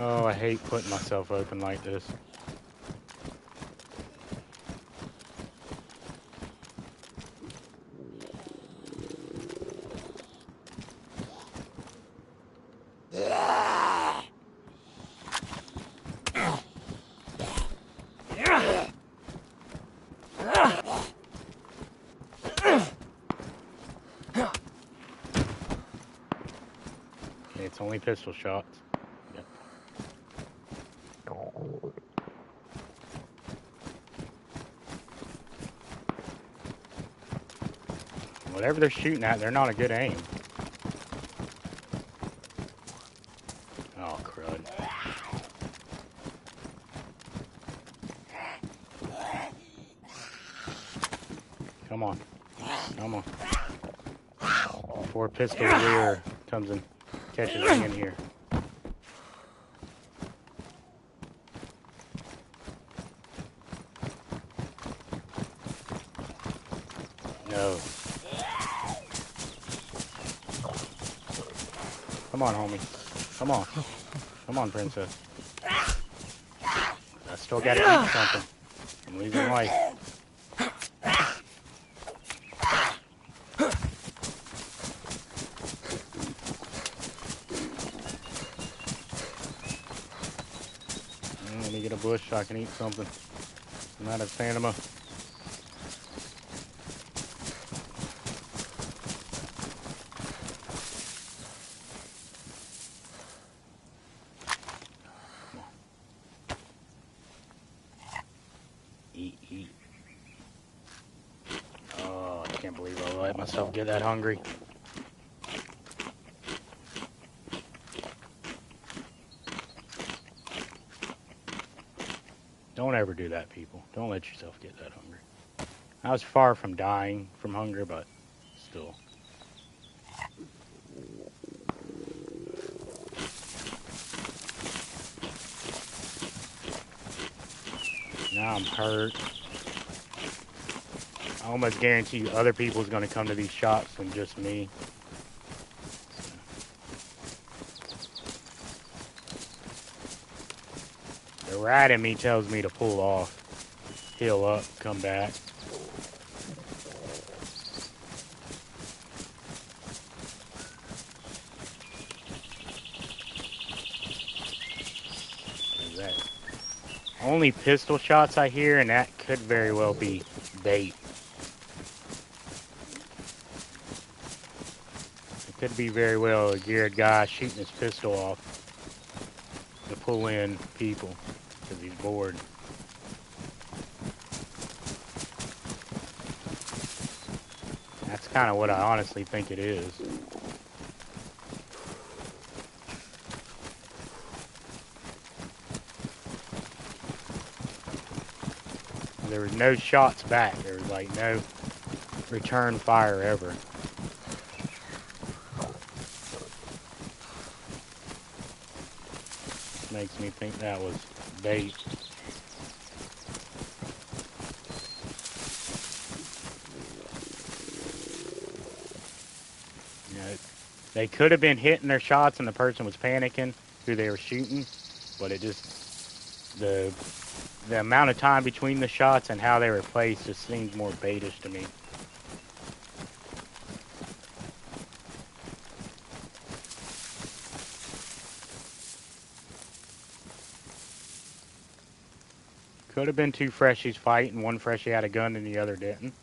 Oh, I hate putting myself open like this. Okay, it's only pistol shots. Yep. Whatever they're shooting at, they're not a good aim. Oh, crud. Come on. Come on. Before pistol rear comes and catches me in here. No. Come on, homie. Come on. Come on, princess. I still gotta eat something. I'm losing life. Let me get a bush so I can eat something. I'm out of stamina. Eat. Oh, I can't believe I let myself get that hungry. Don't ever do that, people. Don't let yourself get that hungry. I was far from dying from hunger, but still. Now I'm hurt. I almost guarantee you other people's going to come to these shops than just me. The rat in me tells me to pull off, heal up, come back. What is that? Only pistol shots I hear, and that could very well be bait. It could be very well a geared guy shooting his pistol off to pull in people because he's bored. kind of what I honestly think it is. There was no shots back. There was like no return fire ever. Makes me think that was bait. You know, they could have been hitting their shots and the person was panicking who they were shooting, but it just, the amount of time between the shots and how they were placed just seems more baitish to me. Could have been two freshies fighting. One freshie had a gun and the other didn't.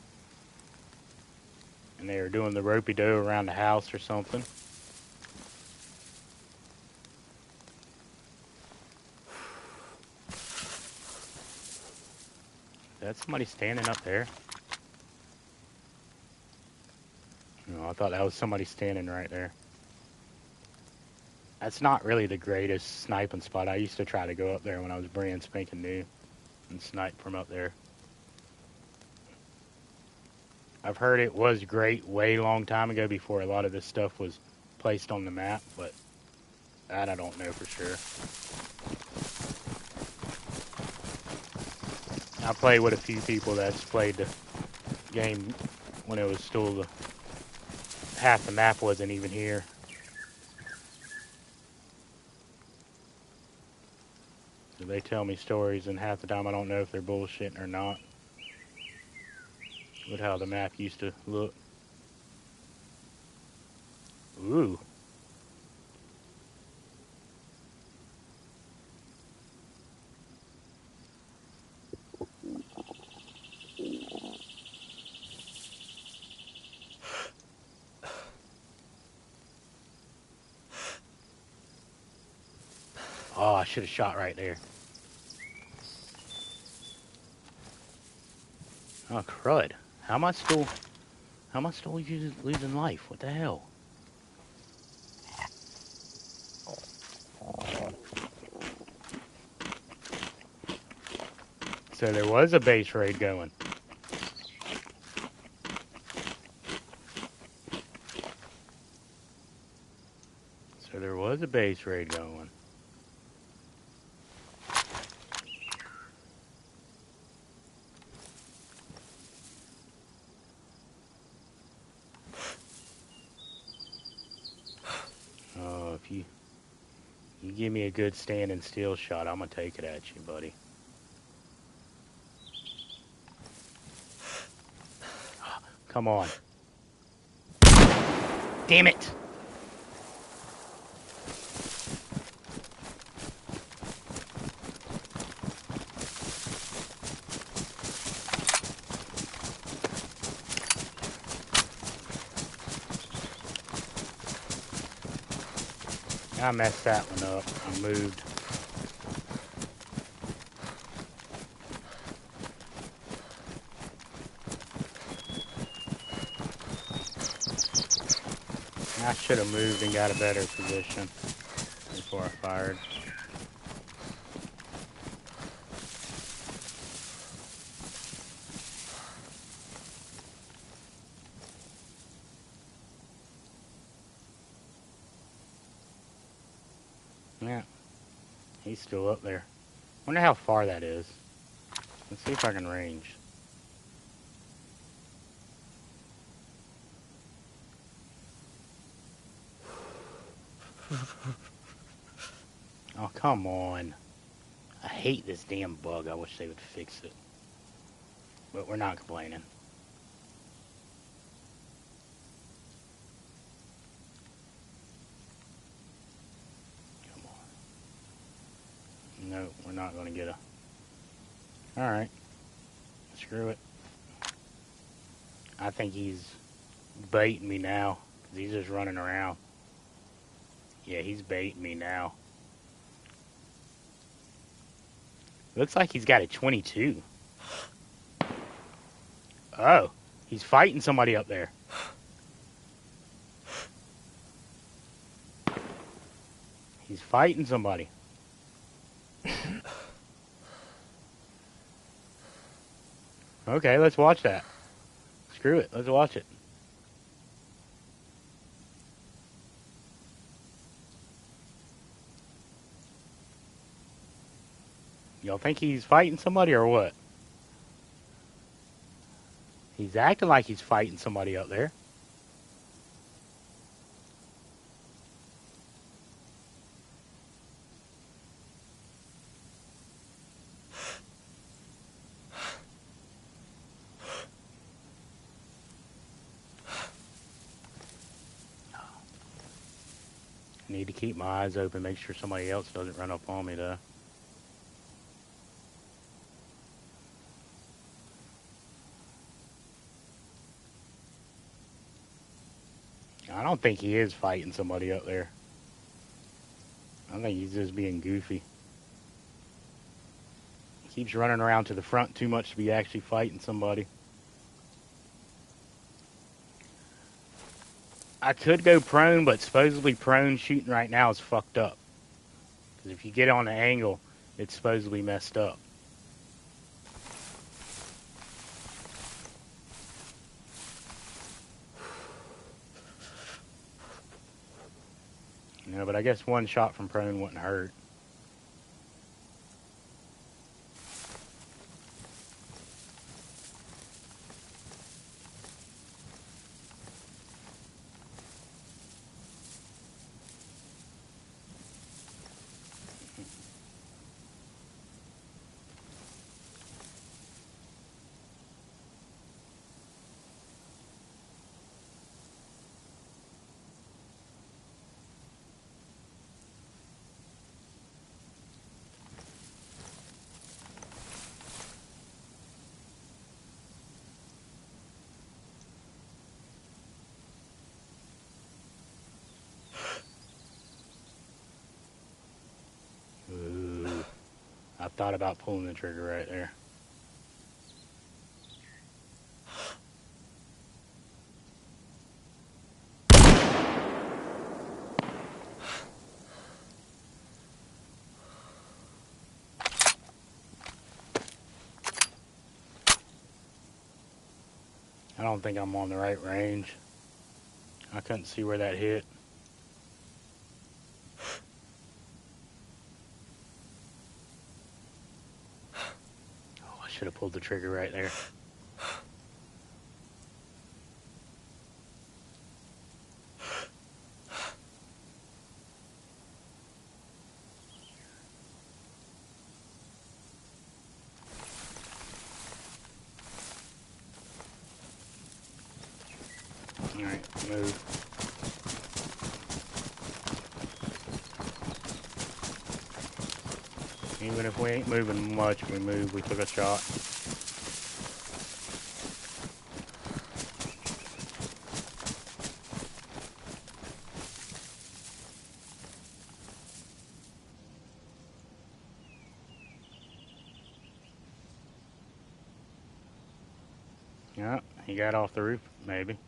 And they were doing the ropey-doe around the house or something. Is that somebody standing up there? No, I thought that was somebody standing right there. That's not really the greatest sniping spot. I used to try to go up there when I was brand spanking new and snipe from up there. I've heard it was great way long time ago before a lot of this stuff was placed on the map, but that I don't know for sure. I played with a few people that's played the game when it was still half the map wasn't even here. So they tell me stories, and half the time I don't know if they're bullshitting or not. With how the map used to look. Ooh. Oh, I should have shot right there. Oh, crud. How am I still losing life? What the hell? So there was a base raid going. So there was a base raid going. Oh, if you give me a good standing still shot, I'm gonna take it at you, buddy. Come on. Damn it! I messed that one up. I moved. I should have moved and got a better position before I fired. Yeah, he's still up there. Wonder how far that is. Let's see if I can range. Oh, come on. I hate this damn bug. I wish they would fix it. But we're not complaining. Come on. No, we're not going to get a... Alright. Screw it. I think he's baiting me now. 'Cause he's just running around. Yeah, he's baiting me now. Looks like he's got a 22. Oh, he's fighting somebody up there. He's fighting somebody. Okay, let's watch that. Screw it. Let's watch it. Y'all think he's fighting somebody or what? He's acting like he's fighting somebody up there. I need to keep my eyes open, make sure somebody else doesn't run up on me, though. I don't think he is fighting somebody up there. I think he's just being goofy. He keeps running around to the front too much to be actually fighting somebody. I could go prone, but supposedly prone shooting right now is fucked up. Because if you get on the angle, it's supposedly messed up. You know, but I guess one shot from prone wouldn't hurt. Ooh. I thought about pulling the trigger right there. I don't think I'm on the right range. I couldn't see where that hit. Oh, I should have pulled the trigger right there. Alright, move. Even if we ain't moving much, we move. We took a shot. Yeah, he got off the roof, maybe.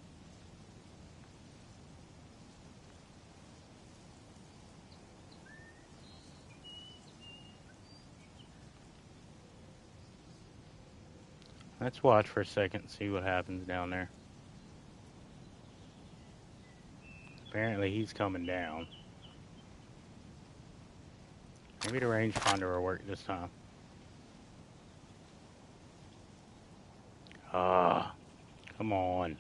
Let's watch for a second and see what happens down there. Apparently he's coming down. Maybe the rangefinder will work this time. Ah, come on.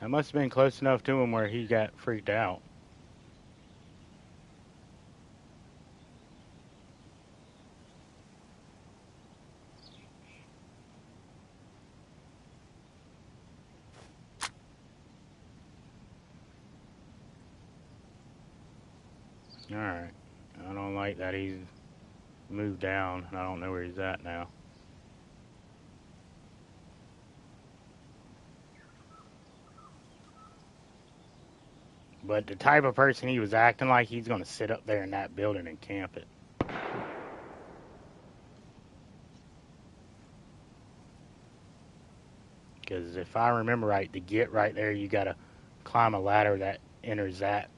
That must have been close enough to him where he got freaked out. Alright. I don't like that he's moved down. I don't know where he's at now. But the type of person he was acting like, he's going to sit up there in that building and camp it. Because if I remember right, to get right there, you gotta climb a ladder that enters that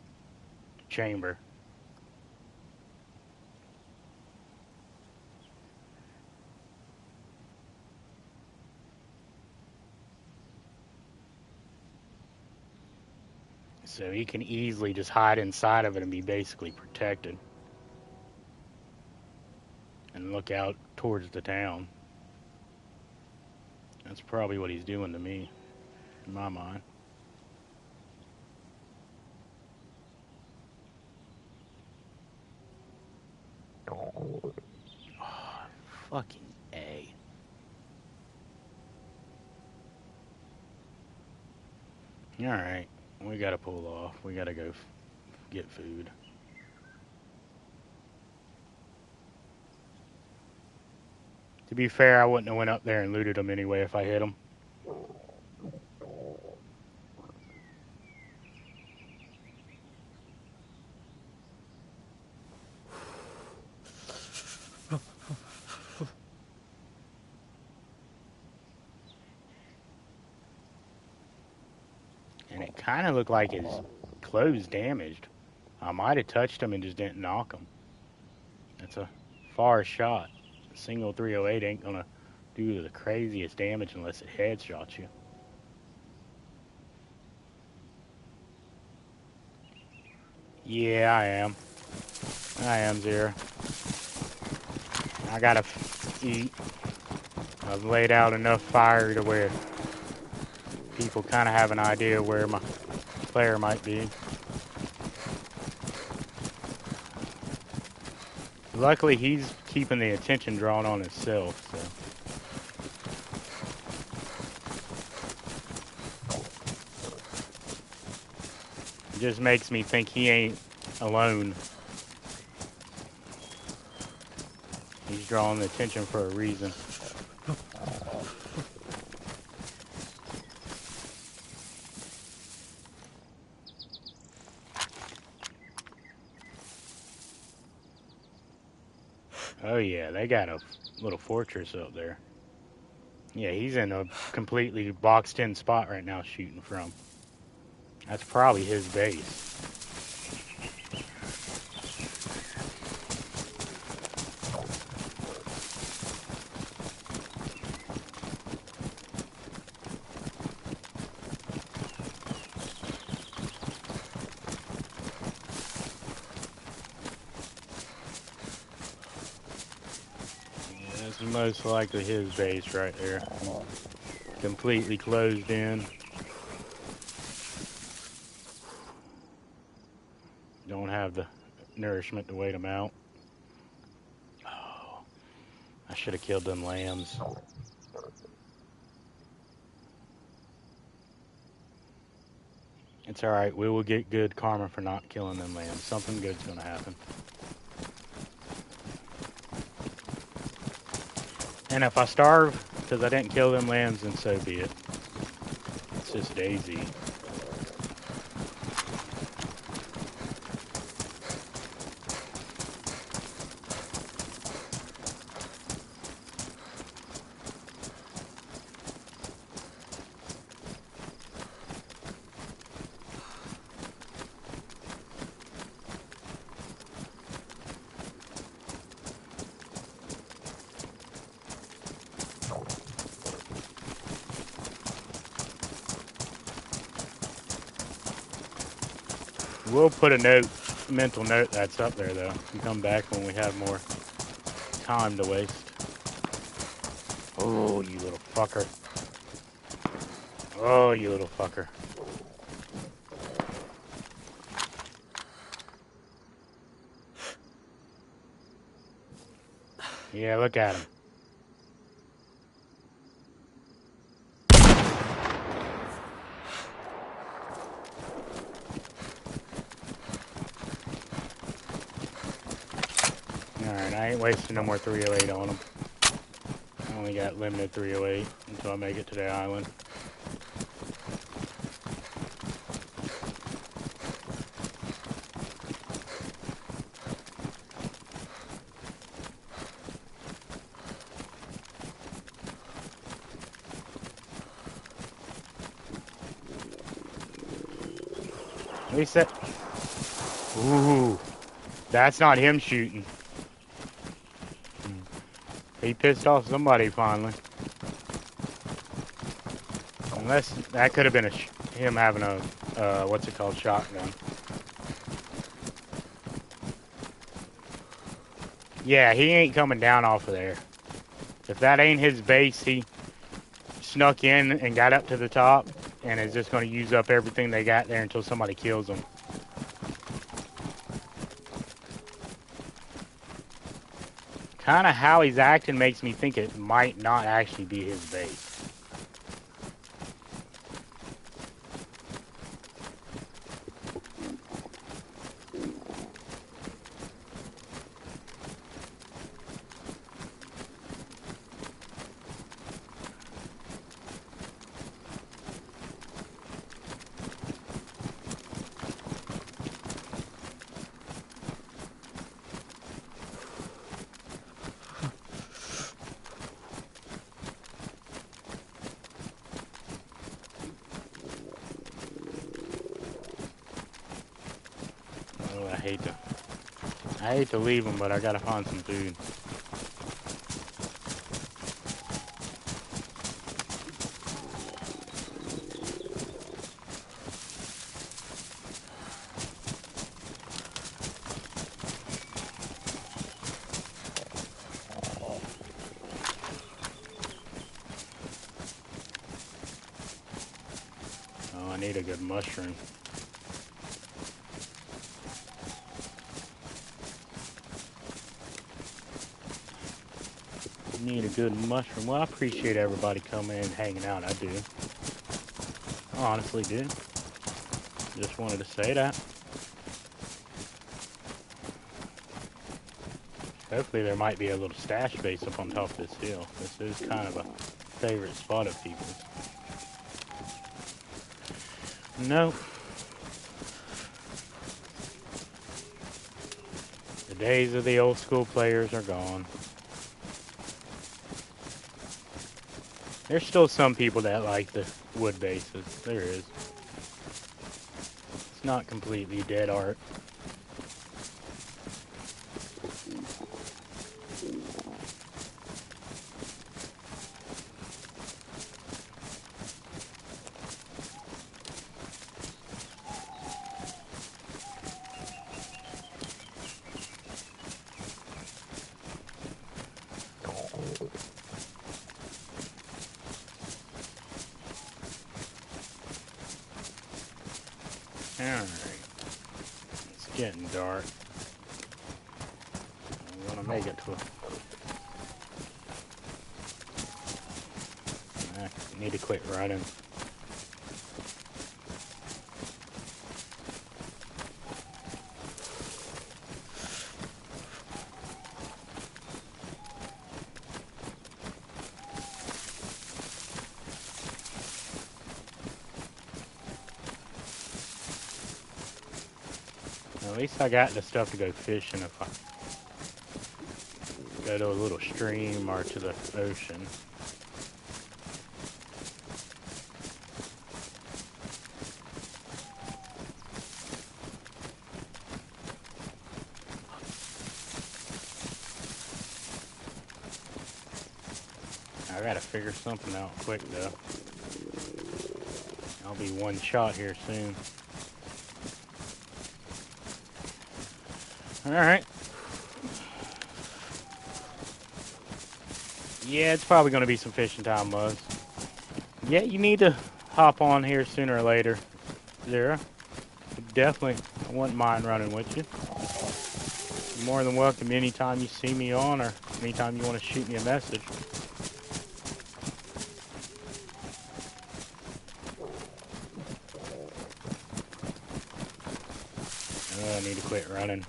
chamber. So he can easily just hide inside of it and be basically protected. And look out towards the town. That's probably what he's doing to me, in my mind. Oh, fucking A. Alright, we gotta pull off. We gotta go get food. To be fair, I wouldn't have went up there and looted them anyway if I hit them. And it kind of looked like his clothes damaged. I might have touched him and just didn't knock him. That's a far shot. A single 308 ain't gonna do the craziest damage unless it headshots you. Yeah, I am, Zero. I gotta eat. I've laid out enough fire to where people kind of have an idea where my player might be. Luckily, he's keeping the attention drawn on himself, so. It just makes me think he ain't alone. He's drawing the attention for a reason. Oh yeah, they got a little fortress up there. Yeah, he's in a completely boxed in spot right now shooting from. That's probably his base. That's most likely his base right there. Completely closed in. Don't have the nourishment to wait him out. Oh, I should have killed them lambs. It's alright, we will get good karma for not killing them lambs. Something good's gonna happen. And if I starve because I didn't kill them lambs, then so be it. It's just DayZ. We'll put a mental note that's up there though. You come back when we have more time to waste. Oh, you little fucker. Oh, you little fucker. Yeah, look at him. Alright, I ain't wasting no more 308 on him. I only got limited 308 until I make it to the island. At least that. Ooh, that's not him shooting. He pissed off somebody finally. Unless that could have been him having a what's it called, shotgun. Yeah, he ain't coming down off of there. If that ain't his base, he snuck in and got up to the top and is just going to use up everything they got there until somebody kills him. Kind of how he's acting makes me think it might not actually be his base. Oh, I hate to leave him, but I gotta find some food. Oh, I need a good mushroom. Need a good mushroom. Well, I appreciate everybody coming and hanging out. I do. I honestly do. Just wanted to say that. Hopefully there might be a little stash base up on top of this hill. This is kind of a favorite spot of people's. No. The days of the old school players are gone. There's still some people that like the wood bases. There is. It's not completely dead art. Alright. It's getting dark. I'm gonna make it to I need to quit running. At least I got the stuff to go fishing if I go to a little stream or to the ocean. I gotta figure something out quick though. I'll be one shot here soon. Alright. Yeah, it's probably going to be some fishing time, Buzz. Yeah, you need to hop on here sooner or later, Zara. Definitely, I wouldn't mind running with you. You're more than welcome anytime you see me on or anytime you want to shoot me a message. Oh, I need to quit running.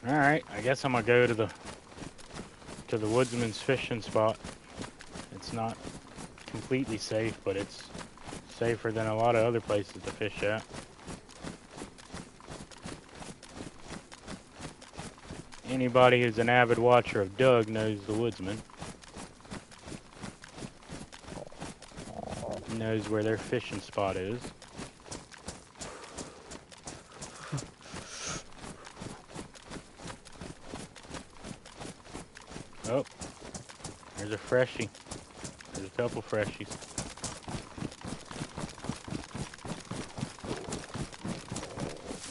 Alright, I guess I'm gonna go to the woodsman's fishing spot. It's not completely safe, but it's safer than a lot of other places to fish at. Anybody who's an avid watcher of Doug knows the woodsman. Knows where their fishing spot is. Oh, there's a freshie. There's a couple freshies.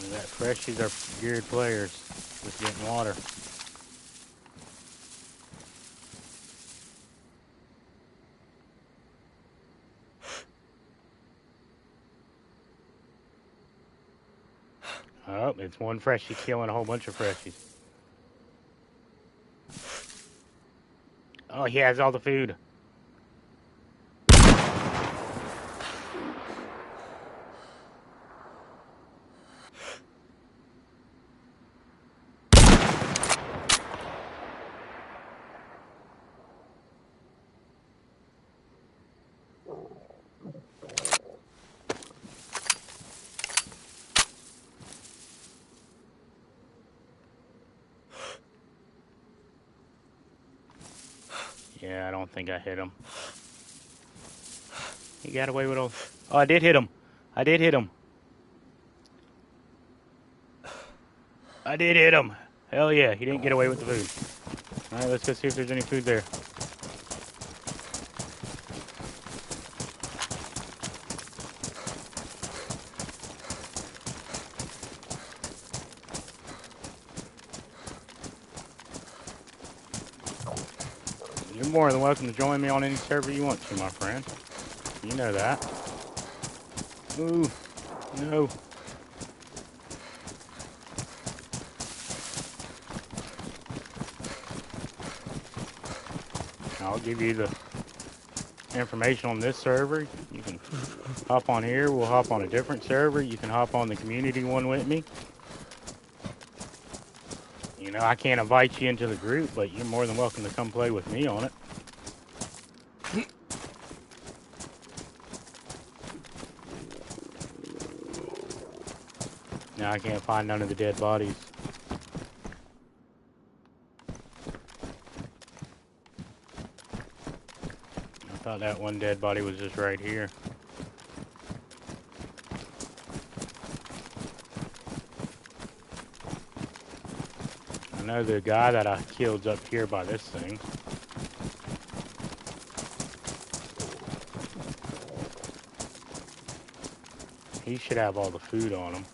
And that freshies are geared players with getting water. Oh, it's one freshie killing a whole bunch of freshies. Oh, he has all the food. Yeah, I don't think I hit him. He got away with all... Oh, I did hit him. I did hit him. I did hit him. Hell yeah, he didn't get away with the food. Alright, let's go see if there's any food there. You're more than welcome to join me on any server you want to, my friend. You know that. Ooh, no. I'll give you the information on this server. You can hop on here. We'll hop on a different server. You can hop on the community one with me. You know, I can't invite you into the group, but you're more than welcome to come play with me on it. Now I can't find none of the dead bodies. I thought that one dead body was just right here. I know the guy that I killed's up here by this thing. He should have all the food on him.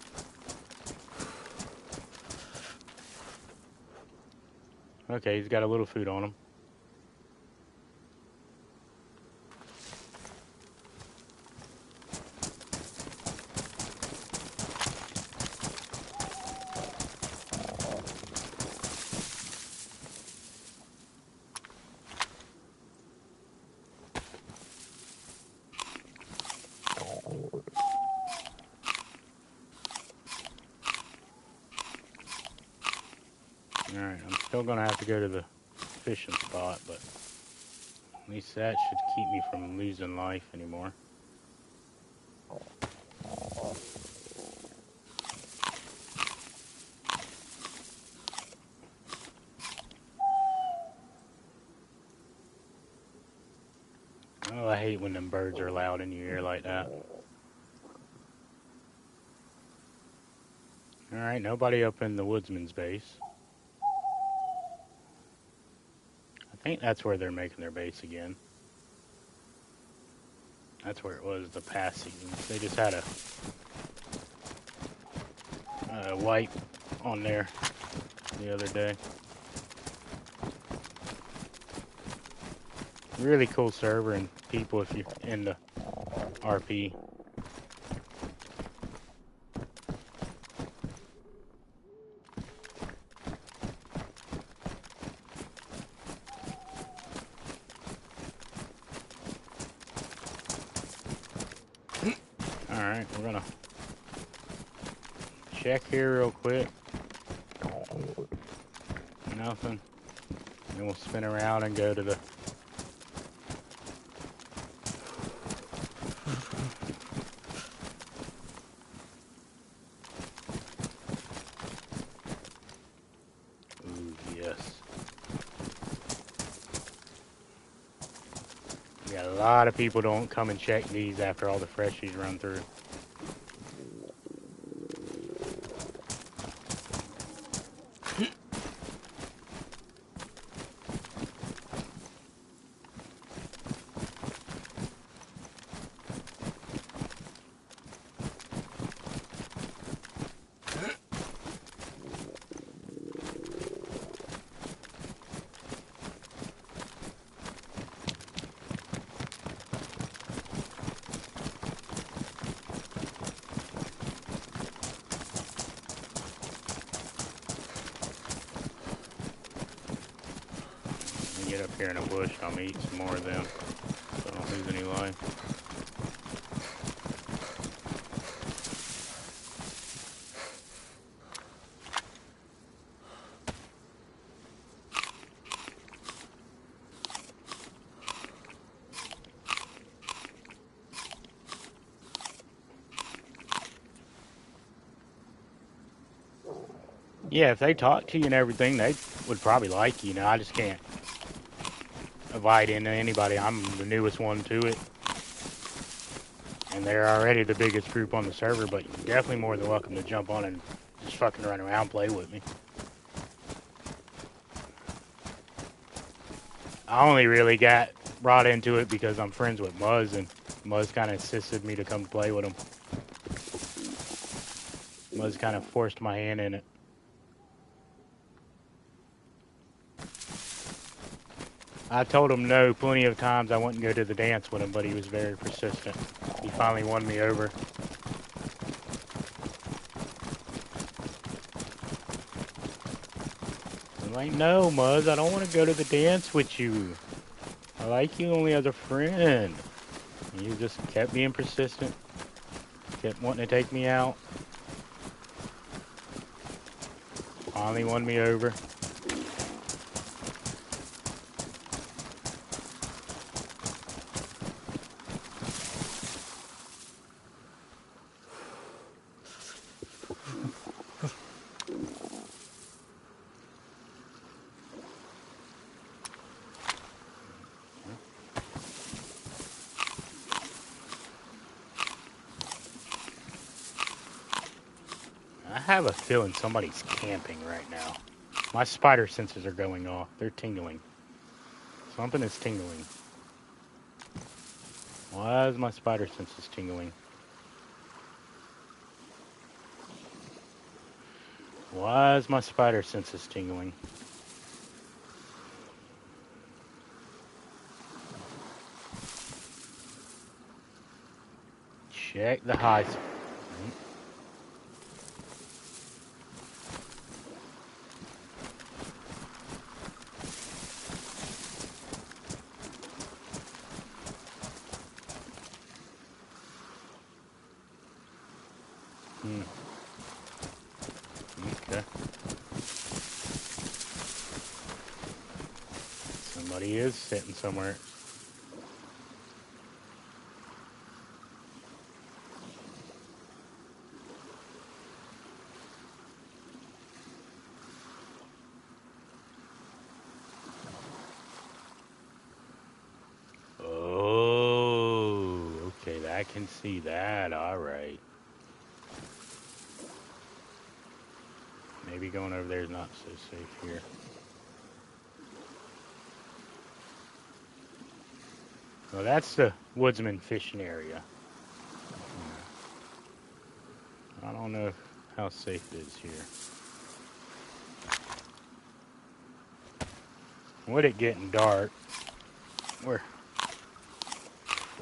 Okay, he's got a little food on him. Alright, I'm still gonna have to go to the fishing spot, but at least that should keep me from losing life anymore. Oh, I hate when them birds are loud in your ear like that. Alright, nobody up in the woodsman's base. I think that's where they're making their base again. That's where it was the past seasons. They just had a wipe on there the other day. Really cool server and people if you're into RP. Alright, we're gonna check here real quick. Nothing. Then we'll spin around and go to the ooh, lot of people don't come and check these after all the freshies run through. Get up here in a bush, I'm eat some more of them so I don't lose any life. Yeah, if they talk to you and everything, they would probably like you. I just can't invite in anybody. I'm the newest one to it. And they're already the biggest group on the server, but you're definitely more than welcome to jump on and just fucking run around and play with me. I only really got brought into it because I'm friends with Muzz, and Muzz kind of insisted me to come play with him. Muzz kind of forced my hand in it. I told him no plenty of times I wouldn't go to the dance with him, but he was very persistent. He finally won me over. I'm like, no, Muzz, I don't want to go to the dance with you. I like you only as a friend. And he just kept being persistent. Kept wanting to take me out. Finally won me over. I have a feeling somebody's camping right now. My spider senses are going off. They're tingling. Something is tingling. Why is my spider senses tingling? Why is my spider senses tingling? Check the highs. Okay. Somebody is sitting somewhere. Oh, okay, I can see that. All right. Maybe going over there is not so safe here. Well, that's the woodsman fishing area. I don't know how safe it is here. With it getting dark, we're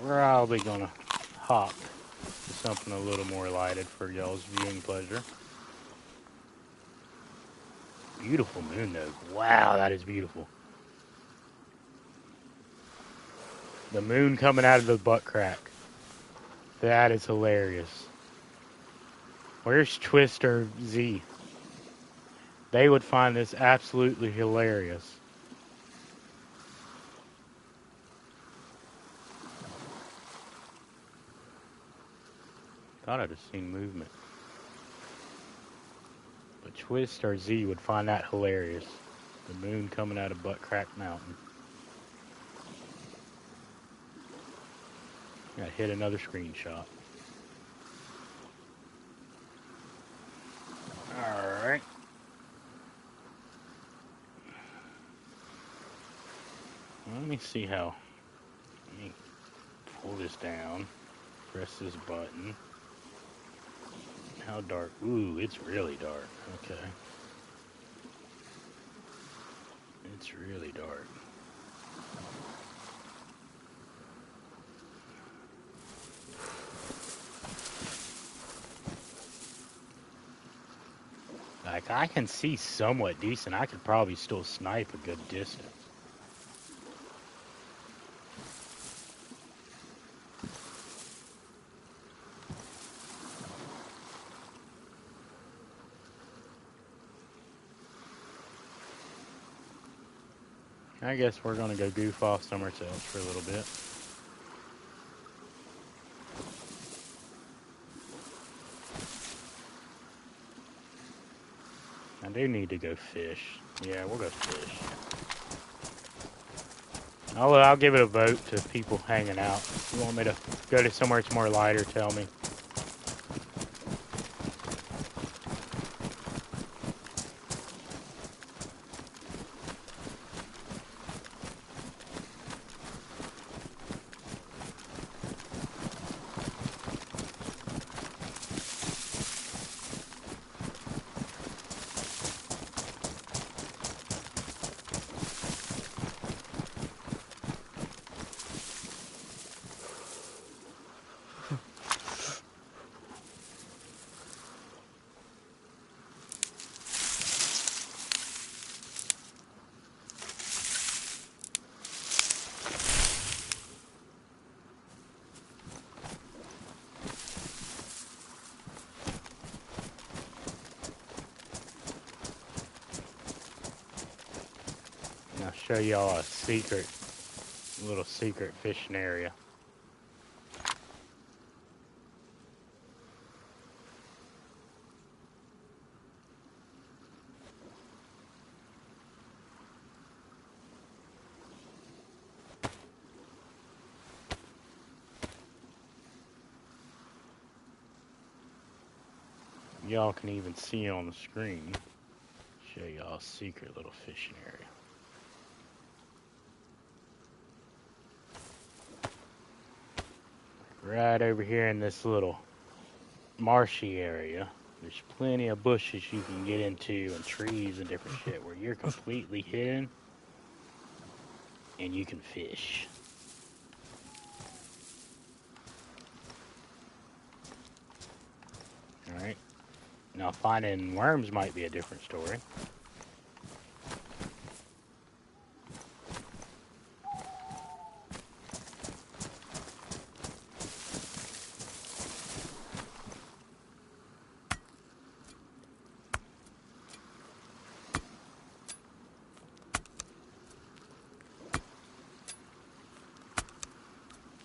probably gonna hop to something a little more lighted for y'all's viewing pleasure. Beautiful moon though. Wow, that is beautiful. The moon coming out of the butt crack. That is hilarious. Where's Twist or Z? They would find this absolutely hilarious. Thought I'd have seen movement. But Twist or Z would find that hilarious. The moon coming out of Butt Crack Mountain. I hit another screenshot. Alright. Let me see how. Let me pull this down. Press this button. How dark? Ooh, it's really dark. Okay. It's really dark. Like, I can see somewhat decent. I could probably still snipe a good distance. I guess we're going to go goof off somewhere else for a little bit. I do need to go fish. Yeah, we'll go fish. I'll give it a vote to people hanging out. If you want me to go to somewhere it's more lighter, tell me. I'll show y'all a little secret fishing area. Y'all can even see on the screen. Show y'all a secret little fishing area. Right over here in this little marshy area, there's plenty of bushes you can get into and trees and different shit where you're completely hidden and you can fish. Alright. Now finding worms might be a different story.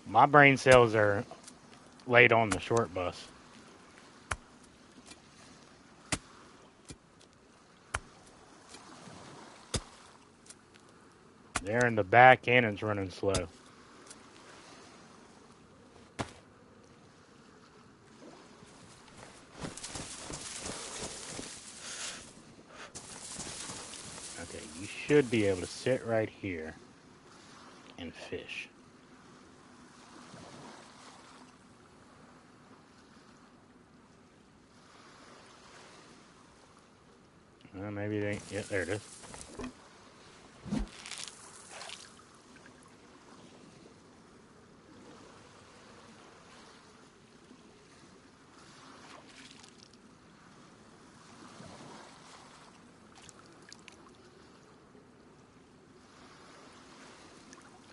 My brain cells are laid on the short bus. They're in the back and it's running slow. Okay, you should be able to sit right here and fish. Maybe they ain't. Yeah, there it is.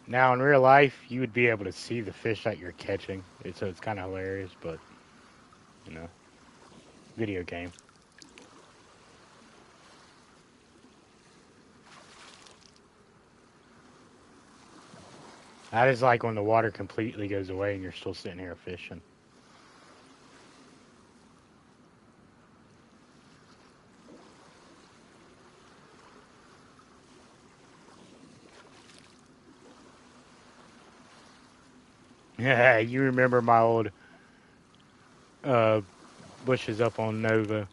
Now, in real life, you would be able to see the fish that you're catching. So it's kind of hilarious, but, you know, video game. That is like when the water completely goes away and you're still sitting here fishing. Yeah, you remember my old uh, bushes up on Nova.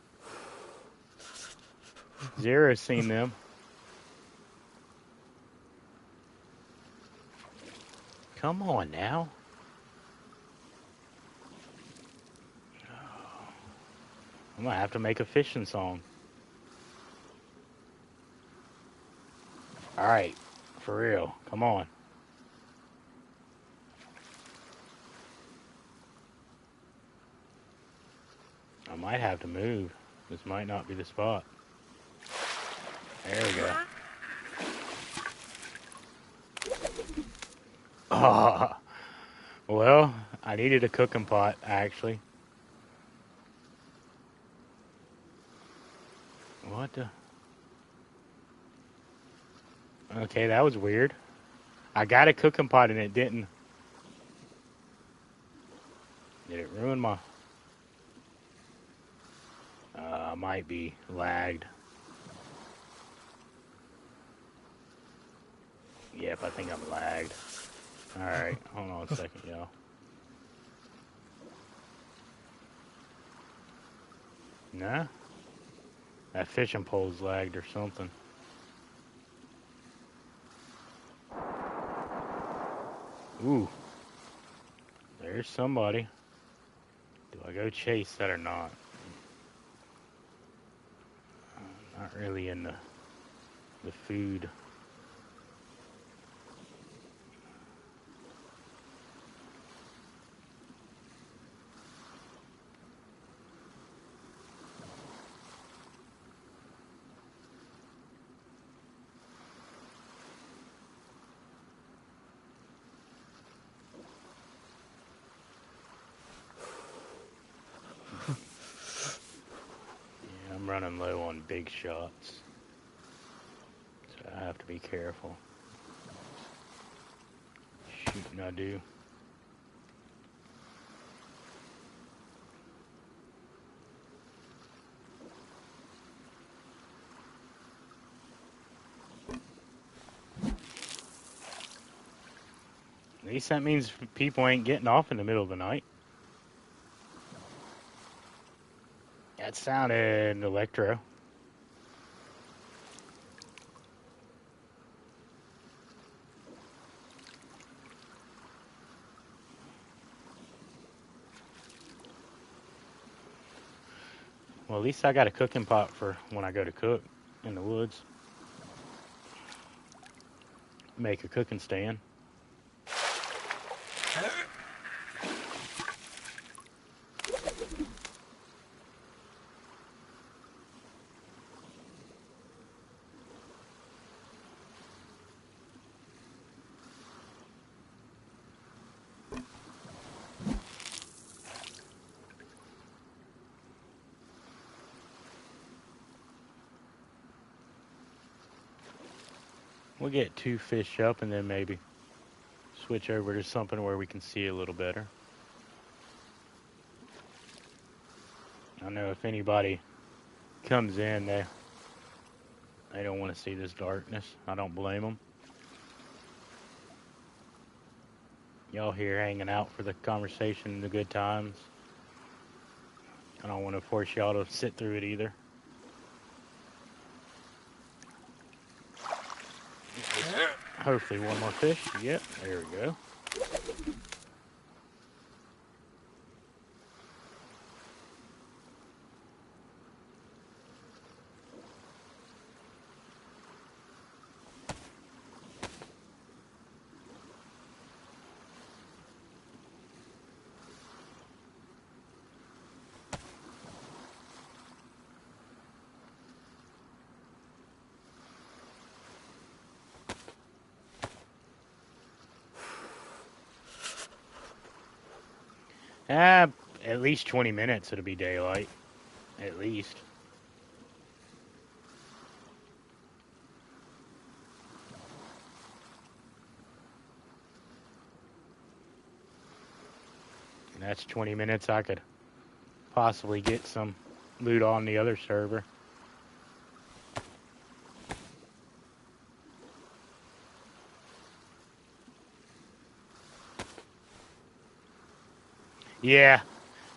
Zero's seen them. Come on now. I'm gonna have to make a fishing song. Alright, for real. Come on. I might have to move. This might not be the spot. There we go. Oh, well, I needed a cooking pot, actually. What the? Okay, that was weird. I got a cooking pot and it didn't. Did it ruin my... might be lagged. Yep, I think I'm lagged. Alright, hold on a second, y'all. Nah? That fishing pole's lagged or something. Ooh. There's somebody. Do I go chase that or not? Not really in the food. Yeah, I'm running low on big shots. So I have to be careful. Shooting I do. At least that means people ain't getting off in the middle of the night. That sounded electro. Well, at least I got a cooking pot for when I go to cook in the woods. Make a cooking stand. We'll get 2 fish up and then maybe switch over to something where we can see a little better. I know if anybody comes in, they don't want to see this darkness. I don't blame them. Y'all here hanging out for the conversation and the good times. I don't want to force y'all to sit through it either. Hopefully one more fish. Yep, there we go. Ah, at least 20 minutes it'll be daylight. At least. And that's 20 minutes I could possibly get some loot on the other server. Yeah,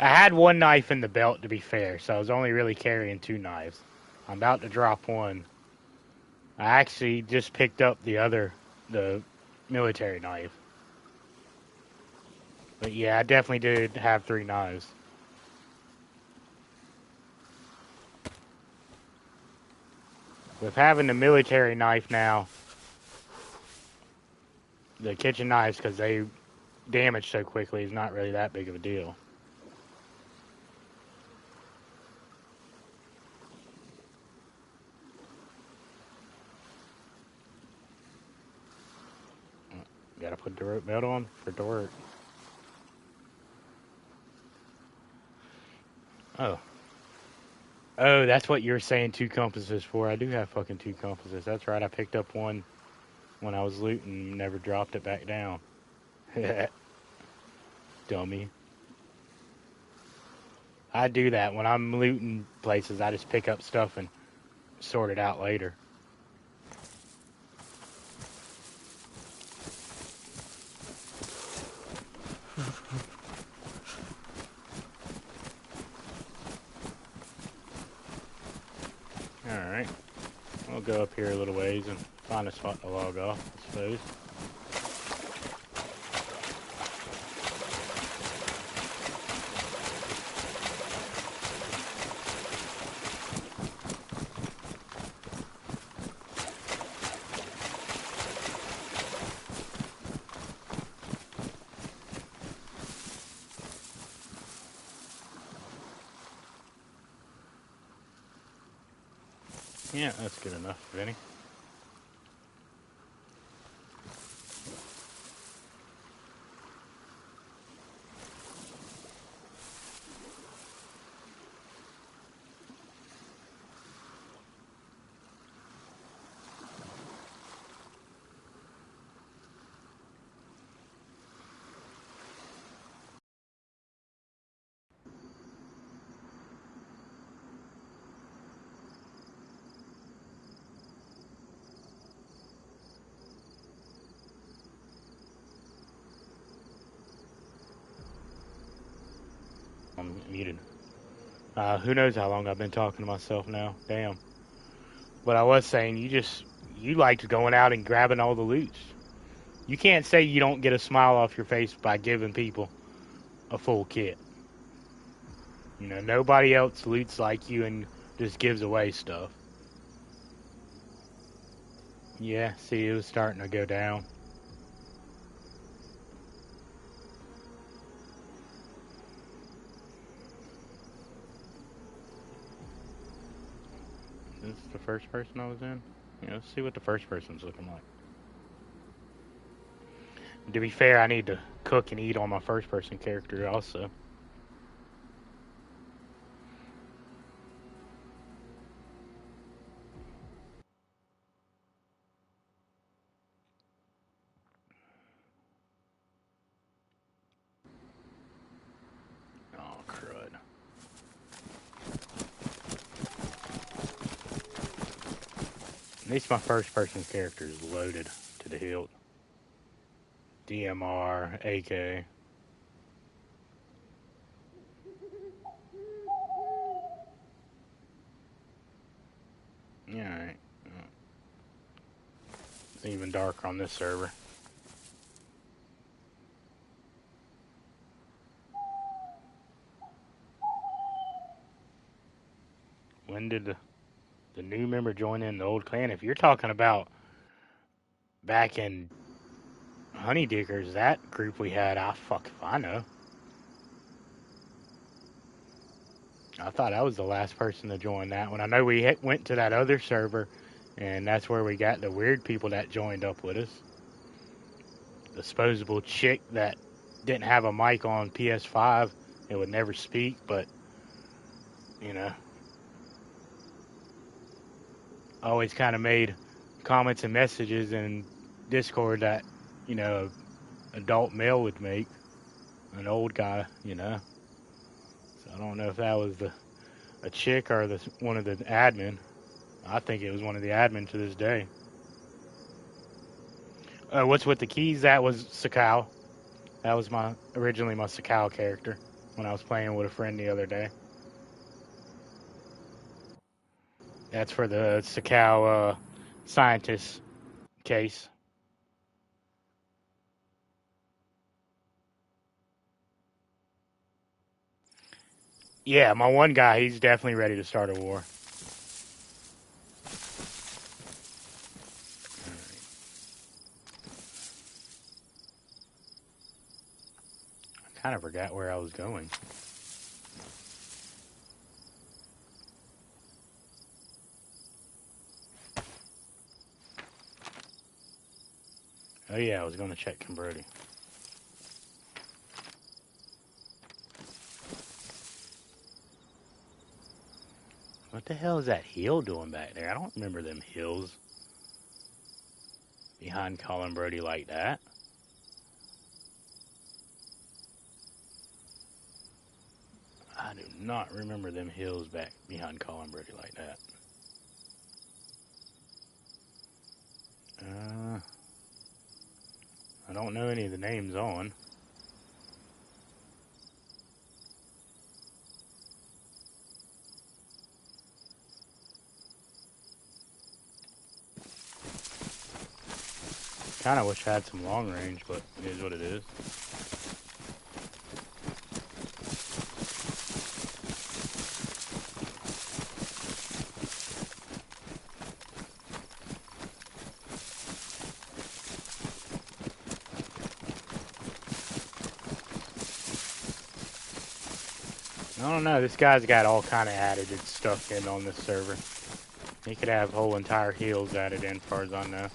I had one knife in the belt, to be fair, so I was only really carrying 2 knives. I'm about to drop one. I actually just picked up the military knife. But yeah, I definitely did have 3 knives. With having the military knife now, the kitchen knives, because they damage so quickly, is not really that big of a deal. Gotta put the rope belt on for it to work. Oh. Oh, that's what you're saying 2 compasses for. I do have fucking 2 compasses. That's right, I picked up one when I was looting and never dropped it back down. Dummy. I do that. When I'm looting places, I just pick up stuff and sort it out later. Alright. I'll go up here a little ways and find a spot to log off, I suppose. Yeah, that's good enough, Vinny. I'm muted. Who knows how long I've been talking to myself now? Damn. But I was saying, you liked going out and grabbing all the loots. You can't say you don't get a smile off your face by giving people a full kit. You know, nobody else loots like you and just gives away stuff. Yeah, see, it was starting to go down. This is the first person I was in. Yeah, let's see what the first person's looking like. To be fair, I need to cook and eat on my first person character also. Oh, crud. At least my first person character is loaded to the hilt. DMR, AK. Yeah, alright. It's even darker on this server. When did the new member join in the old clan? If you're talking about back in Honeydiggers, that group we had, fuck if I know. I thought I was the last person to join that one. I know we went to that other server, and that's where we got the weird people that joined up with us. The disposable chick that didn't have a mic on PS5 and would never speak, but, you know, always kind of made comments and messages in Discord that, you know, adult male would make. An old guy, you know. So I don't know if that was a chick or one of the admin. I think it was one of the admin to this day. What's with the keys? That was Sakao. That was originally my Sakao character. when I was playing with a friend the other day. That's for the Sakau scientist case. Yeah, my one guy, he's definitely ready to start a war. I kind of forgot where I was going. Oh yeah, I was going to check Kimbrody. What the hell is that hill doing back there? I don't remember them hills behind Colin Brody like that. I do not remember them hills back behind Colin Brody like that. I don't know any of the names on. Kind of wish I had some long range, but it is what it is. I don't know. This guy's got all kind of added stuff in on this server. He could have whole entire heals added in, as far as I know.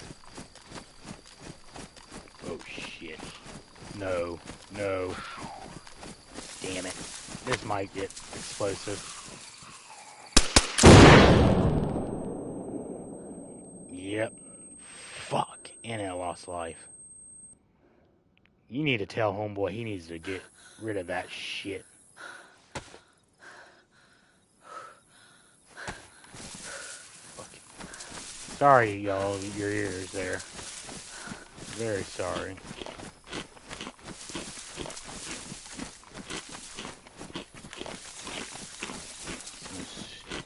Oh shit! No, no! Damn it! This might get explosive. Yep. Fuck! And I lost life. You need to tell homeboy he needs to get rid of that shit. Sorry, y'all, your ears there. Very sorry.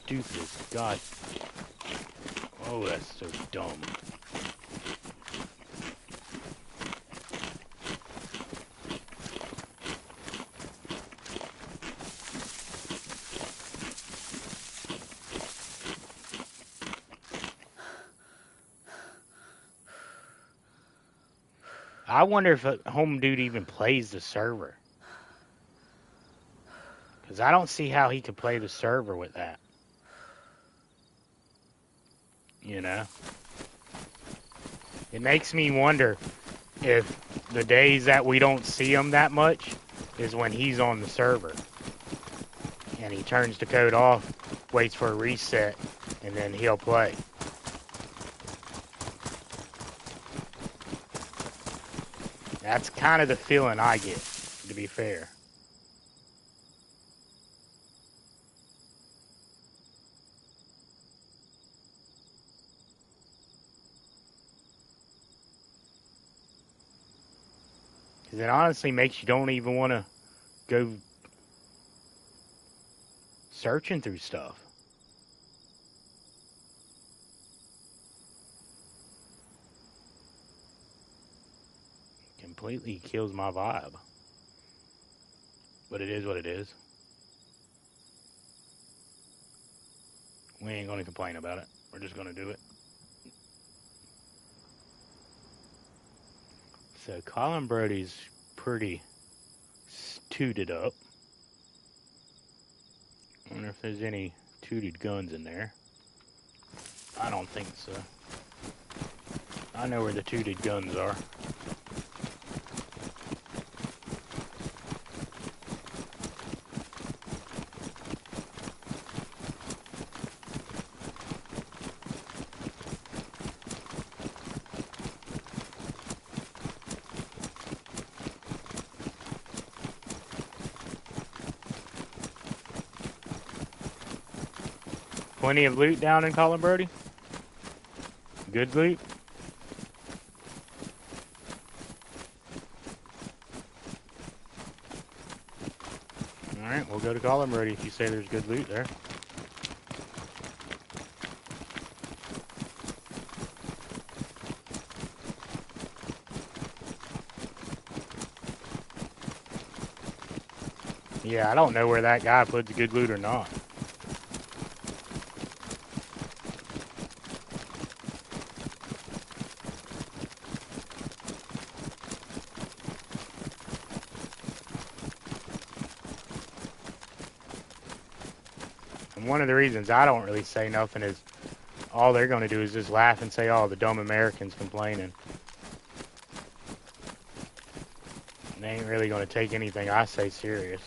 Stupid God. Oh, that's so dumb. I wonder if Home Dude even plays the server. Because I don't see how he could play the server with that. You know? It makes me wonder if the days that we don't see him that much is when he's on the server. And he turns the code off, waits for a reset, and then he'll play. That's kind of the feeling I get, to be fair. Because it honestly makes you don't even want to go searching through stuff. Completely kills my vibe. But it is what it is. We ain't going to complain about it. We're just going to do it. So Colin Brody's pretty tooted up. I wonder if there's any tooted guns in there. I don't think so. I know where the tooted guns are. Plenty of loot down in Colin Brody? Good loot? Alright, we'll go to Column Road if you say there's good loot there. Yeah, I don't know where that guy puts good loot or not. And one of the reasons I don't really say nothing is all they're going to do is just laugh and say, oh, the dumb Americans complaining. And they ain't really going to take anything I say serious.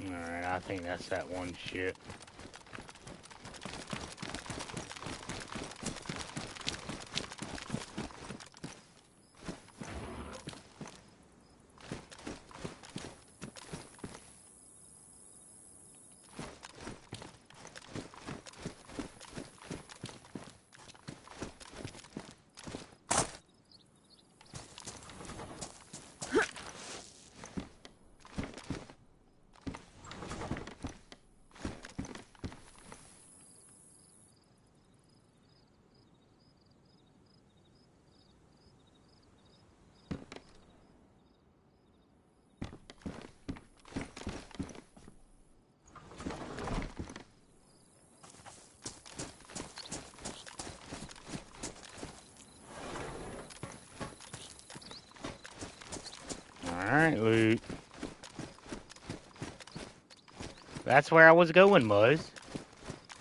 Alright, I think that's that one shit. Alright, loot. That's where I was going, Muzz.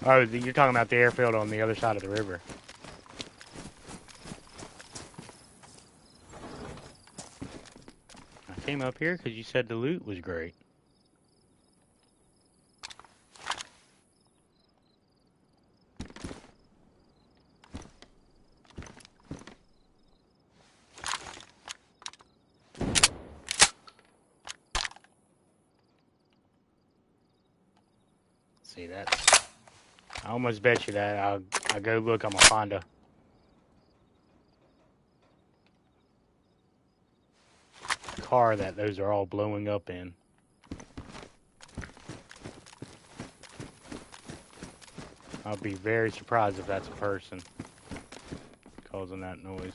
Oh, you're talking about the airfield on the other side of the river. I came up here because you said the loot was great. See that? I almost bet you that. I'll go look. I'm gonna find a car that those are all blowing up in. I'll be very surprised if that's a person causing that noise.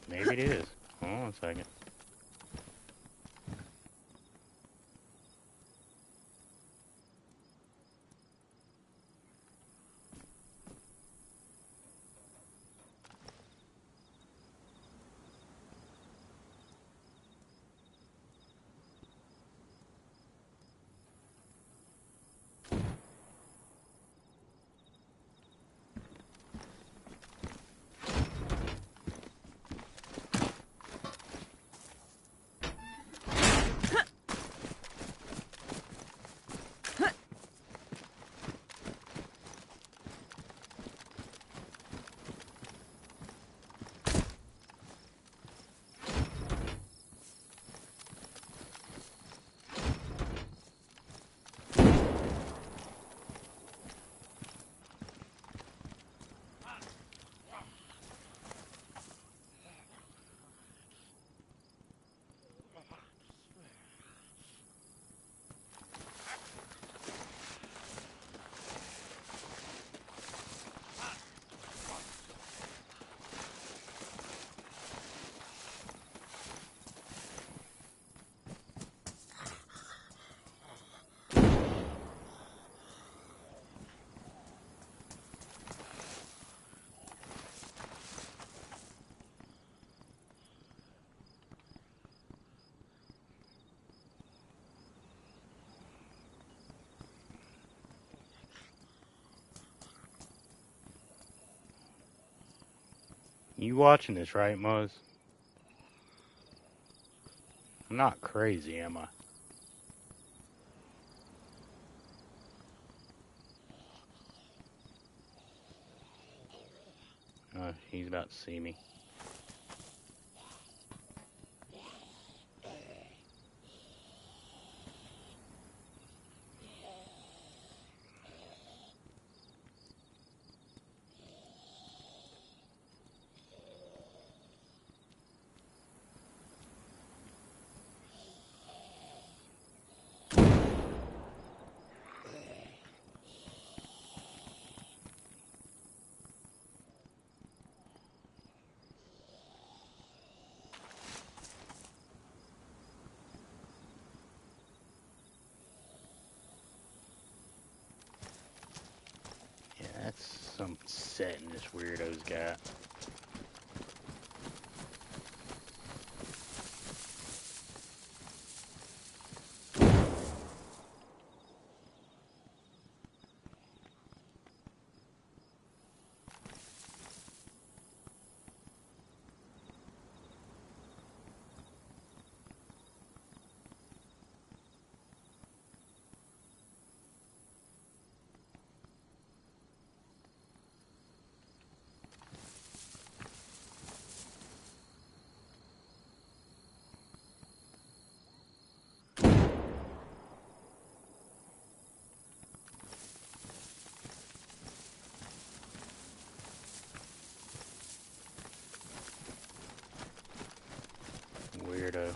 Maybe it is. Hold on a second. You watching this, right, Muzz? I'm not crazy, am I? He's about to see me. Yeah, that's some setting this weirdo's got. Weirdo.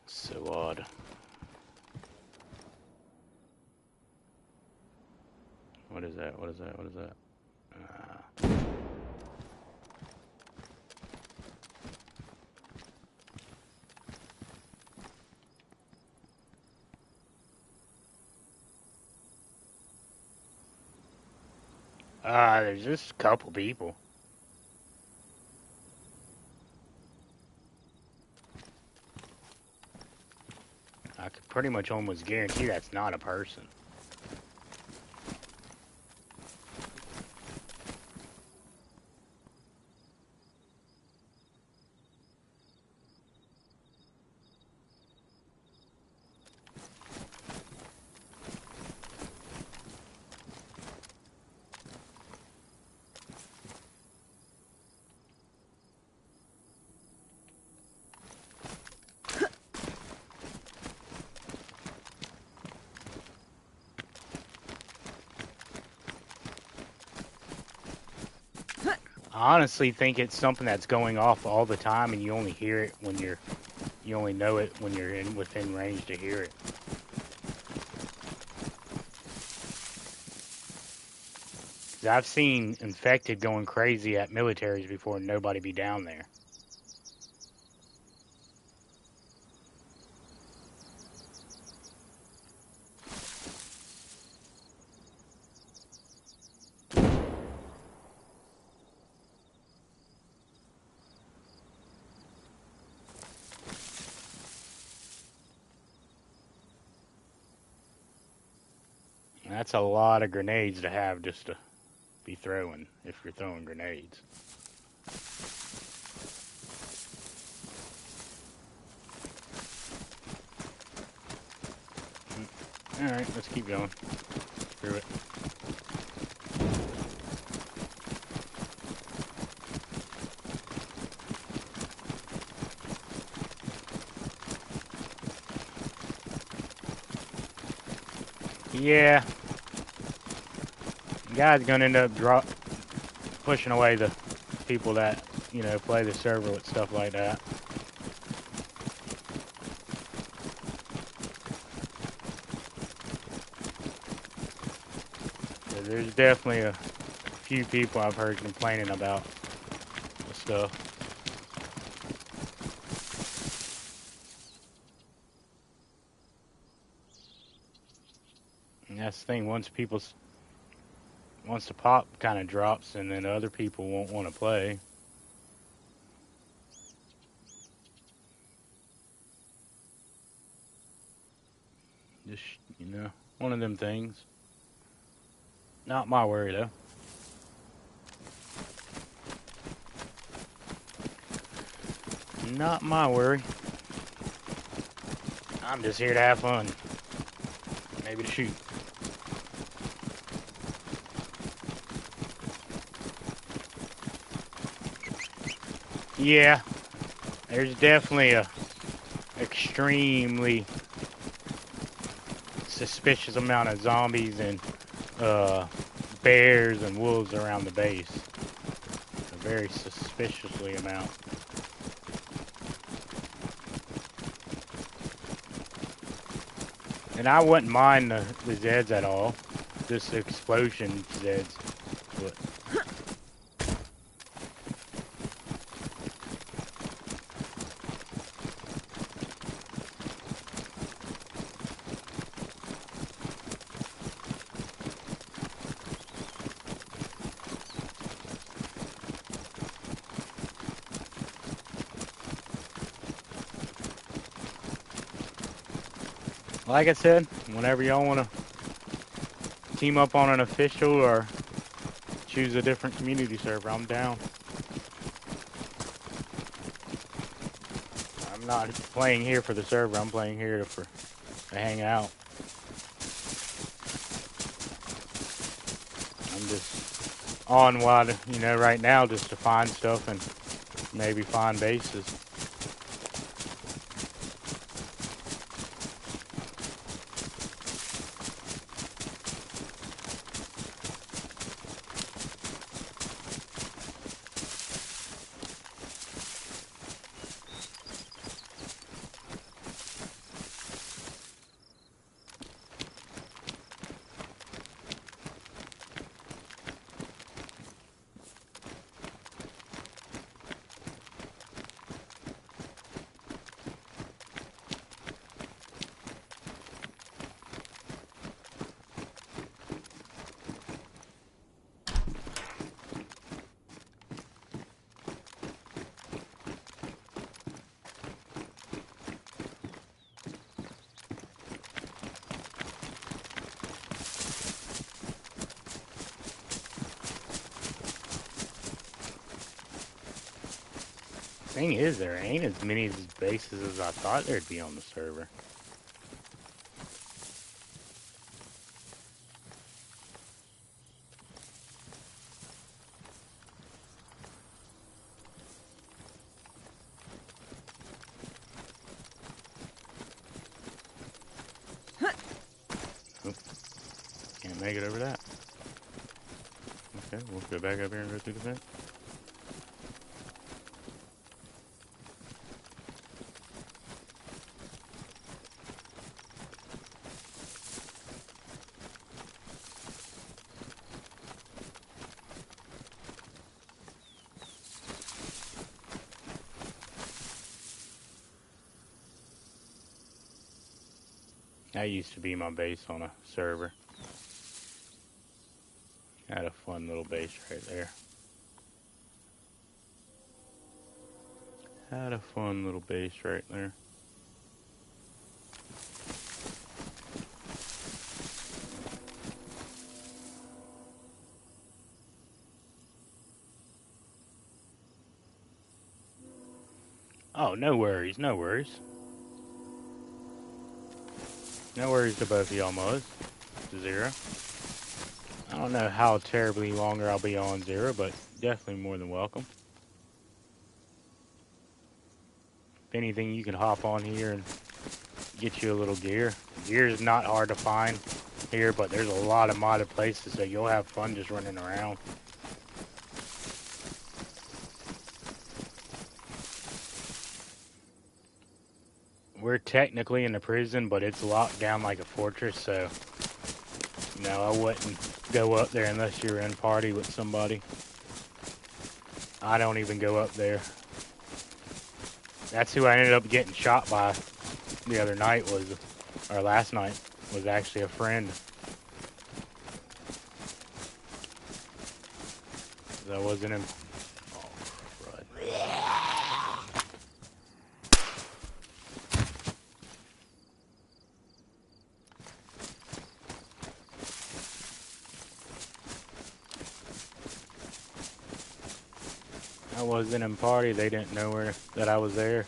So odd. What is that? What is that? What is that? There's just a couple people. I could pretty much almost guarantee that's not a person. honestly think it's something that's going off all the time, and you only hear it when you only know it when you're within range to hear it. 'Cause I've seen infected going crazy at militaries before, and nobody be down there. And that's a lot of grenades to have just to be throwing if you're throwing grenades. Alright, let's keep going. Screw it. Yeah. The guy's gonna end up pushing away the people that, play the server with stuff like that. So there's definitely a few people I've heard complaining about the stuff. And that's the thing, once the pop kind of drops, and then other people won't want to play. Just, one of them things. Not my worry, though. Not my worry. I'm just here to have fun. Maybe to shoot. Yeah, there's definitely a extremely suspicious amount of zombies and bears and wolves around the base. A very suspiciously amount. And I wouldn't mind the Zeds at all. Just explosion Zeds. But like I said, whenever y'all want to team up on an official or choose a different community server, I'm down. I'm not playing here for the server, I'm playing here to hang out. I'm just on right now just to find stuff and maybe find bases. Thing is, there ain't as many bases as I thought there'd be on the server. Oop. Can't make it over that. Okay, we'll go back up here and go through the vent. That used to be my base on a server. Had a fun little base right there. Had a fun little base right there. Oh, no worries, no worries. No worries to both of y'all, Muzz. Zero. I don't know how terribly longer I'll be on Zero, but definitely more than welcome. If anything, you can hop on here and get you a little gear. Gear is not hard to find here, but there's a lot of modded places, so you'll have fun just running around. We're technically in the prison, but it's locked down like a fortress, so no, I wouldn't go up there unless you're in party with somebody. I don't even go up there. That's who I ended up getting shot by the other night or last night, was actually a friend. I wasn't in. Oh, crud. I wasn't in party. They didn't know that I was there.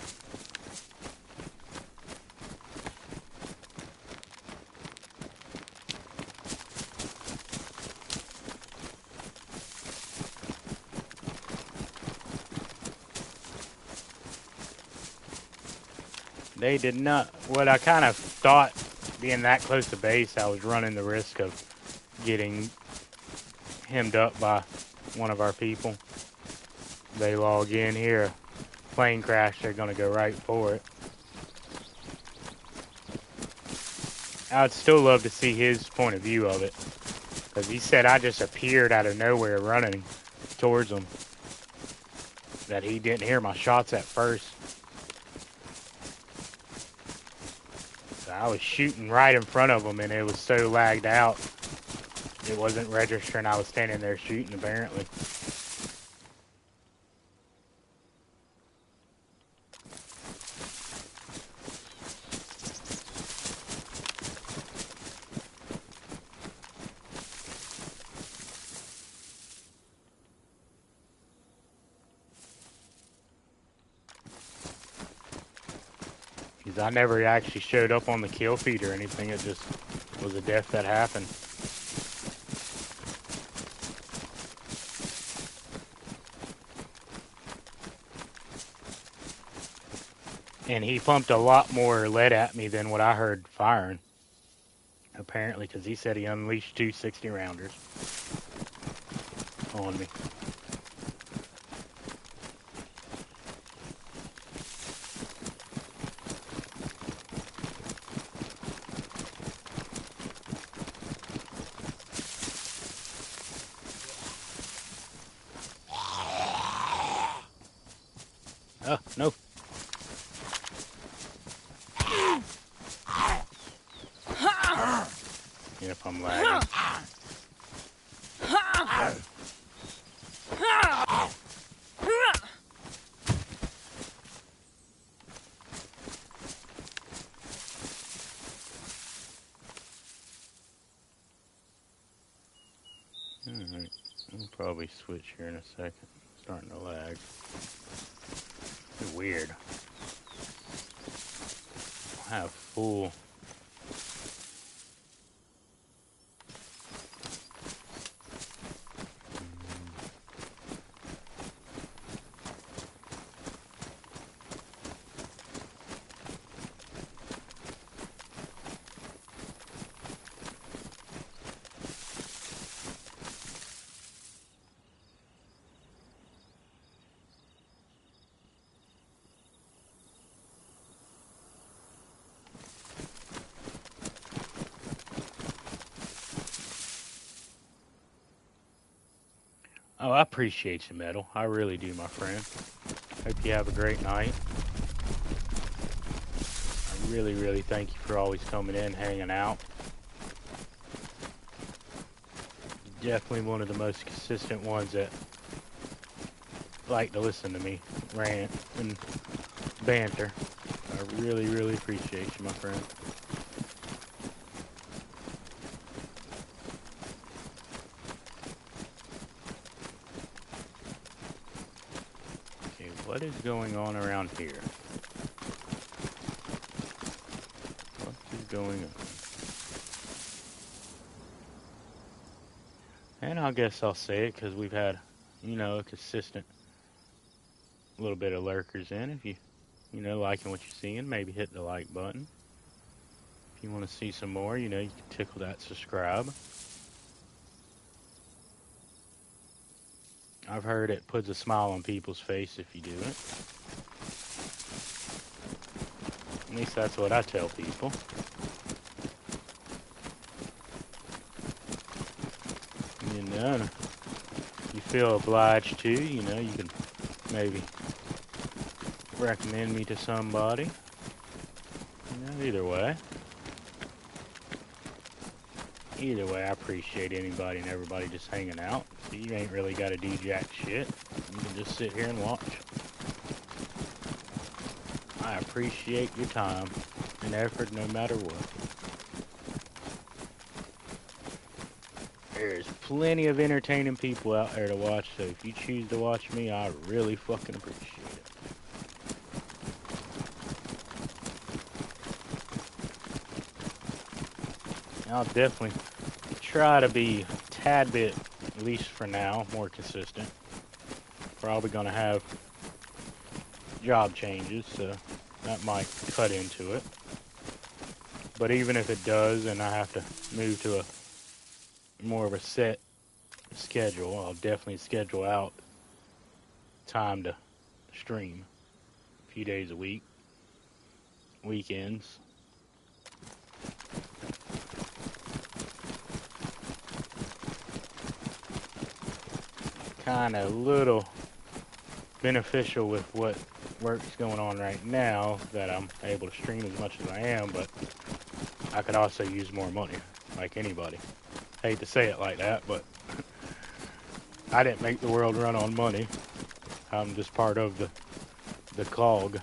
They did not. What I kind of thought, being that close to base, I was running the risk of getting hemmed up by one of our people. They log in here, plane crash, they're going to go right for it. I would still love to see his point of view of it, because he said I just appeared out of nowhere running towards him, that he didn't hear my shots at first. So I was shooting right in front of him, and it was so lagged out, it wasn't registering. I was standing there shooting, apparently. I never actually showed up on the kill feed or anything. It just was a death that happened. And he pumped a lot more lead at me than what I heard firing, apparently, because he said he unleashed 2 60-rounders on me. Oh, no. If I'm lagging. Alright, I'll probably switch here in a second. It's starting to lag. It's weird. I have full. Oh, I appreciate you, Metal. I really do, my friend. Hope you have a great night. I really, really thank you for always coming in, hanging out. Definitely one of the most consistent ones that like to listen to me rant and banter. I really, really appreciate you, my friend. Okay, what is going on around here? What is going on? And I guess I'll say it because we've had, a consistent little bit of lurkers in. If liking what you're seeing, maybe hit the like button. If you want to see some more, you can tickle that subscribe. I've heard it puts a smile on people's face if you do it. At least that's what I tell people. You feel obliged to, you can maybe recommend me to somebody. Either way. Either way, I appreciate anybody and everybody just hanging out. So you ain't really got to do jack shit. You can just sit here and watch. I appreciate your time and effort no matter what. There's plenty of entertaining people out there to watch, so if you choose to watch me, I really fucking appreciate it. I'll definitely try to be a tad bit, at least for now, more consistent. Probably going to have job changes, so that might cut into it. But even if it does and I have to move to a more of a set schedule, I'll definitely schedule out time to stream a few days a week, weekends. Kind of a little beneficial with what work's going on right now that I'm able to stream as much as I am, but I could also use more money, like anybody. Hate to say it like that, but I didn't make the world run on money. I'm just part of the cog.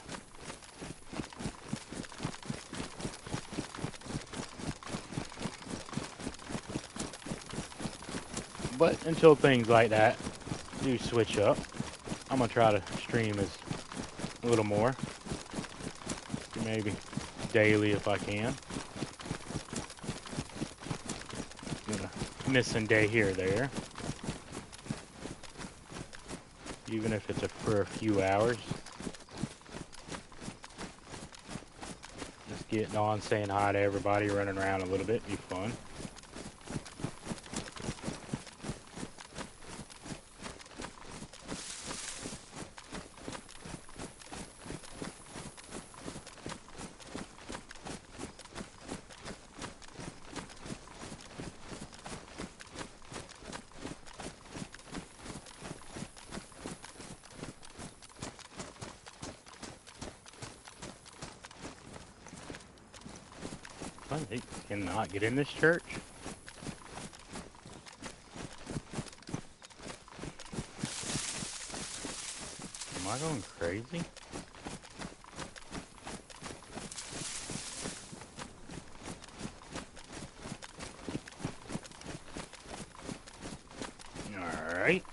But until things like that do switch up, I'm gonna try to stream as a little more, maybe daily if I can. Missing day here or there, even if it's for a few hours. Just getting on, saying hi to everybody, running around a little bit, be fun. They cannot get in this church. Am I going crazy? Alright.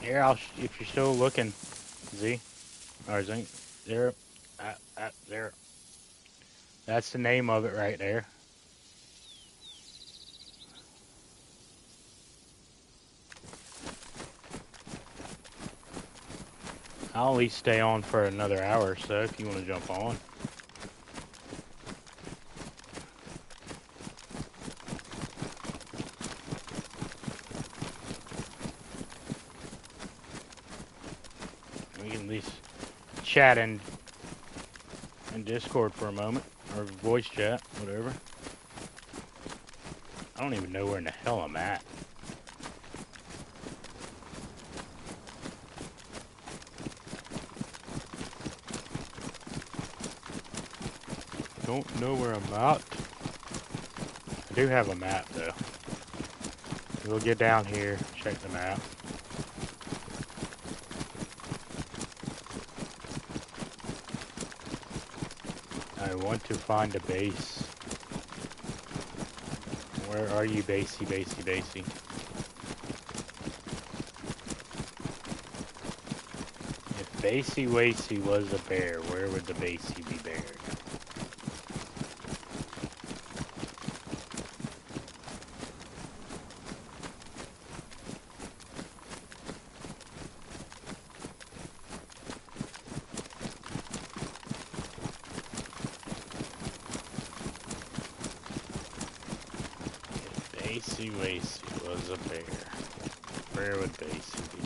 Here, if you're still looking, Z, or Zinc, there, there. That's the name of it right there. I'll at least stay on for another hour or so if you want to jump on. We can at least chat and in Discord for a moment, or voice chat, whatever. I don't even know where in the hell I'm at. Don't know where I'm at. I do have a map though. We'll get down here, check the map. I want to find a base. Where are you, basey, basey, basey? If Basey Wasey was a bear, where would the basey be bared? Basey Wasey was a bear, where would Basey be?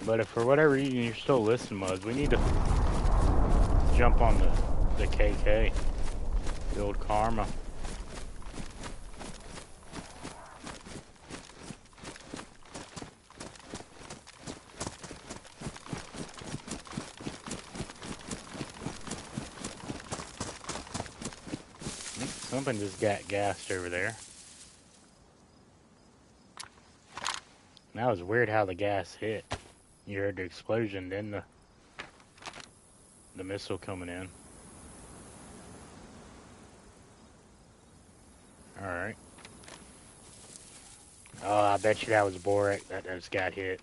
But if for whatever reason you're still listening, Muzz, we need to jump on the KK, build Karma. Something just got gassed over there. That was weird how the gas hit. You heard the explosion, then the missile coming in. Alright. Oh, I bet you that was Borak that just got hit.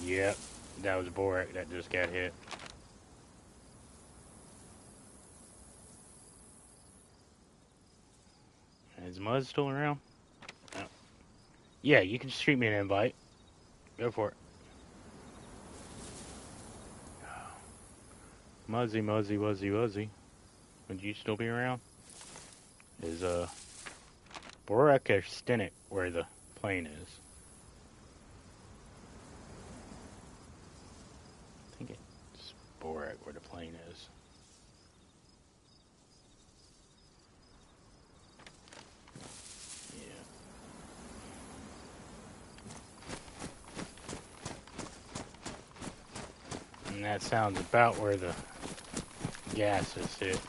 Yep, that was Borak that just got hit. Is Muzz still around? No. Yeah, you can shoot me an invite. Go for it. Muzzy, Muzzy, Wuzzy, Wuzzy. Would you still be around? Is Borak or Stinik where the plane is? I think it's Borak where the plane is. And that sounds about where the gas is hit.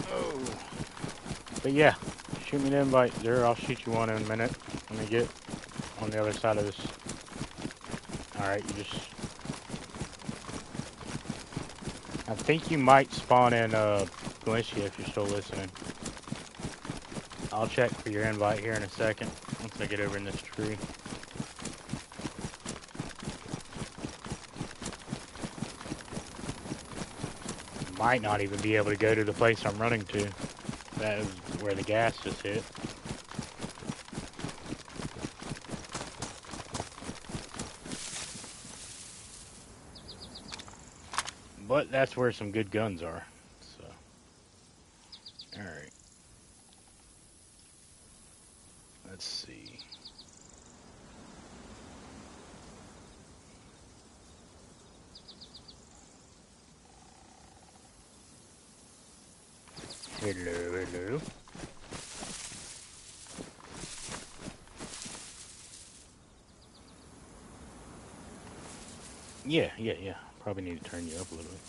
Oh. But yeah, shoot me an invite, Zero. I'll shoot you one in a minute. Let me get on the other side of this. Alright, you just... I think you might spawn in Valencia if you're still listening. I'll check for your invite here in a second, once I get over in this tree. Might not even be able to go to the place I'm running to. That is where the gas just hit. But that's where some good guns are. So, alright. Let's see. Hello, hello. Yeah. Probably need to turn you up a little bit.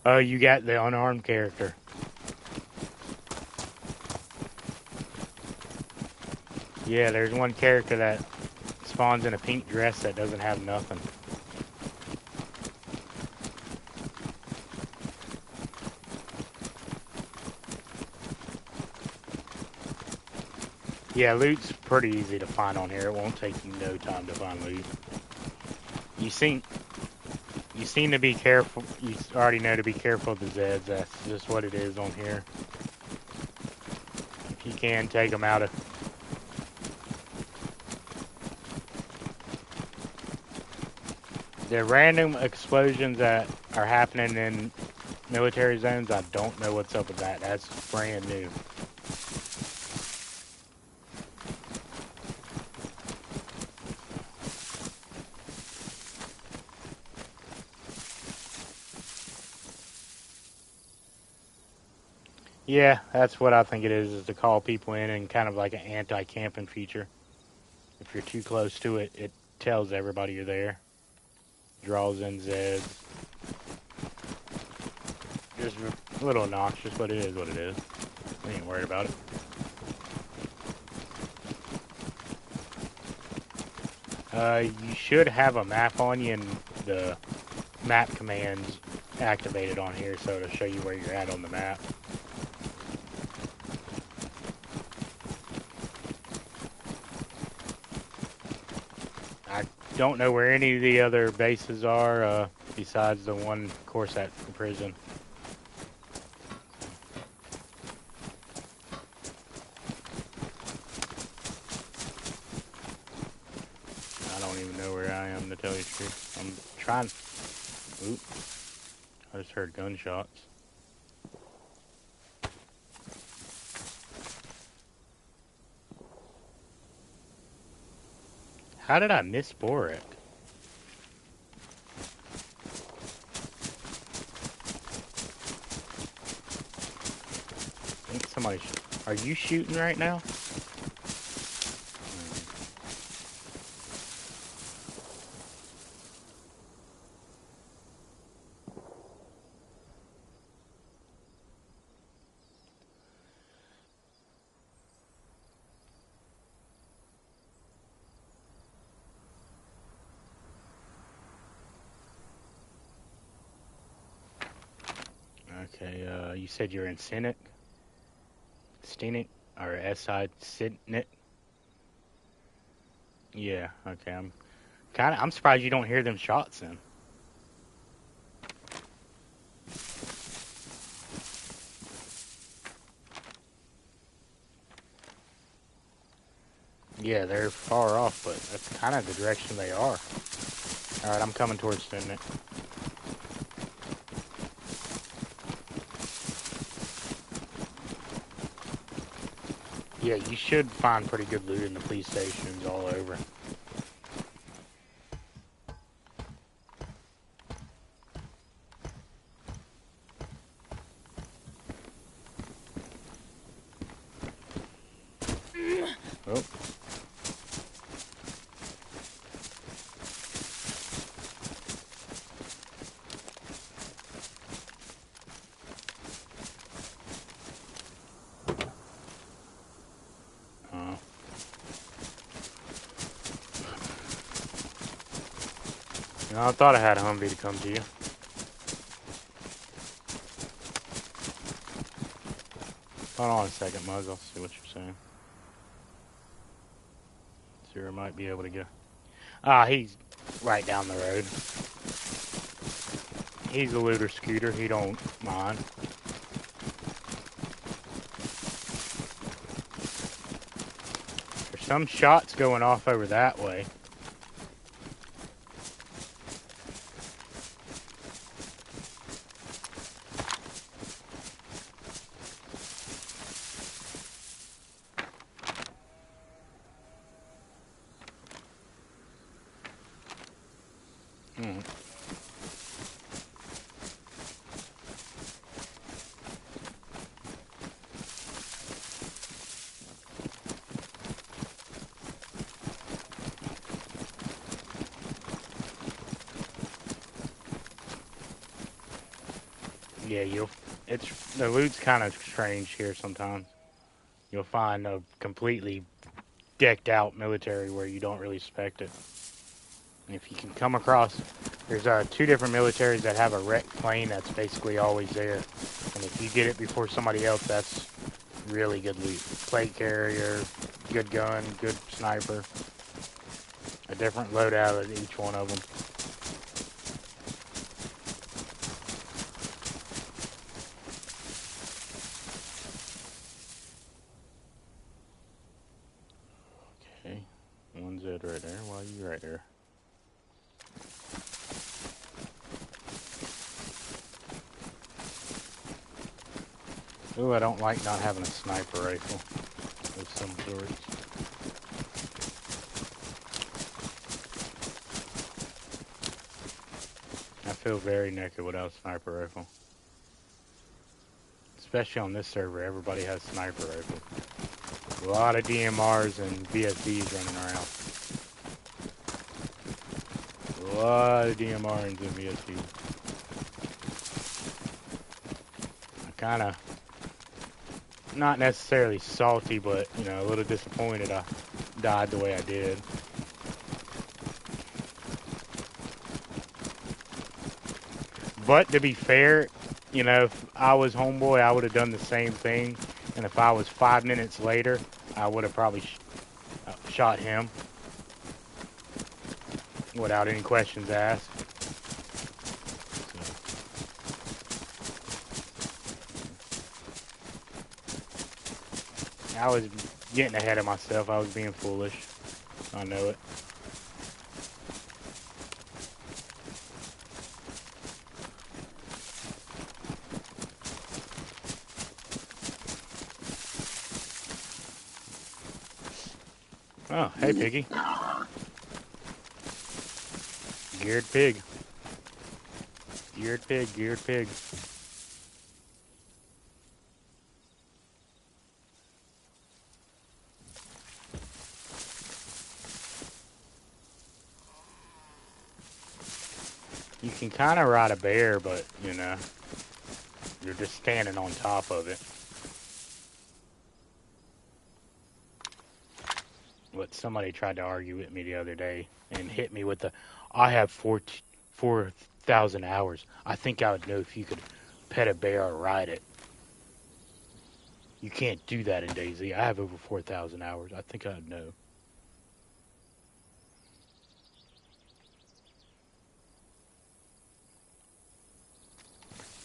Oh, you got the unarmed character. Yeah, there's one character that spawns in a pink dress that doesn't have nothing. Yeah, loot's pretty easy to find on here. It won't take you no time to find loot. You seem to be careful. You already know to be careful of the Zeds. That's just what it is on here. If you can, take them out of. The random explosions that are happening in military zones, I don't know what's up with that. That's brand new. Yeah, that's what I think it is to call people in and kind of like an anti-camping feature. If you're too close to it, it tells everybody you're there. Draws in Zeds. Just a little obnoxious, but it is what it is. We ain't worried about it. You should have a map on you and the map commands activated on here, so it'll show you where you're at on the map. I don't know where any of the other bases are, besides the one, of course, at the prison. I don't even know where I am, to tell you the truth. I'm trying. Oop. I just heard gunshots. How did I miss Boric? I think somebody. Are you shooting right now? Okay, you said you're in Senate? Steenic? Or S-side Senate? Yeah, okay, I'm surprised you don't hear them shots then. Yeah, they're far off, but that's kind of the direction they are. Alright, I'm coming towards Senate. Yeah, you should find pretty good loot in the police stations all over. Oh. I thought I had a Humvee to come to you. Hold on a second, Muzz. I'll see what you're saying. Sir might be able to get. Ah, he's right down the road. He's a looter scooter. He don't mind. There's some shots going off over that way. Yeah, the loot's kind of strange here sometimes. You'll find a completely decked out military where you don't really expect it. And if you can come across, there's two different militaries that have a wrecked plane that's basically always there. And if you get it before somebody else, that's really good loot. Plate carrier, good gun, good sniper. A different loadout of each one of them. right there. Why are you right there? Ooh, I don't like not having a sniper rifle of some sort. I feel very naked without a sniper rifle. Especially on this server, everybody has sniper rifles. A lot of DMRs and VSDs running around. A lot of DMRs and VSDs. I kind of, not necessarily salty, but, you know, a little disappointed I died the way I did. But to be fair, you know, if I was homeboy, I would have done the same thing. And if I was 5 minutes later, I would have probably shot him without any questions asked. So, I was getting ahead of myself. I was being foolish. I know it. Oh, hey, piggy. Geared pig. Geared pig, geared pig. You can kind of ride a bear, but, you know, you're just standing on top of it. But somebody tried to argue with me the other day and hit me with the, I have 4,000 hours. I think I would know if you could pet a bear or ride it. You can't do that in DayZ. I have over 4,000 hours. I think I'd know.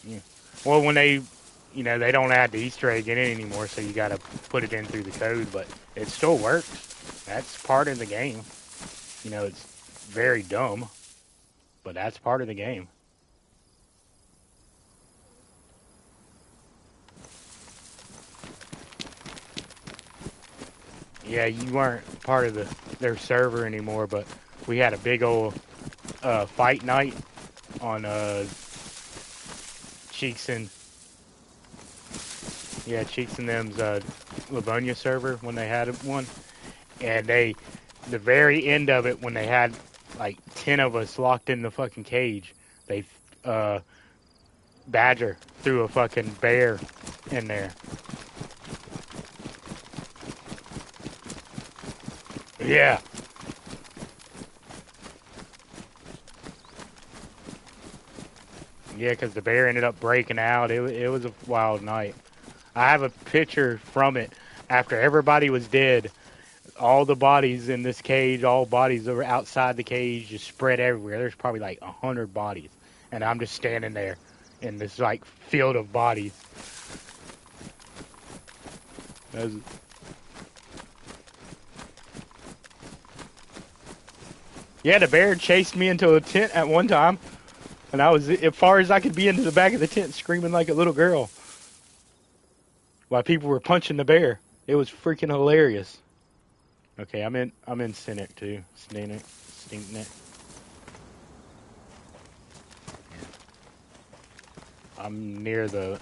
Yeah. Well, when they, you know, they don't add the Easter egg in it anymore, so you got to put it in through the code, but it still works. That's part of the game. You know, it's very dumb, but that's part of the game. Yeah, you weren't part of their server anymore, but we had a big old fight night on Cheeks and them's Livonia server when they had one, and the very end of it when they had like 10 of us locked in the fucking cage, they Badger threw a fucking bear in there. Yeah. Yeah, because the bear ended up breaking out. It was a wild night. I have a picture from it after everybody was dead. All the bodies in this cage, all bodies that were outside the cage, just spread everywhere. There's probably like 100 bodies. And I'm just standing there in this like field of bodies. Yeah, the bear chased me into a tent at one time. And I was as far as I could be into the back of the tent screaming like a little girl. While people were punching the bear. It was freaking hilarious. Okay, I'm in Cynic too. Stinkneck. I'm near the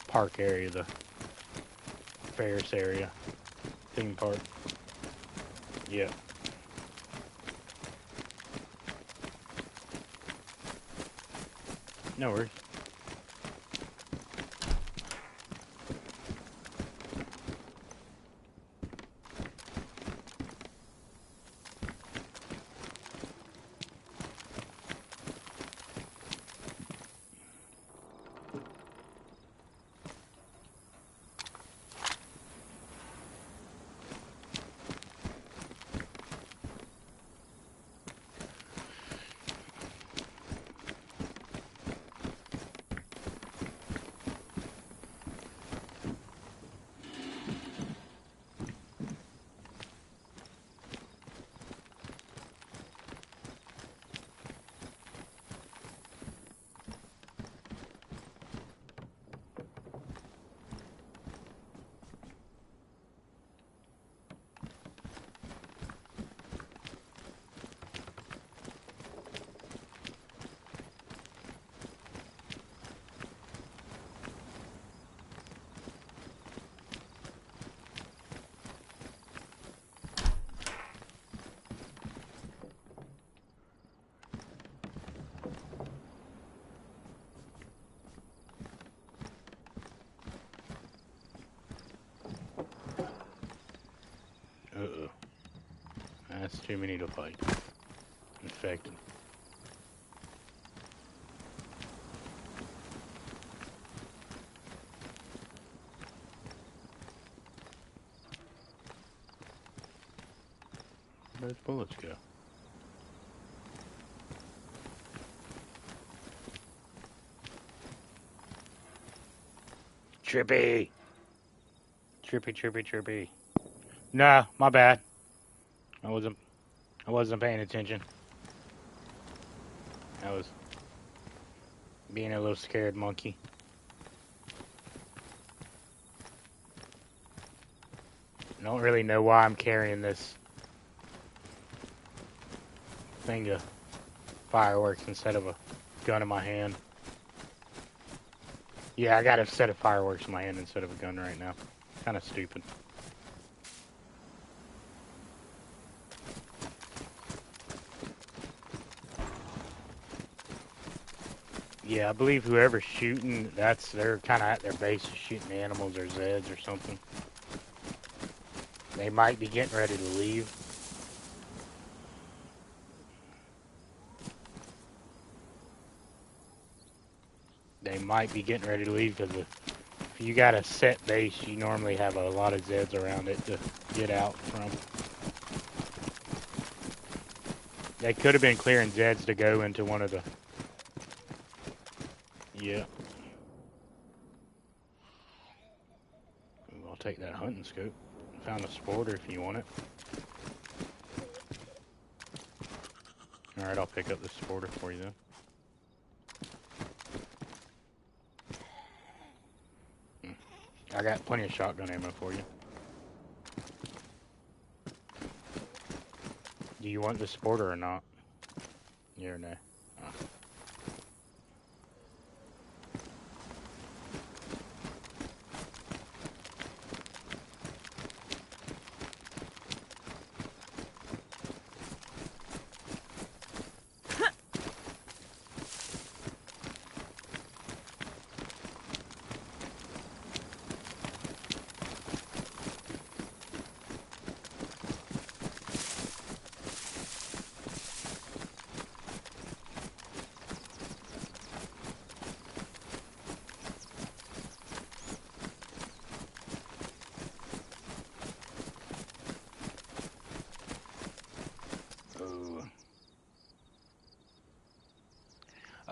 park area, the Ferris area. Theme park. Yeah. No worries. That's too many to fight. Infected. Where'd those bullets go? Trippy! Trippy. Nah, my bad. I wasn't paying attention. I was being a little scared monkey. I don't really know why I'm carrying this thing of fireworks instead of a gun in my hand. Yeah, I got a set of fireworks in my hand instead of a gun right now. Kind of stupid. Yeah, I believe whoever's shooting, they're kind of at their base is shooting animals or Zeds or something. They might be getting ready to leave. They might be getting ready to leave because if you got a set base, you normally have a lot of Zeds around it to get out from. They could have been clearing Zeds to go into one of the... Yeah. I'll take that hunting scope. Found a sporter if you want it. Alright, I'll pick up the sporter for you then. I got plenty of shotgun ammo for you. Do you want the sporter or not? Yeah or no?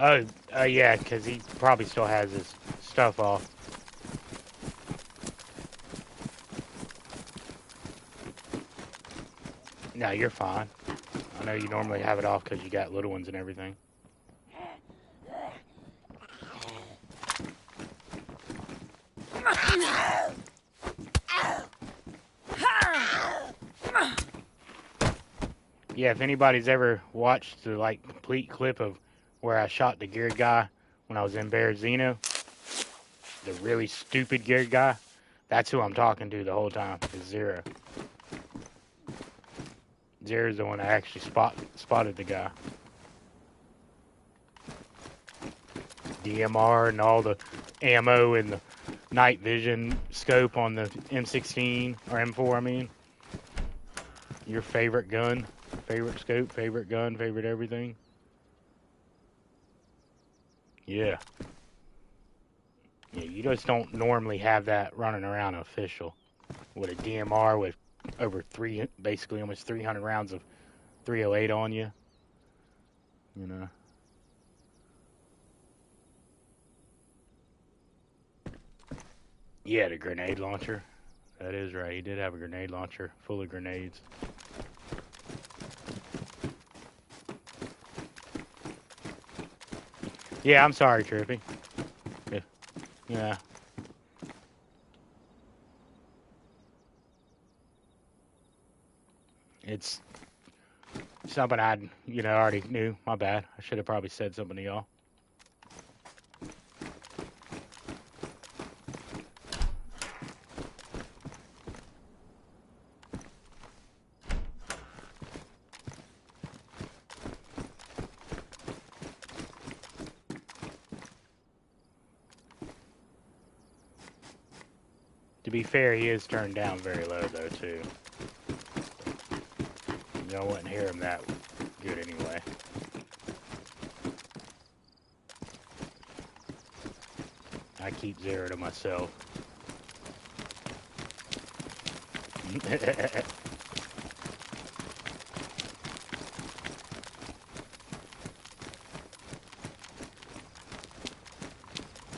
Oh. Yeah, because he probably still has his stuff off. No, you're fine. I know you normally have it off because you got little ones and everything. Yeah, if anybody's ever watched the complete clip of where I shot the geared guy when I was in Berezino, the really stupid geared guy, that's who I'm talking to the whole time, is Zero. Zero's the one that actually spotted the guy. DMR and all the ammo and the night vision scope on the M16, or M4 I mean. Your favorite gun, favorite scope, favorite gun, favorite everything. Yeah. Yeah, you just don't normally have that running around official with a DMR with over basically almost 300 rounds of 308 on you. You know. Yeah, the grenade launcher. That is right. He did have a grenade launcher full of grenades. Yeah, I'm sorry, Trippy. Yeah. It's something I, already knew. My bad. I should have probably said something to y'all. To be fair, he is turned down very low, though, too. Y'all wouldn't hear him that good anyway. I keep 0 to myself.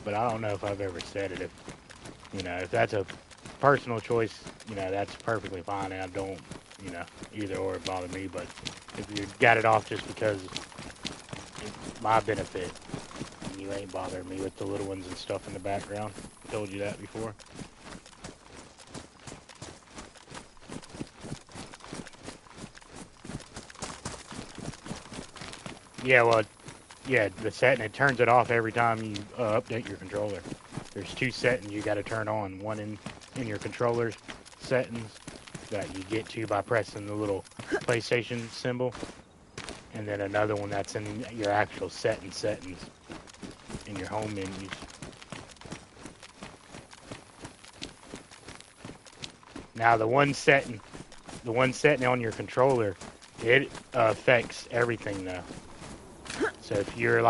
But I don't know if I've ever said it. If that's a personal choice, that's perfectly fine. And I don't, either or bother me. But if you got it off just because it's my benefit, and you ain't bothering me with the little ones and stuff in the background. I told you that before. Yeah, well, yeah, the setting, it turns it off every time you update your controller. There's 2 settings you got to turn on. One in your controller's settings that you get to by pressing the little PlayStation symbol. And then another one that's in your actual settings in your home menus. Now the one setting on your controller, it affects everything though. So if you're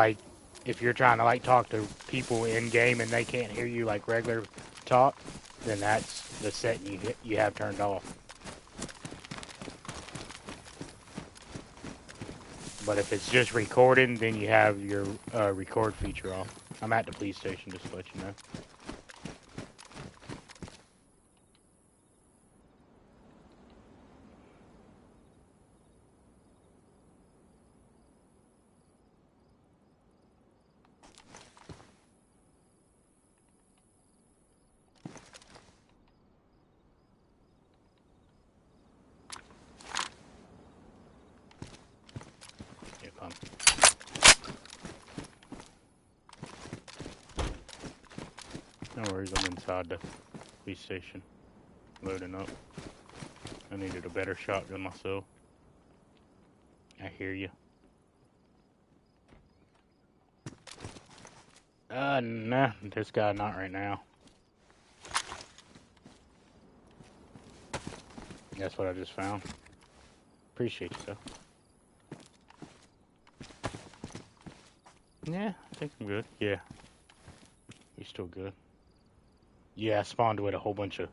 trying to talk to people in game and they can't hear you like regular talk, then that's the setting you have turned off. But if it's just recording, then you have your record feature off. I'm at the police station, just to let you know. No worries, I'm inside the police station, loading up. I needed a better shotgun myself. I hear you. Nah, this guy not right now. That's what I just found. Appreciate you, though. Yeah, I think I'm good. Yeah. You still good? Yeah, I spawned with a whole bunch of...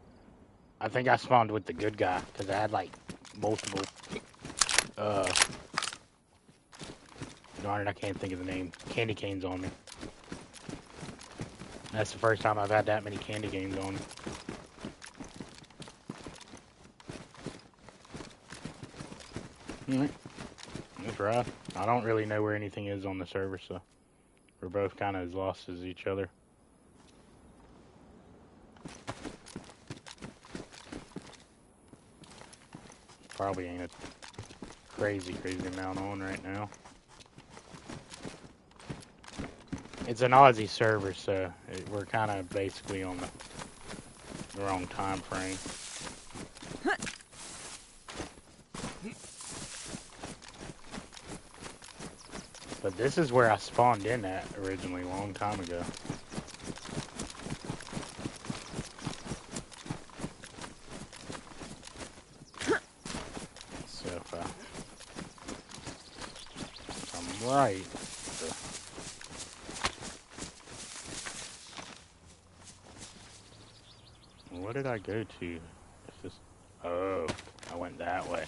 I think I spawned with the good guy, because I had, multiple... Darn it, I can't think of the name. Candy canes on me. That's the first time I've had that many candy canes on me. That's right. I don't really know where anything is on the server, so we're both kind of as lost as each other. Probably ain't a crazy amount on right now. It's an Aussie server, so we're kind of basically on the wrong time frame. But this is where I spawned in at originally, a long time ago. So if I'm right. What did I go to? Oh, I went that way.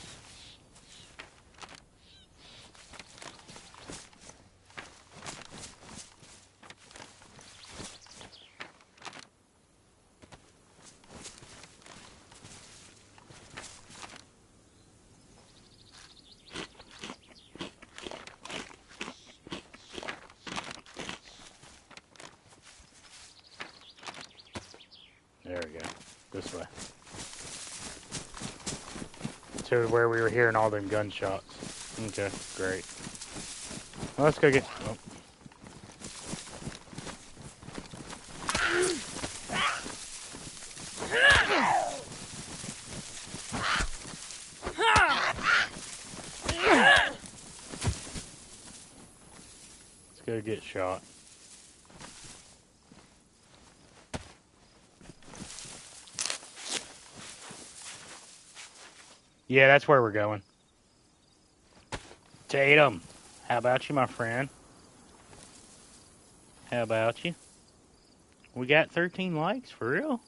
There we go. This way. To where we were hearing all them gunshots. Okay, great. Well, let's go get... Oh. Let's go get shot. Yeah, that's where we're going. Tatum, how about you, my friend? How about you? We got 13 likes, for real?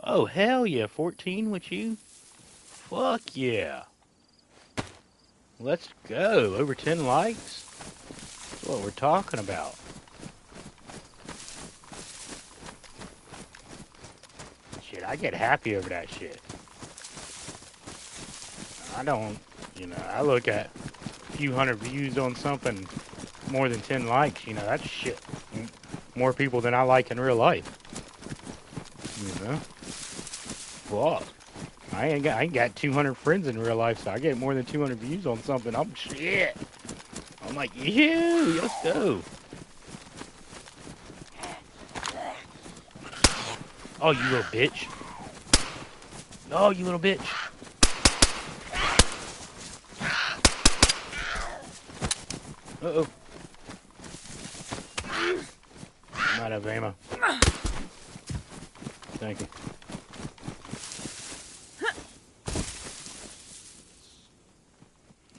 Oh, hell yeah, 14 with you? Fuck yeah. Let's go. Over 10 likes? That's what we're talking about. Shit, I get happy over that shit. I don't, I look at a few hundred views on something, more than 10 likes, that's shit. More people than I like in real life. Fuck. I ain't got 200 friends in real life, so I get more than 200 views on something. I'm shit. I'm like, ew, let's go. Oh, you little bitch. Oh, you little bitch. Uh-oh. I'm out of ammo. Thank you.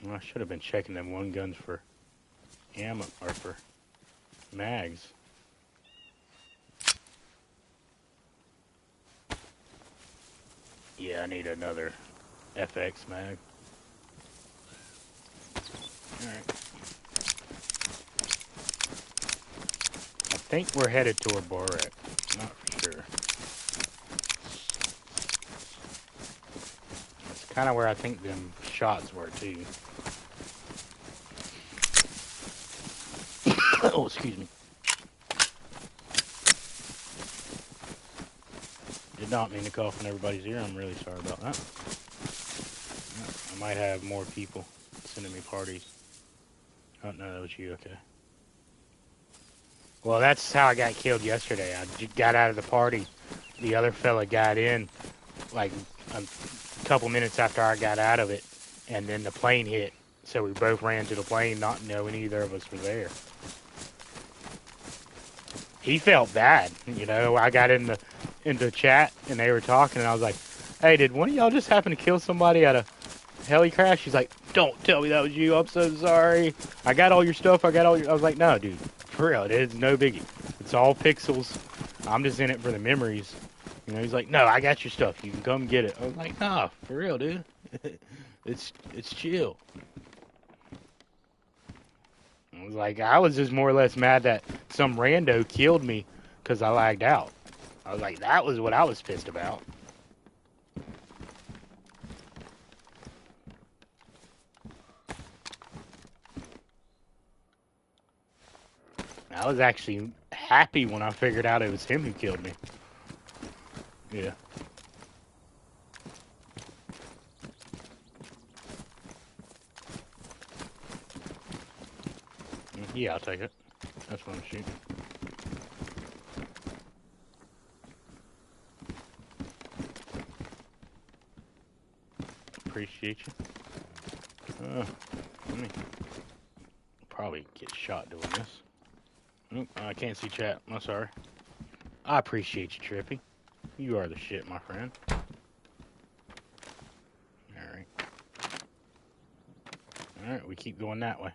Well, I should have been checking them one guns for ammo, or for mags. Yeah, I need another FX mag. Alright. I think we're headed toward Borak. Not for sure. That's kind of where I think them shots were, too. Oh, excuse me. Did not mean to cough in everybody's ear. I'm really sorry about that. I might have more people sending me parties. Oh, no, that was you. Okay. Well, that's how I got killed yesterday. I got out of the party. The other fella got in, like, a couple minutes after I got out of it, and then the plane hit. So we both ran to the plane, not knowing either of us were there. He felt bad, I got into chat, and they were talking, and I was like, hey, did one of y'all just happen to kill somebody at a heli crash? He's like, don't tell me that was you. I'm so sorry. I got all your stuff. I was like, no, dude, for real. It is no biggie. It's all pixels. I'm just in it for the memories. He's like, no, I got your stuff. You can come get it. I was like, nah, for real, dude. It's chill. I was just more or less mad that some rando killed me because I lagged out. I was like, that was what I was pissed about. I was actually happy when I figured out it was him who killed me. Yeah. Yeah, I'll take it. That's what I'm shooting. Appreciate you. Let me probably get shot doing this. Oop, I can't see chat. I'm sorry. I appreciate you, Trippy. You are the shit, my friend. Alright. Alright, we keep going that way.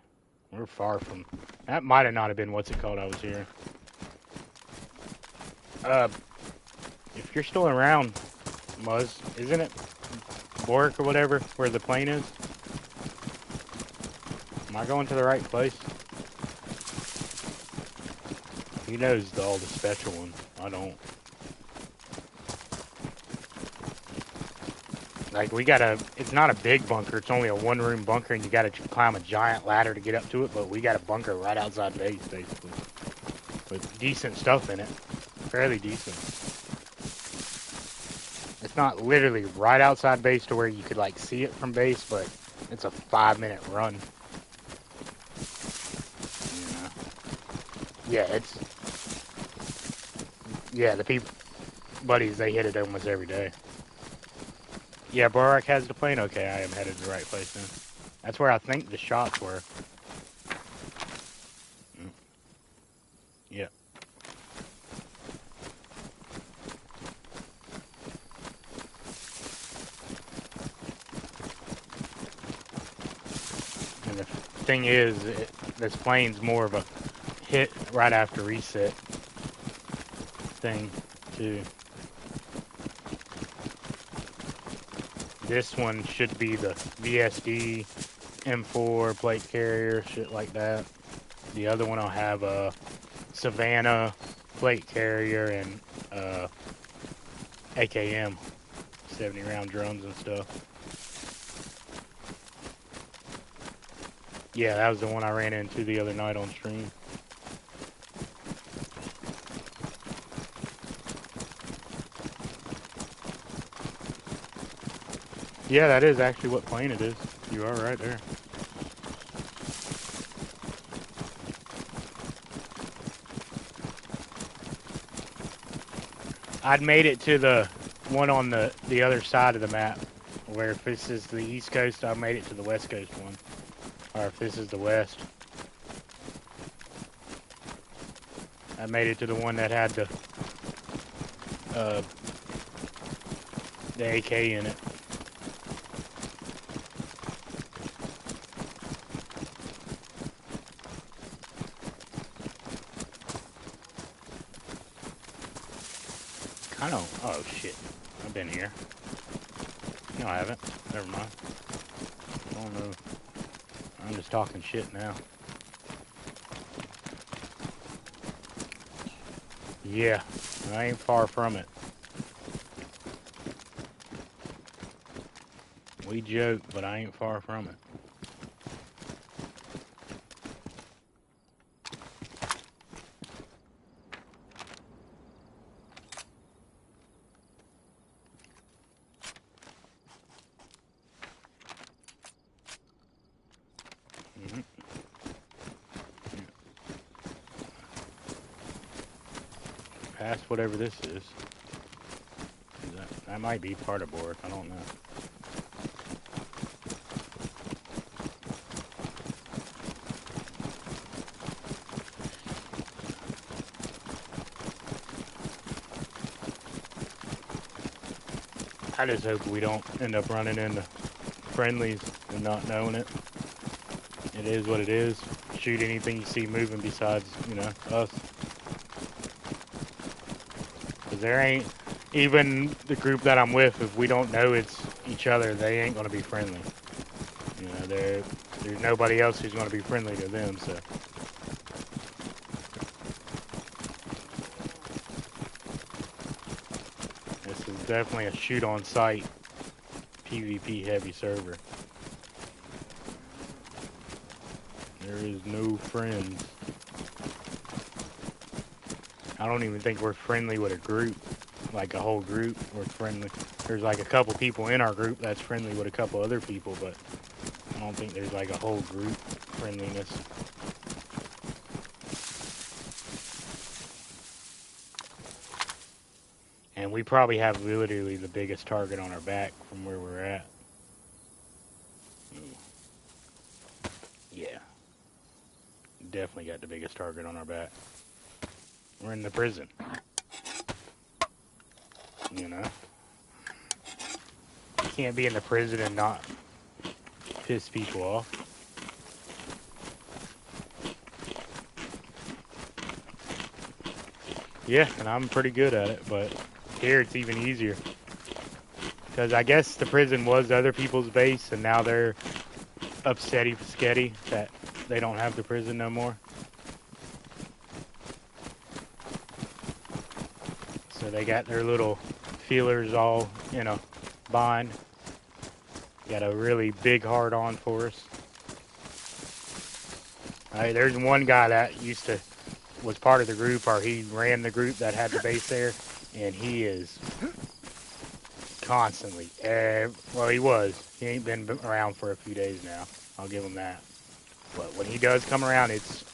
We're far from... That might have not have been what's it called I was hearing. If you're still around, Muzz, isn't it Bork or whatever, where the plane is? Am I going to the right place? He knows all the special ones. I don't. Like, it's not a big bunker, it's only a one-room bunker, and you gotta climb a giant ladder to get up to it, but we got a bunker right outside base, basically. With decent stuff in it. Fairly decent. It's not literally right outside base to where you could, like, see it from base, but it's a 5-minute run. Yeah, yeah, the buddies, they hit it almost every day. Yeah, Borak has the plane? Okay, I am headed to the right place then. That's where I think the shots were. Yeah. And thing is, this plane's more of a hit right after reset thing, too. This one should be the VSD M4 plate carrier, shit like that. The other one will have a Savannah plate carrier and AKM 70 round drums and stuff. Yeah, that was the one I ran into the other night on stream. Yeah, that is actually what plane it is. You are right there. I'd made it to the one on the other side of the map, where if this is the east coast, I made it to the west coast one. Or if this is the west, I made it to the one that had the AK in it. I don't. Oh shit! I've been here. No, I haven't. Never mind. I don't know. I'm just talking shit now. Yeah, I ain't far from it. We joke, but I ain't far from it. Past whatever this is. That might be part of Bork, I don't know. I just hope we don't end up running into friendlies and not knowing it. It is what it is. Shoot anything you see moving besides, you know, us. Because there ain't, even the group that I'm with, if we don't know it's each other, they ain't going to be friendly. You know, there's nobody else who's going to be friendly to them, so. This is definitely a shoot on sight PvP heavy server. There is no friends. I don't even think we're friendly with a group, like a whole group. We're friendly. There's like a couple people in our group that's friendly with a couple other people, but I don't think there's like a whole group friendliness. And we probably have literally the biggest target on our back from where we're at. Yeah. Definitely got the biggest target on our back. We're in the prison. You know? You can't be in the prison and not piss people off. Yeah, and I'm pretty good at it, but here it's even easier. Because I guess the prison was other people's base, and now they're upsetty that they don't have the prison no more. So they got their little feelers all in a bind. Got a really big hard on for us. There's one guy that was part of the group, or he ran the group that had the base there, and he is constantly, well, he was. He ain't been around for a few days now. I'll give him that. But when he does come around, it's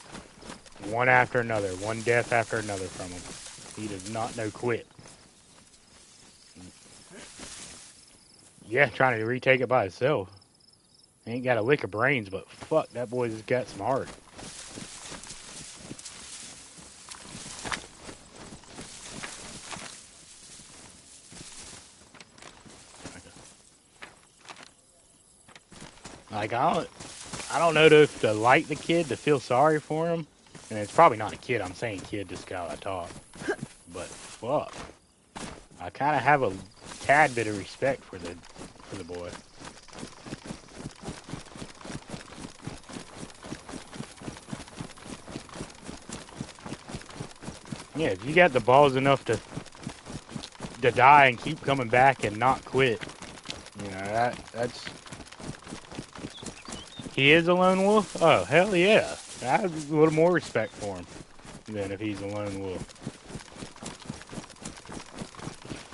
one after another, one death after another from him. He does not know quit. Yeah, trying to retake it by himself. He ain't got a lick of brains, but fuck, that boy's got some heart. Like, I I don't know if to like the kid, to feel sorry for him. And it's probably not a kid. I'm saying kid just how I talk. But fuck, I kind of have a tad bit of respect for the boy. Yeah, if you got the balls enough to die and keep coming back and not quit, you know that's he is a lone wolf. Oh hell yeah, I have a little more respect for him than if he's a lone wolf.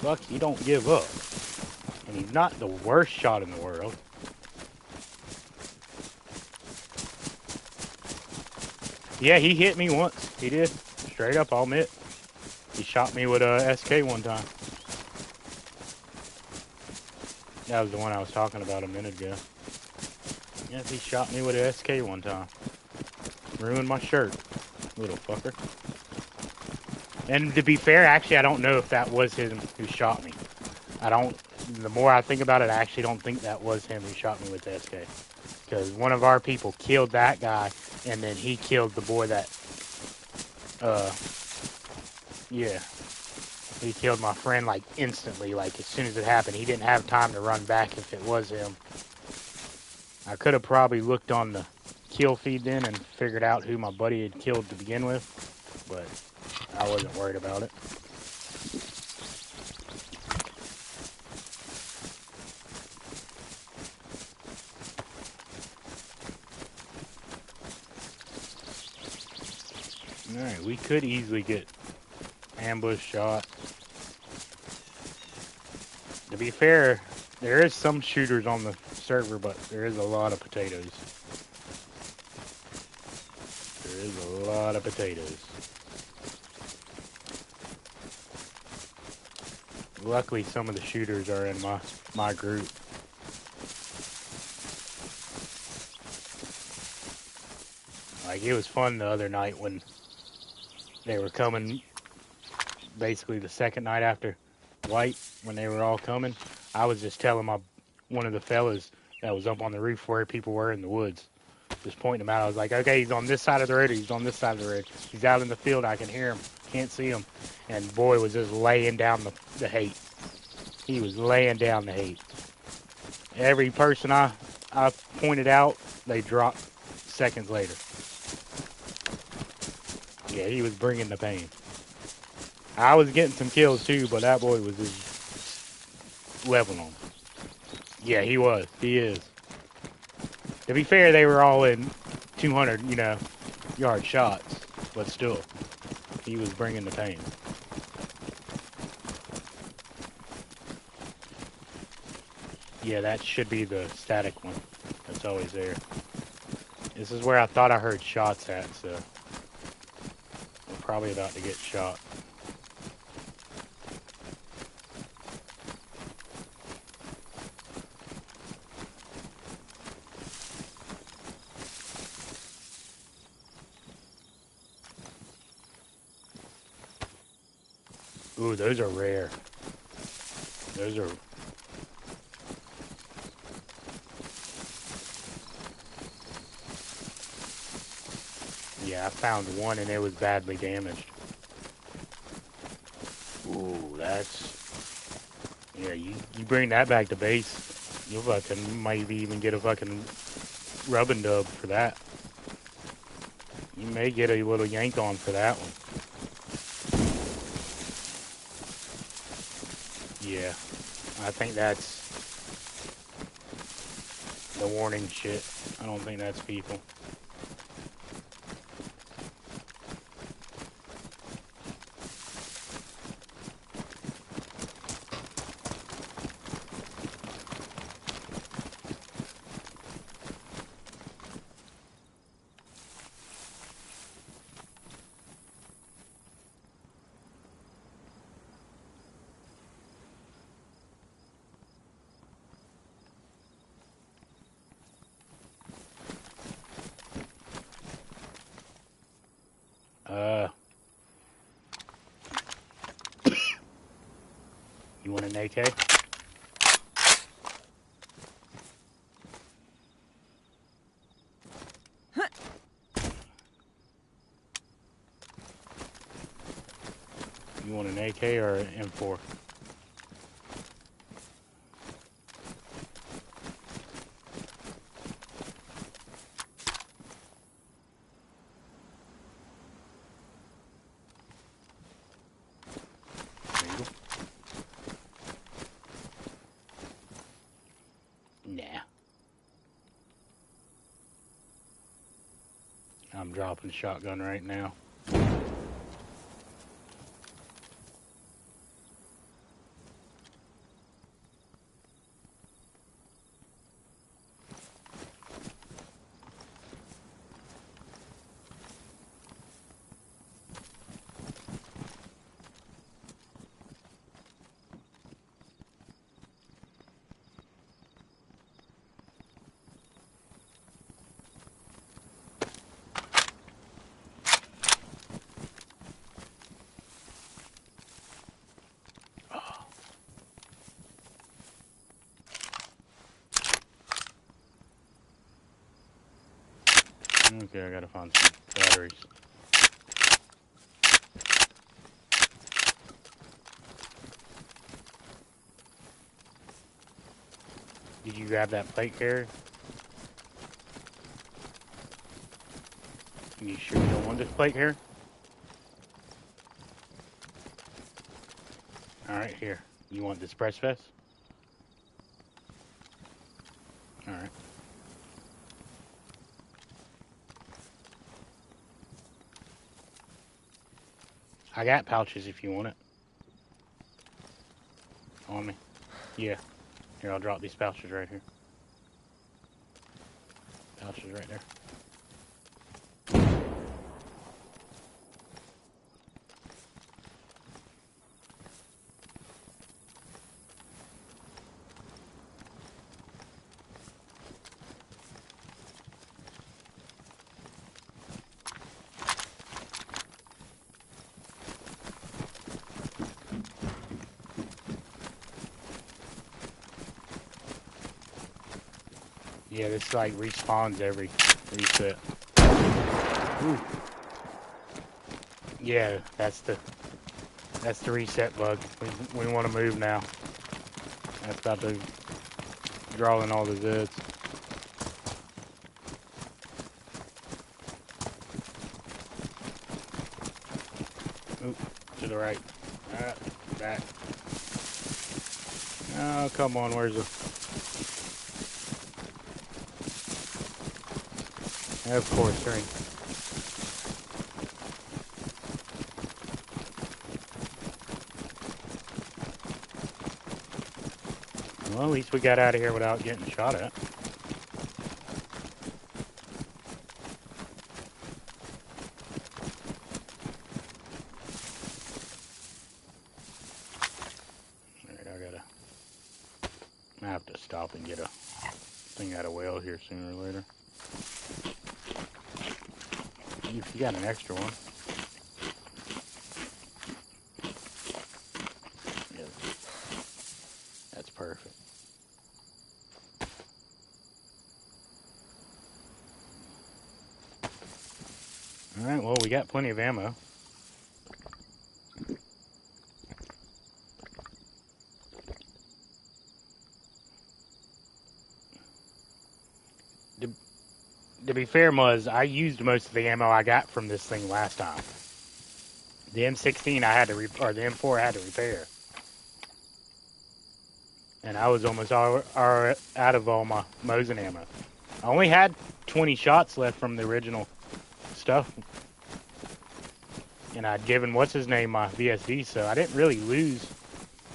Fuck, he don't give up, and he's not the worst shot in the world. Yeah, he hit me once. He did. Straight up, I'll admit. He shot me with a SK one time. That was the one I was talking about a minute ago. Yeah, he shot me with a SK one time. Ruined my shirt, little fucker. And to be fair, actually, I don't know if that was him who shot me. I don't. The more I think about it, I actually don't think that was him who shot me with the SK. Because one of our people killed that guy, and then he killed the boy that, yeah. He killed my friend, like, instantly, like, as soon as it happened. He didn't have time to run back if it was him. I could have probably looked on the kill feed then and figured out who my buddy had killed to begin with, but I wasn't worried about it. Alright, we could easily get ambush shot. To be fair, there is some shooters on the server, but there is a lot of potatoes. There is a lot of potatoes. Luckily, some of the shooters are in my group. Like, it was fun the other night when they were coming, basically the second night after White, when they were all coming. I was just telling one of the fellas that was up on the roof where people were in the woods. Just pointing him out. I was like, okay, he's on this side of the road, he's on this side of the road. He's out in the field, I can hear him, can't see him. And boy was just laying down the hate. He was laying down the hate. Every person I pointed out, they dropped seconds later. Yeah, he was bringing the pain. I was getting some kills too, but that boy was just leveling them. Yeah, he was. He is. To be fair, they were all in 200, yard shots, but still, he was bringing the pain. Yeah, that should be the static one. That's always there. This is where I thought I heard shots at, so we're probably about to get shot. Ooh, those are rare. Those are... Yeah, I found one and it was badly damaged. Ooh, that's... Yeah, you bring that back to base, you'll fucking maybe even get a fucking rubbing dub for that. You may get a little yank on for that one. Yeah, I think that's the warning shit. I don't think that's people. You want an AK? You want an AK or an M4? There you go. Nah. I'm dropping shotgun right now. Okay, I gotta find some batteries. Did you grab that plate carrier? You sure you don't want this plate here? Alright, here. You want this press vest? Alright. I got pouches if you want it. On me. Yeah. Here, I'll drop these pouches right here. Pouches right there. Yeah, this like respawns every reset. Ooh. Yeah, that's the reset bug. We want to move now. That's about to draw in all the Zeds. Oop, to the right. Back. Oh, come on, where's the... Of course, right. Well, at least we got out of here without getting shot at. Alright, I have to stop and get a thing out of well here sooner or later. If you got an extra one. Yeah, that's perfect. Alright, well, we got plenty of ammo. To be fair, Muzz, I used most of the ammo I got from this thing last time. The M16 I had to or the M4 I had to repair. And I was almost all out of all my Mosin ammo. I only had 20 shots left from the original stuff. And I'd given what's-his-name my VSD, so I didn't really lose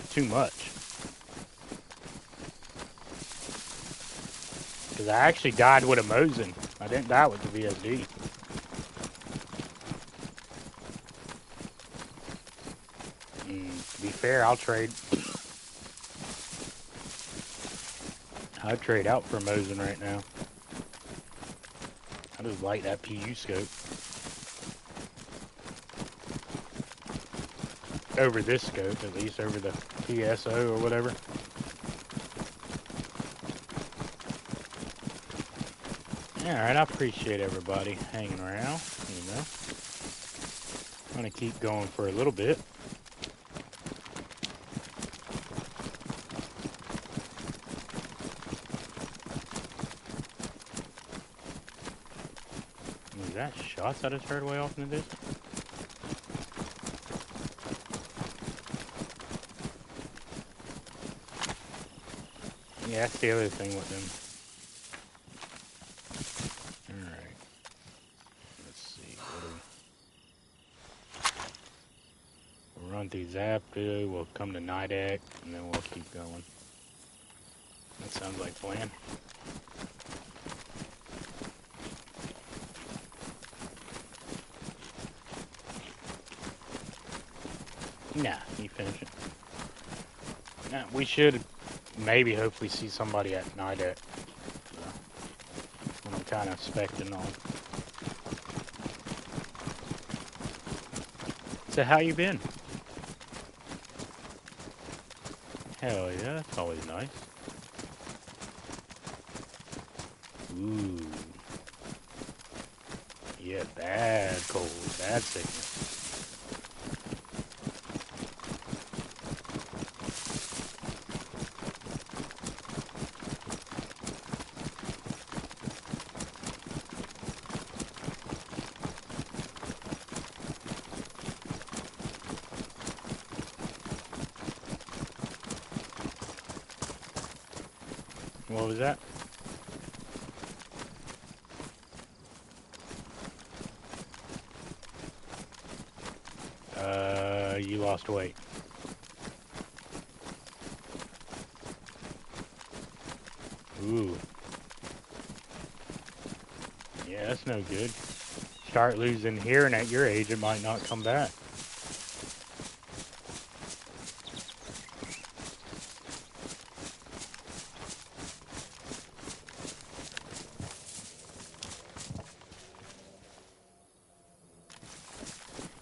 too much. Because I actually died with a Mosin. I didn't die with the VSD. To be fair, I'd trade out for Mosin right now. I just like that PU scope. Over this scope, at least, over the PSO or whatever. Alright, I appreciate everybody hanging around, you know. I'm gonna keep going for a little bit. shots I just heard way off in the distance? Yeah, that's the other thing with them. Alright. Let's see. We'll run through Zapdu, we'll come to Nidec, and then we'll keep going. That sounds like plan. Nah, you finish it. Nah, we should maybe hopefully see somebody at Nidec. What I'm kind of expecting on. So how you been? Hell yeah, that's always nice. Ooh. Yeah, bad cold, bad sickness. What was that? You lost weight. Ooh. Yeah, that's no good. Start losing hearing at your age, it might not come back.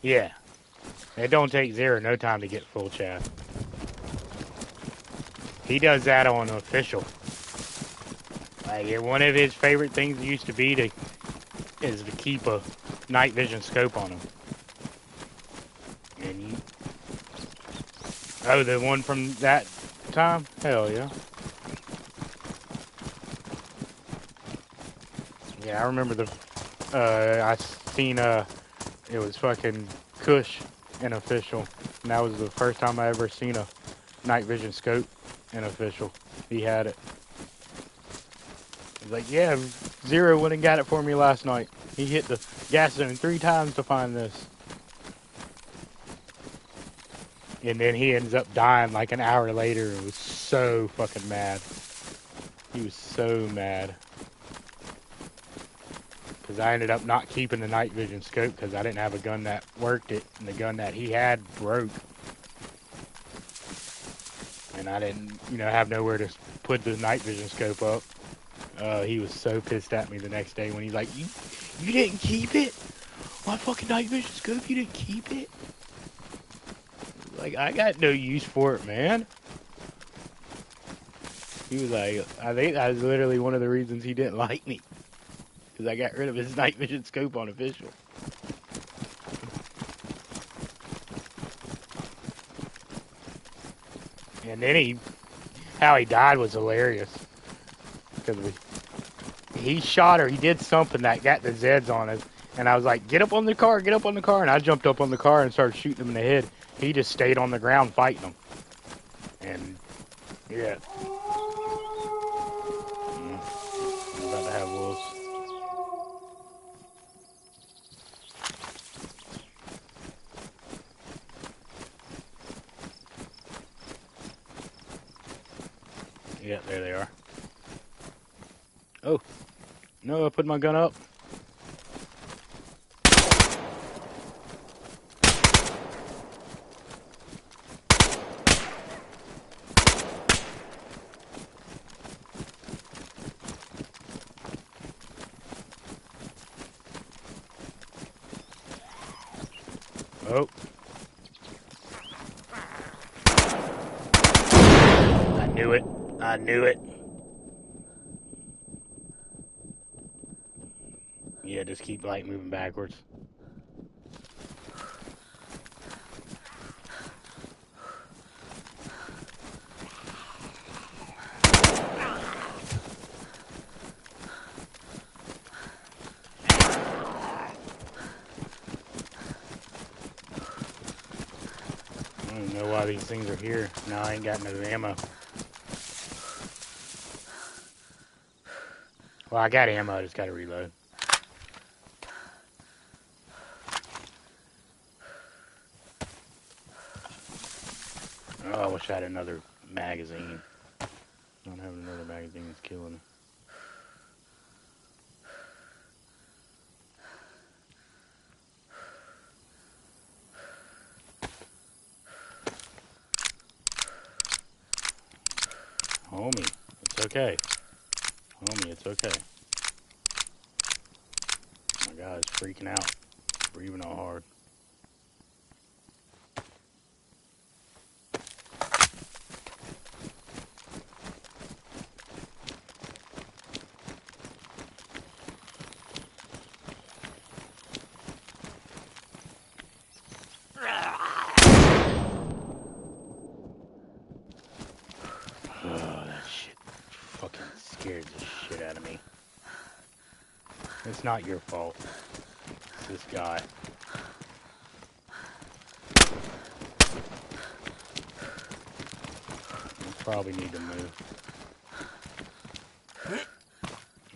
Yeah. It don't take Zero no time to get full chat. He does that on official. Like, one of his favorite things used to be is to keep a night vision scope on him. And you... Oh, the one from that time? Hell yeah. Yeah, I remember I seen, it was fucking Kush in official. And that was the first time I ever seen a night vision scope in official. He had it. He's like, yeah, Zero went and got it for me last night. He hit the gas zone 3 times to find this. And then he ends up dying like an hour later and was so fucking mad. He was so mad. Because I ended up not keeping the night vision scope because I didn't have a gun that worked it. And the gun that he had broke. And I didn't, have nowhere to put the night vision scope up. He was so pissed at me the next day when he's like, you didn't keep it? My fucking night vision scope, you didn't keep it? Like, I got no use for it, man. He was like, I think that was literally one of the reasons he didn't like me. Because I got rid of his night vision scope on official. And then how he died was hilarious. Because he shot her, he did something that got the Zeds on us. And I was like, get up on the car, get up on the car. And I jumped up on the car and started shooting him in the head. He just stayed on the ground fighting them. And, yeah. I'm about to have wolves. Yeah, there they are. Oh. No, I put my gun up. Oh. I knew it. I knew it. Yeah, just keep like moving backwards. I don't know why these things are here. Now I ain't got no ammo. Well, I got ammo, I just gotta reload. Oh, I wish I had another magazine. Not having another magazine is killing me. Homie, it's okay. Homie, it's okay. My God, it's freaking out. Breathing all hard. Oh, that shit fucking scared the shit out of me. It's not your fault. It's this guy. You probably need to move.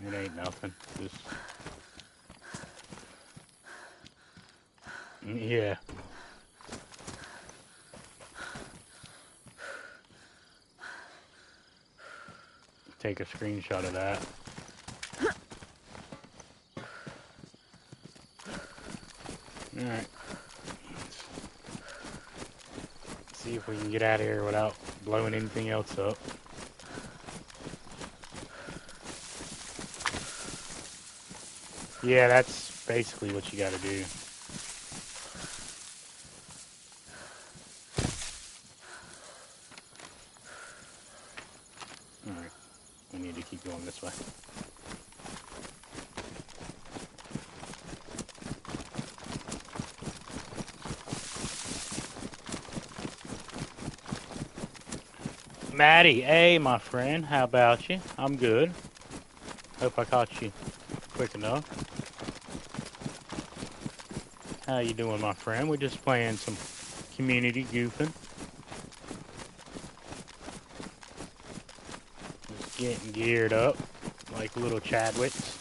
It ain't nothing. Just... Yeah. Take a screenshot of that. Alright. See if we can get out of here without blowing anything else up. Yeah, that's basically what you gotta do. Alright. We need to keep going this way. Maddie, hey, my friend, how about you? I'm good. Hope I caught you quick enough. How you doing, my friend? We're just playing some community goofing. Just getting geared up like little Chadwicks.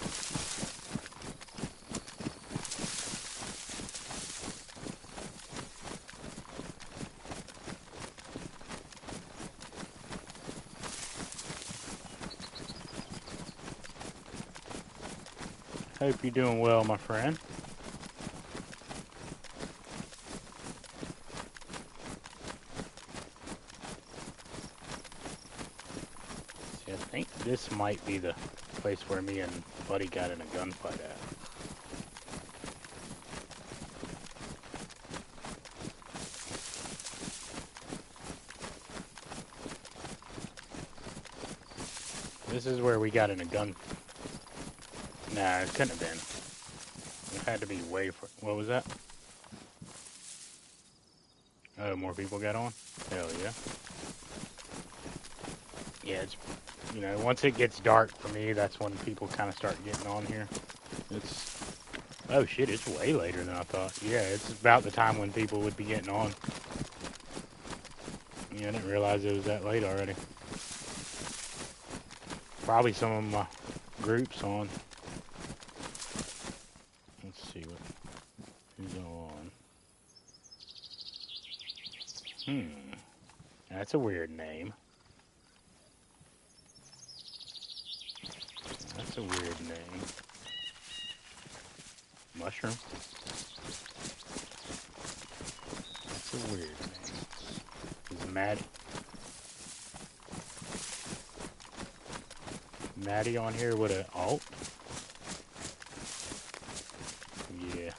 Hope you're doing well, my friend. See, I think this might be the place where me and Buddy got in a gunfight at. This is where we got in a gun. Nah, it couldn't have been. It had to be way for. What was that? Oh, more people got on? Hell yeah. Yeah, it's, you know, once it gets dark for me, that's when people kind of start getting on here. It's, oh shit, it's way later than I thought. Yeah, it's about the time when people would be getting on. Yeah, I didn't realize it was that late already. Probably some of my groups on. Let's see who's on. That's a weird name. That's a weird name. Mushroom. That's a weird name. Is Maddie on here with an alt? Yeah.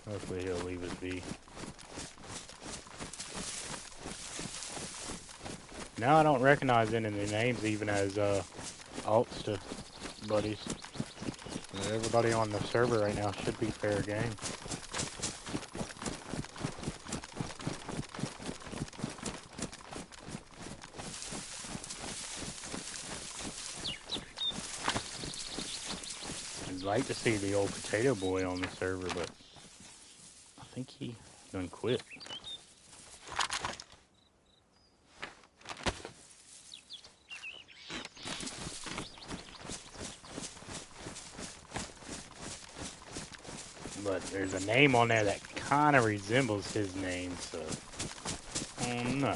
Hopefully he'll leave us be. Now I don't recognize any of the names even as alts to buddies. Everybody on the server right now should be fair game. I'd like to see the old potato boy on the server, but I think he done quit. there's a name on there that kind of resembles his name, so I don't know.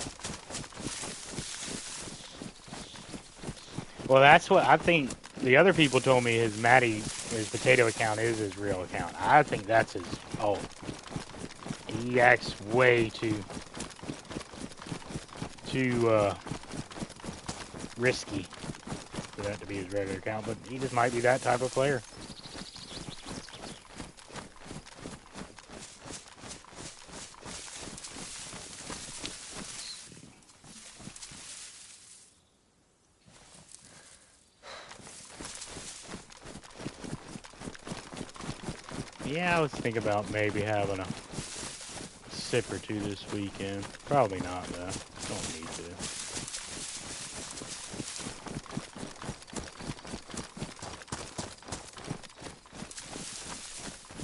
Well, that's what I think. The other people told me his potato account is his real account. I think that's his alt. He acts way too risky for that to be his regular account, but he just might be that type of player. Yeah, I was thinking about maybe having a sip or two this weekend. Probably not, though. Don't need to.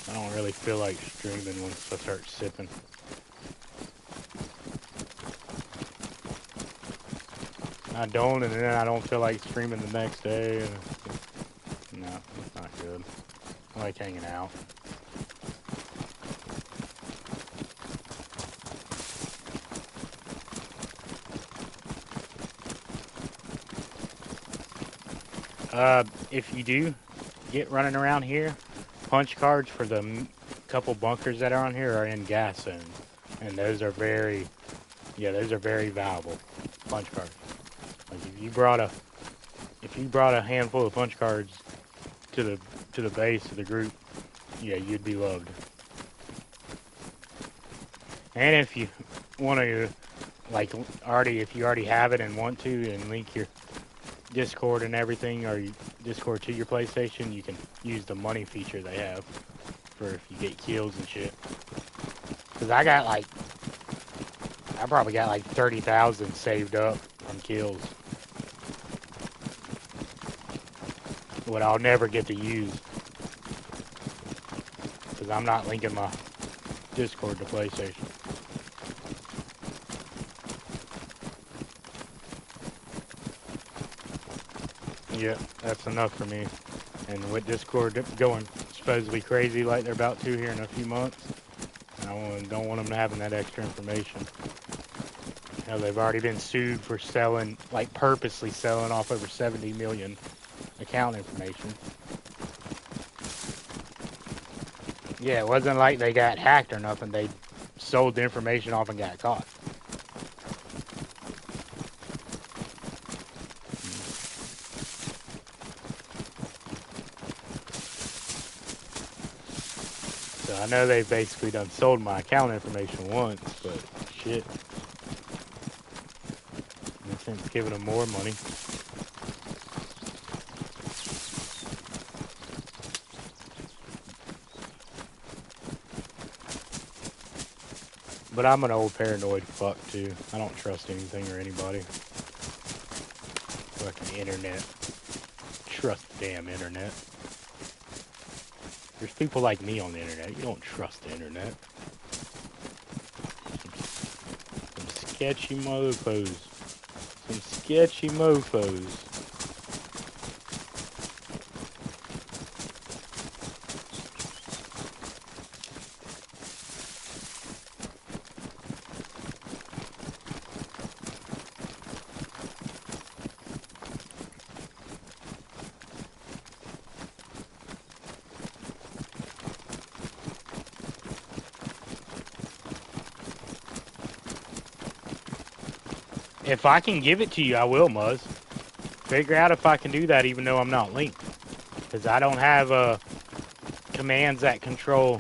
I don't really feel like streaming once I start sipping. I don't, and then I don't feel like streaming the next day. No, it's not good. I like hanging out. If you do get running around here, punch cards for the couple bunkers that are on here are in gas zones, and those are very valuable punch cards. Like if you brought a handful of punch cards to the base of the group, yeah, you'd be loved. And if you want to, if you already have it and want to, and link your Discord and everything, or Discord to your PlayStation, you can use the money feature they have for if you get kills and shit. Cause I probably got like 30,000 saved up from kills. What I'll never get to use. Cause I'm not linking my Discord to PlayStation. Yeah, that's enough for me. And with Discord going supposedly crazy like they're about to here in a few months, don't want them to having that extra information. You know, they've already been sued for selling, like purposely selling off over 70 million account information. Yeah, it wasn't like they got hacked or nothing. They sold the information off and got caught. So I know they've basically done sold my account information once, but shit. In a sense, giving them more money. But I'm an old paranoid fuck too. I don't trust anything or anybody. Fucking internet. Trust the damn internet. There's people like me on the internet. You don't trust the internet. Some sketchy mofos. Some sketchy mofos. If I can give it to you, I will, Muzz. Figure out if I can do that even though I'm not linked. Because I don't have commands that control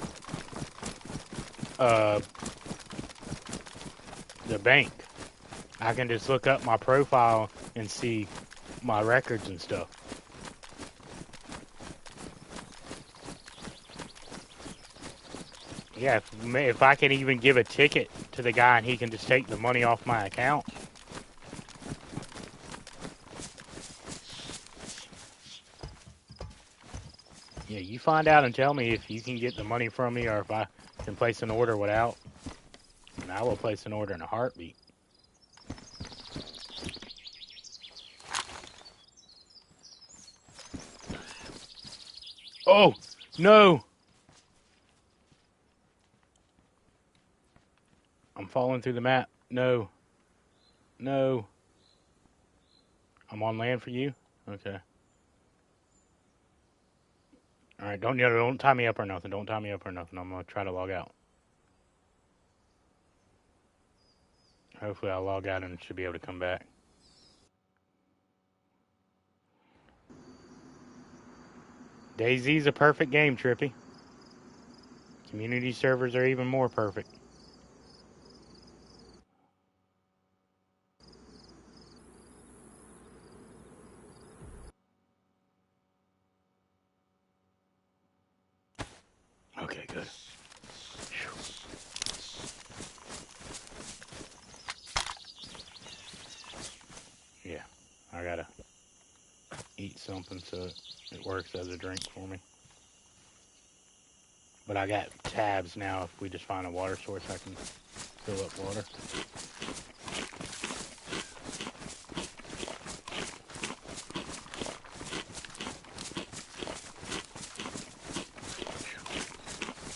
the bank. I can just look up my profile and see my records and stuff. Yeah, if I can even give a ticket to the guy and he can just take the money off my account. Yeah, you find out and tell me if you can get the money from me or if I can place an order without. And I will place an order in a heartbeat. Oh, no. I'm falling through the map. No. No. I'm on land for you? Okay. Alright, don't tie me up or nothing. Don't tie me up or nothing. I'm gonna try to log out. Hopefully I'll log out and should be able to come back. DayZ's a perfect game, Trippy. Community servers are even more perfect. Okay, good. Yeah, I gotta eat something so it works as a drink for me. But I got tabs now. If we just find a water source, I can fill up water.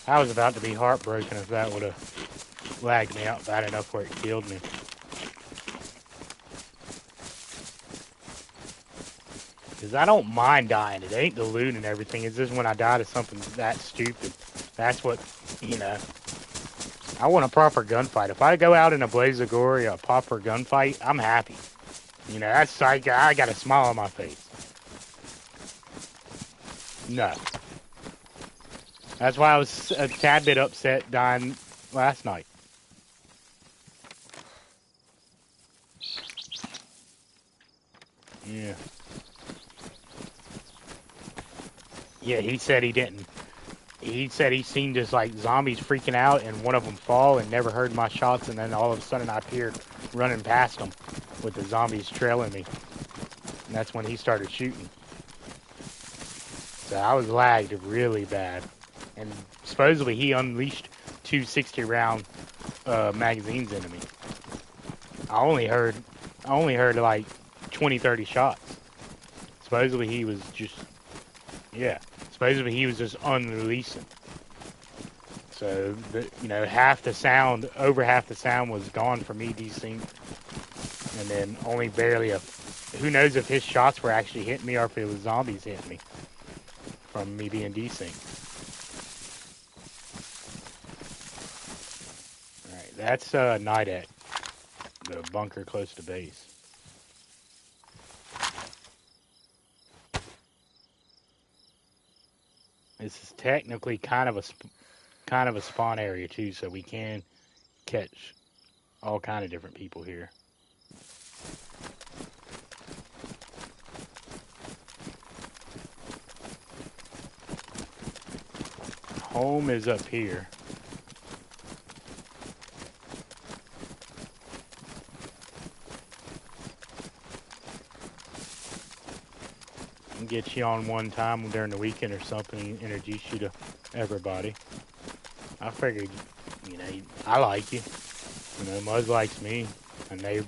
I was about to be heartbroken if that would have lagged me out bad enough where it killed me. Because I don't mind dying. It ain't the loot and everything. It's just when I die to something that stupid. That's what, you know. I want a proper gunfight. If I go out in a blaze of glory, a proper gunfight, I'm happy. You know, that's I got a smile on my face. No. That's why I was a tad bit upset dying last night. Yeah. Yeah, he said he didn't. He said he seen just like zombies freaking out and one of them fall and never heard my shots, and then all of a sudden I appeared running past them with the zombies trailing me. And that's when he started shooting. So I was lagged really bad. And supposedly he unleashed two 60-round magazines into me. I only heard like 20, 30 shots. Supposedly he was just, yeah. Supposedly he was just unreleasing. So, you know, over half the sound was gone for me desynced. And then only barely who knows if his shots were actually hitting me or if it was zombies hitting me from me being desynced. Alright, that's night at the bunker close to base. This is technically kind of a spawn area too, so we can catch all kind of different people here. Home is up here. I'll get you on one time during the weekend or something and introduce you to everybody. I figured, you know, I like you. You know, Muzz likes me, and they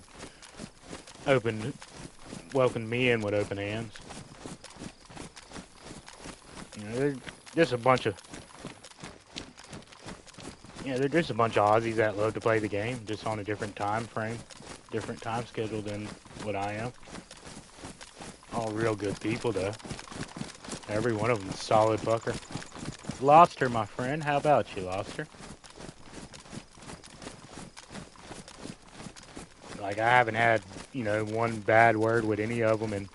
welcomed me in with open hands. You know, they're just a bunch of Aussies that love to play the game, just on a different time frame, different time schedule than what I am. All real good people, though. Every one of them solid fucker. Lobster, my friend. How about you, Lobster? Like, I haven't had, you know, one bad word with any of them, and,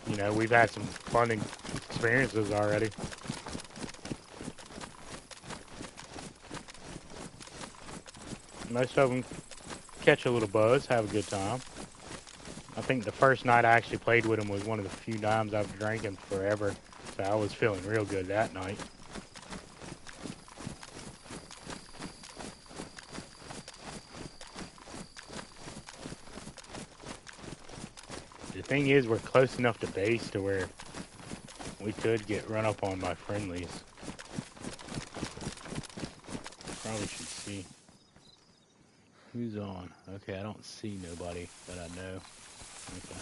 you know, we've had some fun experiences already. Most of them catch a little buzz, have a good time. I think the first night I actually played with him was one of the few times I've drank in forever, so I was feeling real good that night. The thing is, we're close enough to base to where we could get run up on by friendlies. Probably should see who's on. Okay, I don't see nobody that I know. Okay.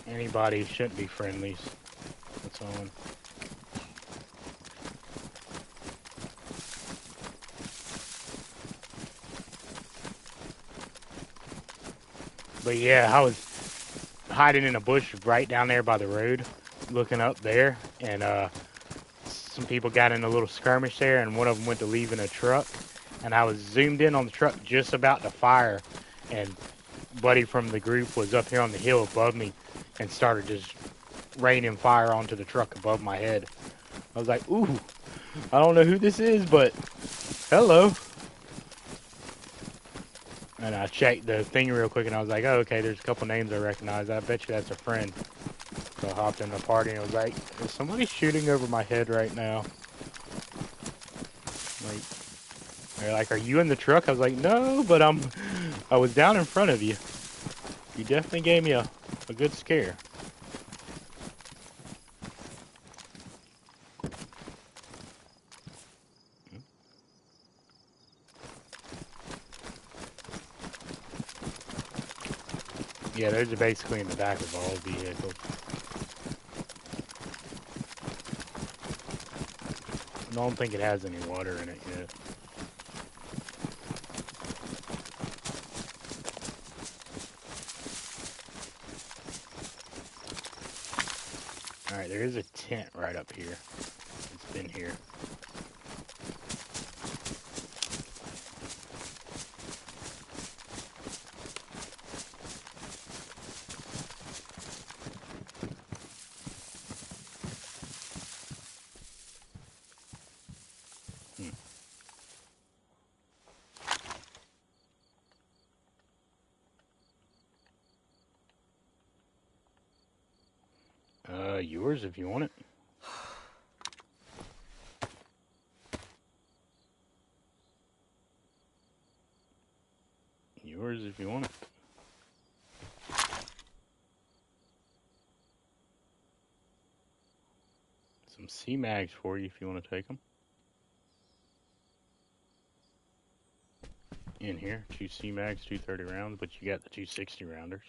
Anybody shouldn't be friendlies. What's on? But yeah, I was hiding in a bush right down there by the road, looking up there, and some people got in a little skirmish there, and one of them went to leave in a truck, and I was zoomed in on the truck just about to fire, and buddy from the group was up here on the hill above me and started just raining fire onto the truck above my head. I was like, ooh, I don't know who this is, but hello. And I checked the thing real quick, and I was like, oh, okay, there's a couple names I recognize. I bet you that's a friend. So I hopped in the party, and I was like, is somebody shooting over my head right now? Like, they're like, are you in the truck? I was like, no, but I was down in front of you. You definitely gave me a good scare. Yeah, those are basically in the back of all vehicles. I don't think it has any water in it yet. Alright, there is a tent right up here. It's been here. Yours if you want it. Yours if you want it. Some C-Mags for you if you want to take them. In here, 2 C-Mags, 2 30 rounds, but you got the 2 60 rounders.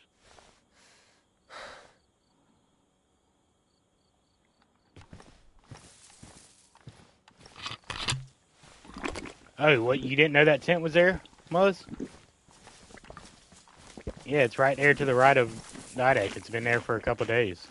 Oh, what, you didn't know that tent was there, Muzz? Yeah, it's right there to the right of Didac. It's been there for a couple days.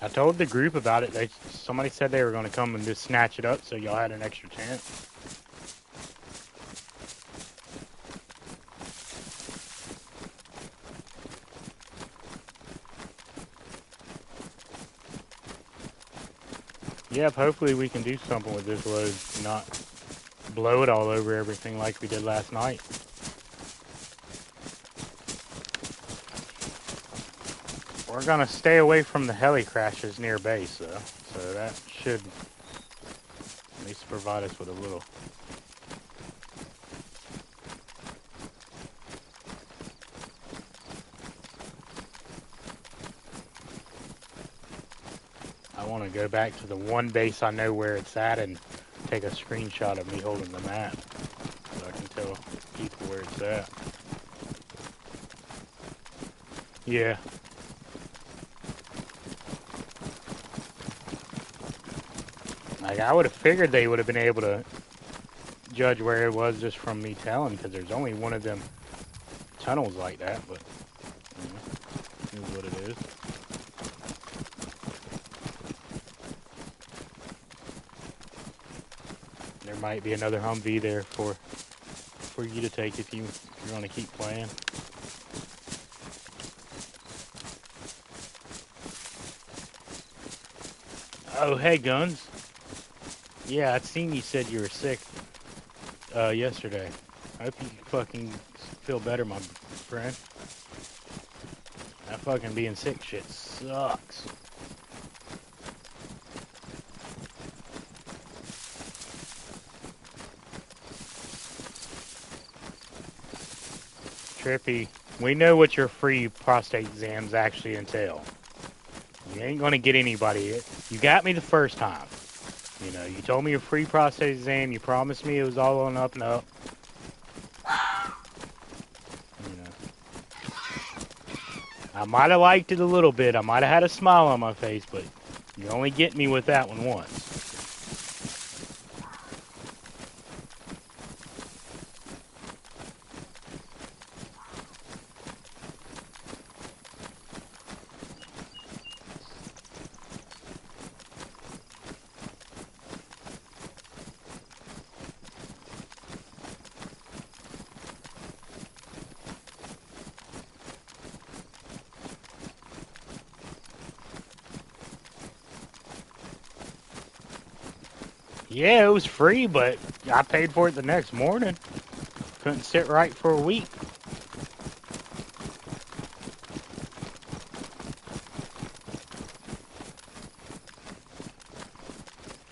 I told the group about it. Somebody said they were going to come and just snatch it up so y'all had an extra tent. Yep, hopefully we can do something with this load, not blow it all over everything like we did last night. We're going to stay away from the heli crashes near base, though, so that should at least provide us with a little. I want to go back to the one base I know where it's at and take a screenshot of me holding the map so I can tell people where it's at. Yeah. Like, I would have figured they would have been able to judge where it was just from me telling, because there's only one of them tunnels like that, but, you know, it is what it is. There might be another Humvee there for you to take if you want to keep playing. Oh, hey, Guns. Yeah, I'd seen you said you were sick yesterday. I hope you fucking feel better, my friend. That fucking being sick shit sucks. Trippy, we know what your free prostate exams actually entail. You ain't gonna get anybody. You got me the first time. You know, you told me your free prostate exam. You promised me it was all on up and up. You know, I might have liked it a little bit. I might have had a smile on my face, but you only get me with that one once. Yeah, it was free, but I paid for it the next morning. Couldn't sit right for a week.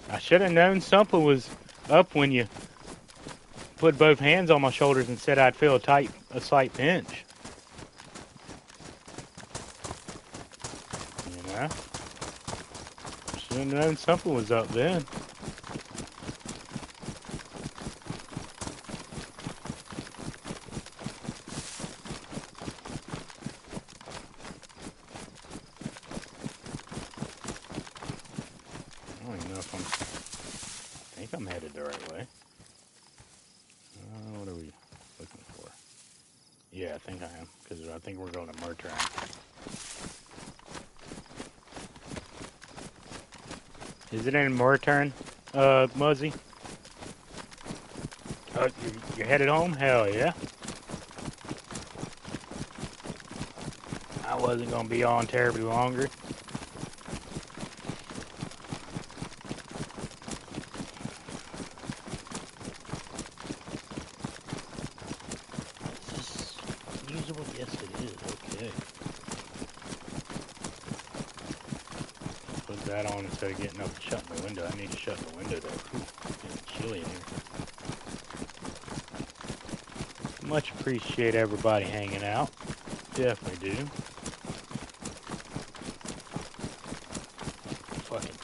I should have known something was up when you put both hands on my shoulders and said I'd feel a slight pinch. You know? Should have known something was up then. I don't even know if I think I'm headed the right way. What are we looking for? Yeah, I think I am, because I think we're going to Mertram. Is it in Mertram, Muzzy? You're headed home? Hell yeah. I wasn't going to be on terribly longer. Is this usable? Yes, it is. Okay. Put that on instead of getting up and shutting the window. I need to shut the window though. It's getting chilly in here. Much appreciate everybody hanging out. Definitely do. Fucking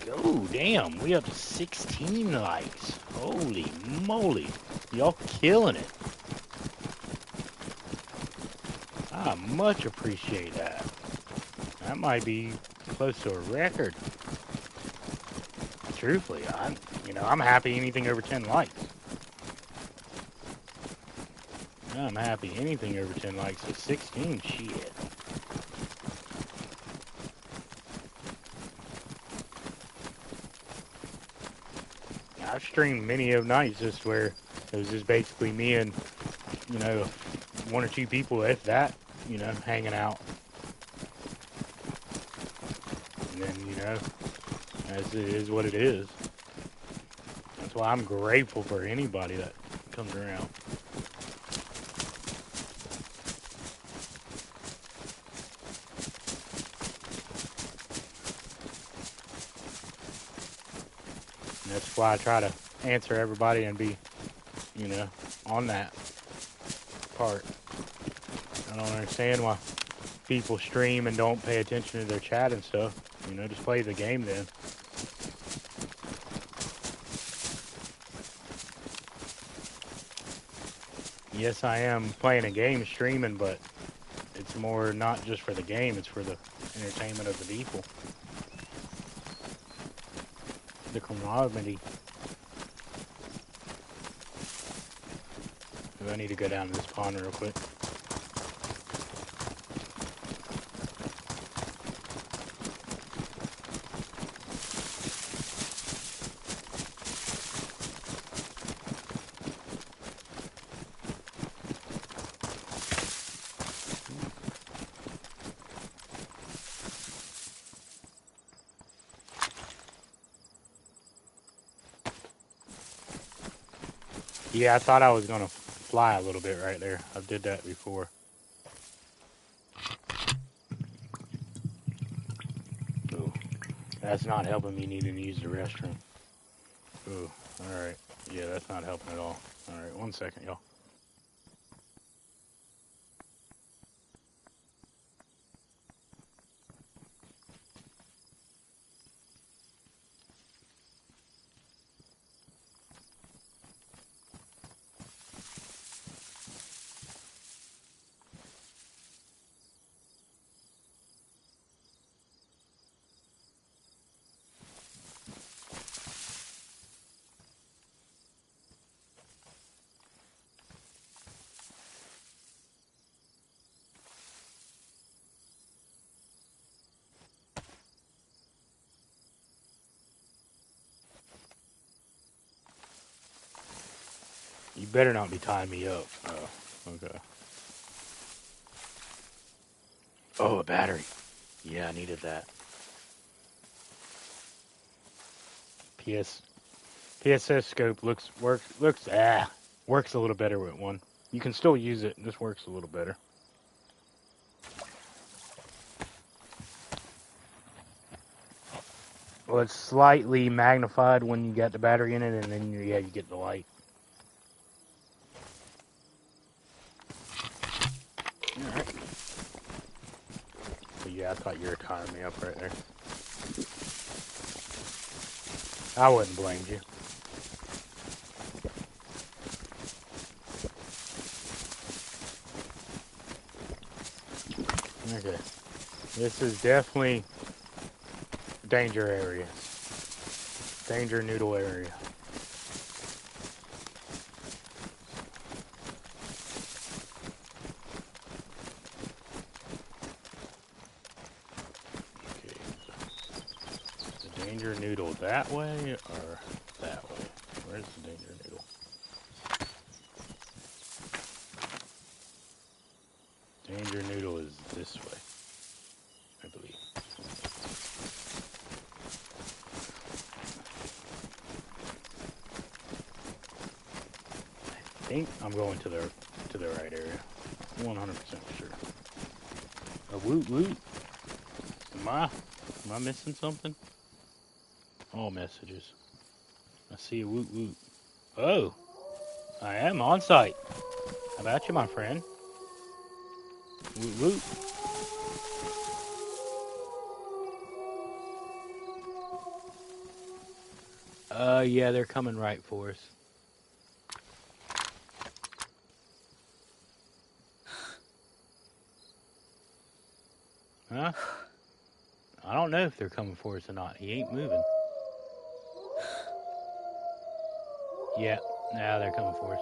go. Damn, we up to 16 likes. Holy moly. Y'all killing it. I much appreciate that. That might be close to a record. Truthfully, I'm happy anything over 10 likes. I'm happy anything over 10 likes. So 16, shit. I've streamed many of nights just where it was just basically me and, one or two people, if that, hanging out. And then, as it is what it is. That's why I'm grateful for anybody that comes around. And that's why I try to answer everybody and be, on that part. I don't understand why people stream and don't pay attention to their chat and stuff. Just play the game then. Yes, I am playing a game streaming, but it's more not just for the game, it's for the entertainment of the people. The camaraderie. I need to go down to this pond real quick. Yeah, I thought I was going to fly a little bit right there. I did that before. Ooh, that's not helping me needing to use the restroom. Ooh, alright. Yeah, that's not helping at all. Alright, 1 second, y'all. You better not be tying me up. Oh, okay. Oh, a battery. Yeah, I needed that. PS PSS scope works a little better with one. You can still use it. This works a little better. Well, it's slightly magnified when you got the battery in it, and then you get the light. All right. So yeah, I thought you were tying me up right there. I wouldn't blame you. Okay. This is definitely danger area. Danger noodle area. Okay. The danger noodle that way or that way? Where's the danger noodle? Danger noodle is this way, I believe. I think I'm going to the right area. 100% sure. A woot woot. Am I missing something? All messages. I see a woot woot. Oh, I am on site. How about you, my friend? Woot woot. Yeah, they're coming right for us. Huh? I don't know if they're coming for us or not. He ain't moving. Yeah, now they're coming for us.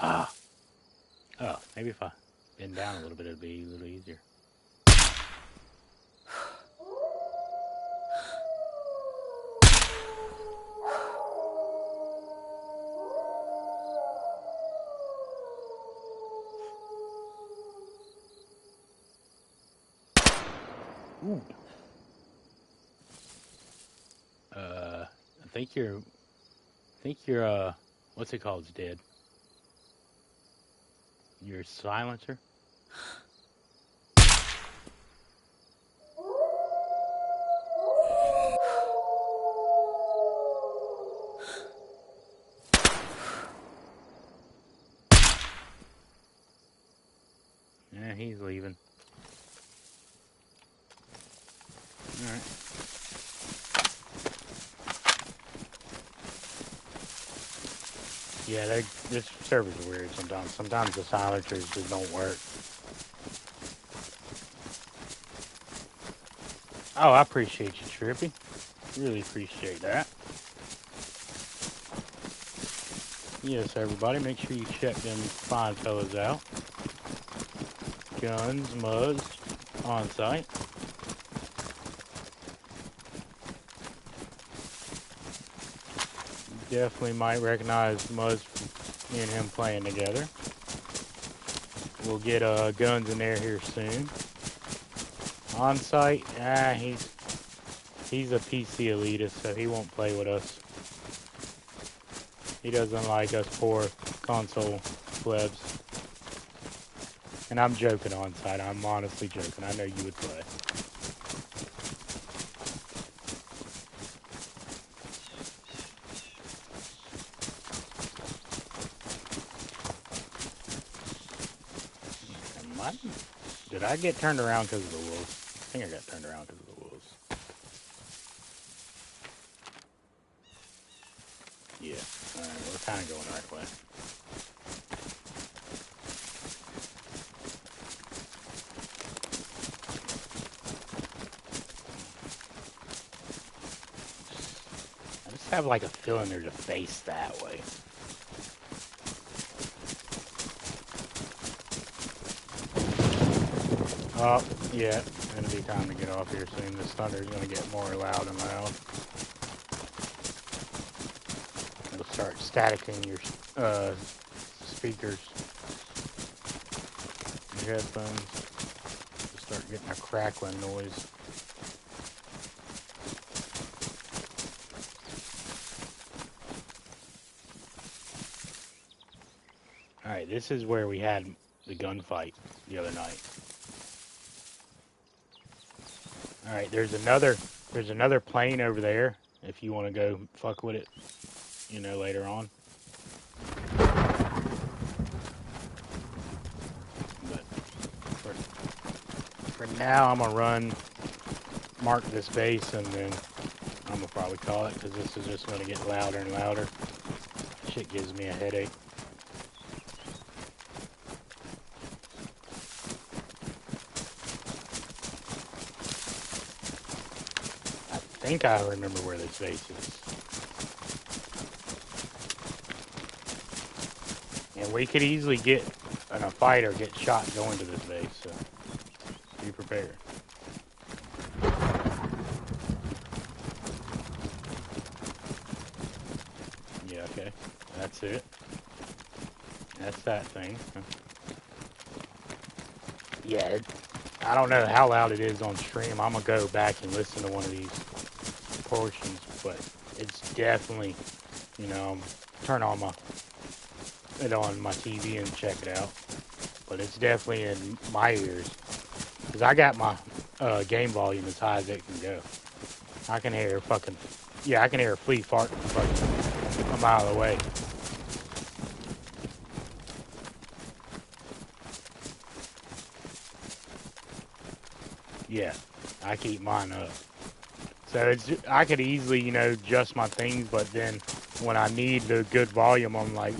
Ah. Oh, maybe if I bend down a little bit, it'd be a little easier. Ooh. I think your what's it called is dead. Your silencer? Yeah, he's leaving. Alright. Yeah, this server's weird sometimes. Sometimes the silencers just don't work. Oh, I appreciate you, Trippy. Really appreciate that. Yes, everybody, make sure you check them fine fellas out. Guns, Muzz, on site. Definitely might recognize Muzz, me and him playing together. We'll get Guns in there here soon. On site, he's a PC elitist, so he won't play with us. He doesn't like us poor console plebs. And I'm joking on site. I'm honestly joking. I know you would play. Did I get turned around because of the wolves? I think I got turned around because of the wolves. Yeah. Alright, we're kind of going the right way. I just have like a feeling there's a face that way. Oh, yeah. It's going to be time to get off here soon. This thunder is going to get more loud and loud. We'll start staticking your speakers, your headphones. You start getting a crackling noise. Alright, this is where we had the gunfight the other night. Alright, there's another plane over there if you want to go fuck with it, you know, later on. But for now, I'm gonna mark this base, and then I'm gonna probably call it, because this is just gonna get louder and louder. Shit gives me a headache. I think I remember where this base is. And we could easily get in a fight or get shot going to this base, so be prepared. Yeah, okay. That's it. That's that thing. Yeah, I don't know how loud it is on stream. I'm gonna go back and listen to one of these portions, but it's definitely, you know, turn on it on my TV and check it out. But it's definitely in my ears, because I got my game volume as high as it can go. I can hear I can hear a flea fart fucking a mile away. Yeah, I keep mine up. So I could easily, you know, adjust my things, but then when I need the good volume, I'm like,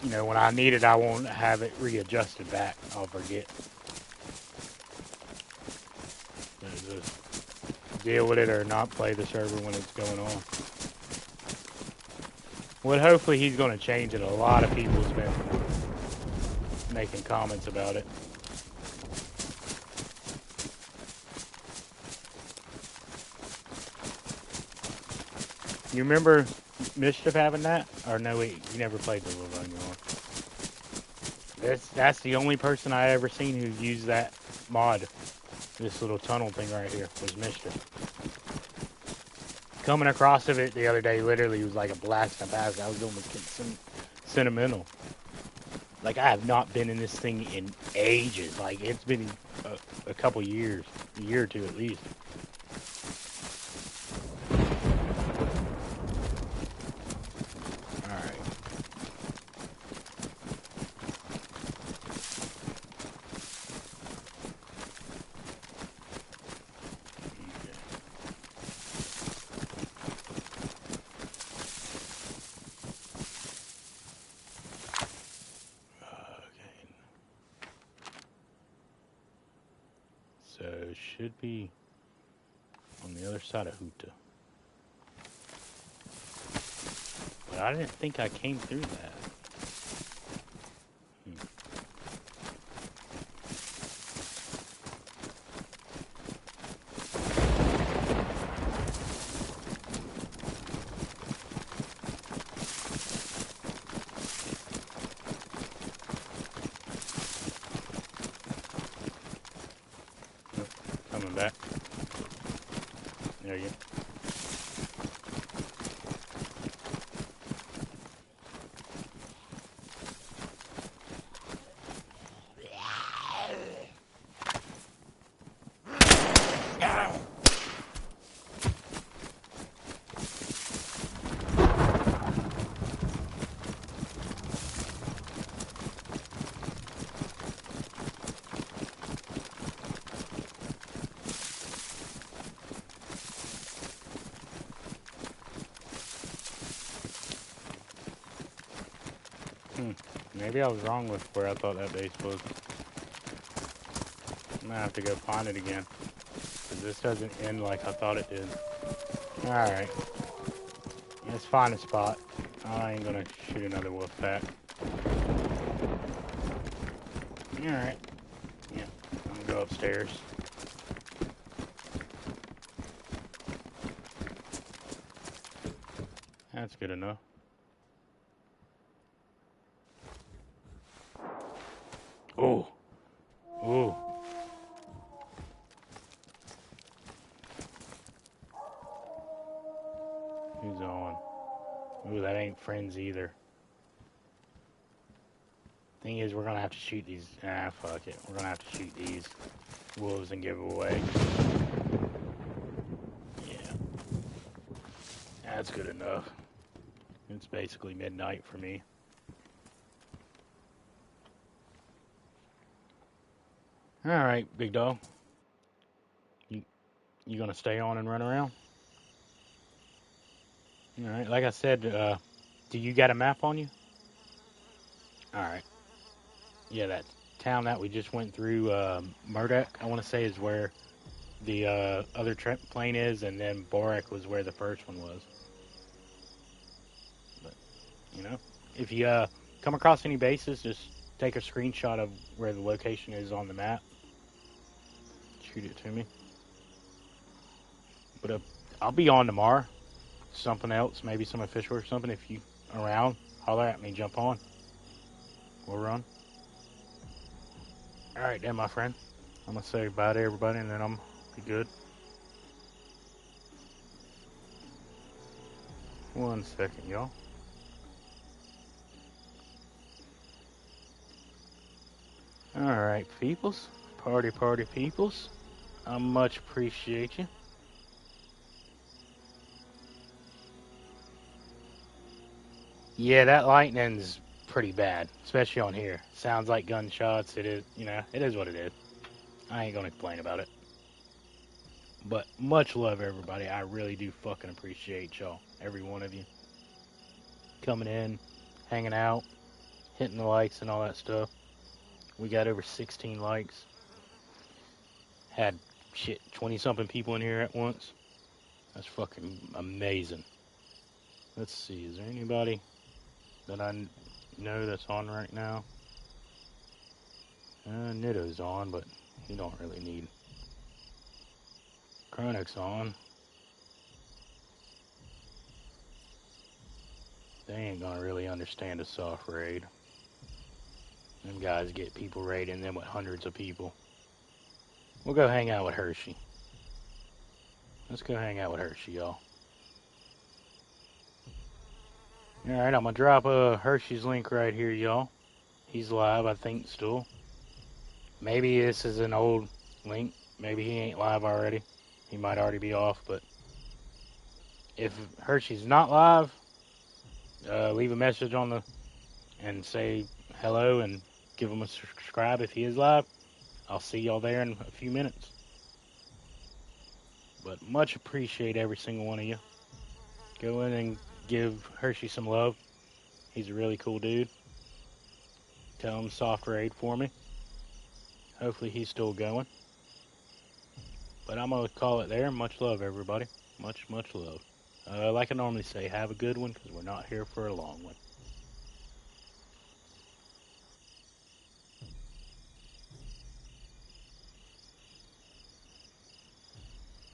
you know, when I need it, I won't have it readjusted back. I'll forget. So just deal with it or not play the server when it's going on. Well, hopefully he's going to change it. A lot of people's been making comments about it. You remember Mischief having that? Or no, wait, you never played the little anymore. That's the only person I ever seen who used that mod. This little tunnel thing right here was Mischief. Coming across of it the other day literally was like a blast and a pass. I was almost sentimental. Like, I have not been in this thing in ages. Like, it's been a couple years, a year or two at least. So it should be on the other side of Huta. But I didn't think I came through that. Coming back. There you go. Maybe I was wrong with where I thought that base was. I'm gonna have to go find it again, because this doesn't end like I thought it did. Alright. Let's find a spot. I ain't gonna shoot another wolf pack. Alright. Yeah, I'm gonna go upstairs. That's good enough. Oh. Oh. Who's on? Ooh, that ain't friends either. Thing is, we're gonna have to shoot these. Ah, fuck it. We're gonna have to shoot these wolves and give away. Yeah. That's good enough. It's basically midnight for me. Alright, big dog. You gonna stay on and run around? Alright, like I said, do you got a map on you? Alright. Yeah, that town that we just went through, Murdoch, I want to say, is where the other plane is, and then Borak was where the first one was. But, you know, if you come across any bases, just take a screenshot of where the location is on the map. Shoot it to me. But I'll be on tomorrow. Something else, maybe some official or something. If you around, holler at me, jump on. We'll run. Alright then, my friend. I'm going to say bye to everybody, and then I'm be good. 1 second, y'all. Alright, peoples. Party peoples. I much appreciate you. Yeah, that lightning's pretty bad, especially on here. Sounds like gunshots. It is, it is what it is. I ain't gonna complain about it. But much love, everybody. I really do fucking appreciate y'all. Every one of you. Coming in, hanging out, hitting the likes and all that stuff. We got over 16 likes. Had, 20-something people in here at once. That's fucking amazing. Let's see, is there anybody that I know that's on right now? Nitto's on, but he don't really need. Chronic's on. They ain't gonna really understand a soft raid. Them guys get people raiding them with hundreds of people. We'll go hang out with Hershey. Let's go hang out with Hershey, y'all. Alright, I'm gonna drop Hershey's link right here, y'all. He's live, I think, still. Maybe this is an old link. Maybe he ain't live already. He might already be off, but if Hershey's not live, leave a message on the and say hello and give him a subscribe if he is live. I'll see y'all there in a few minutes. But much appreciate every single one of you. Go in and give Hershey some love. He's a really cool dude. Tell him soft raid for me. Hopefully he's still going. But I'm going to call it there. Much love, everybody. Much love. Like I normally say, have a good one, because we're not here for a long one.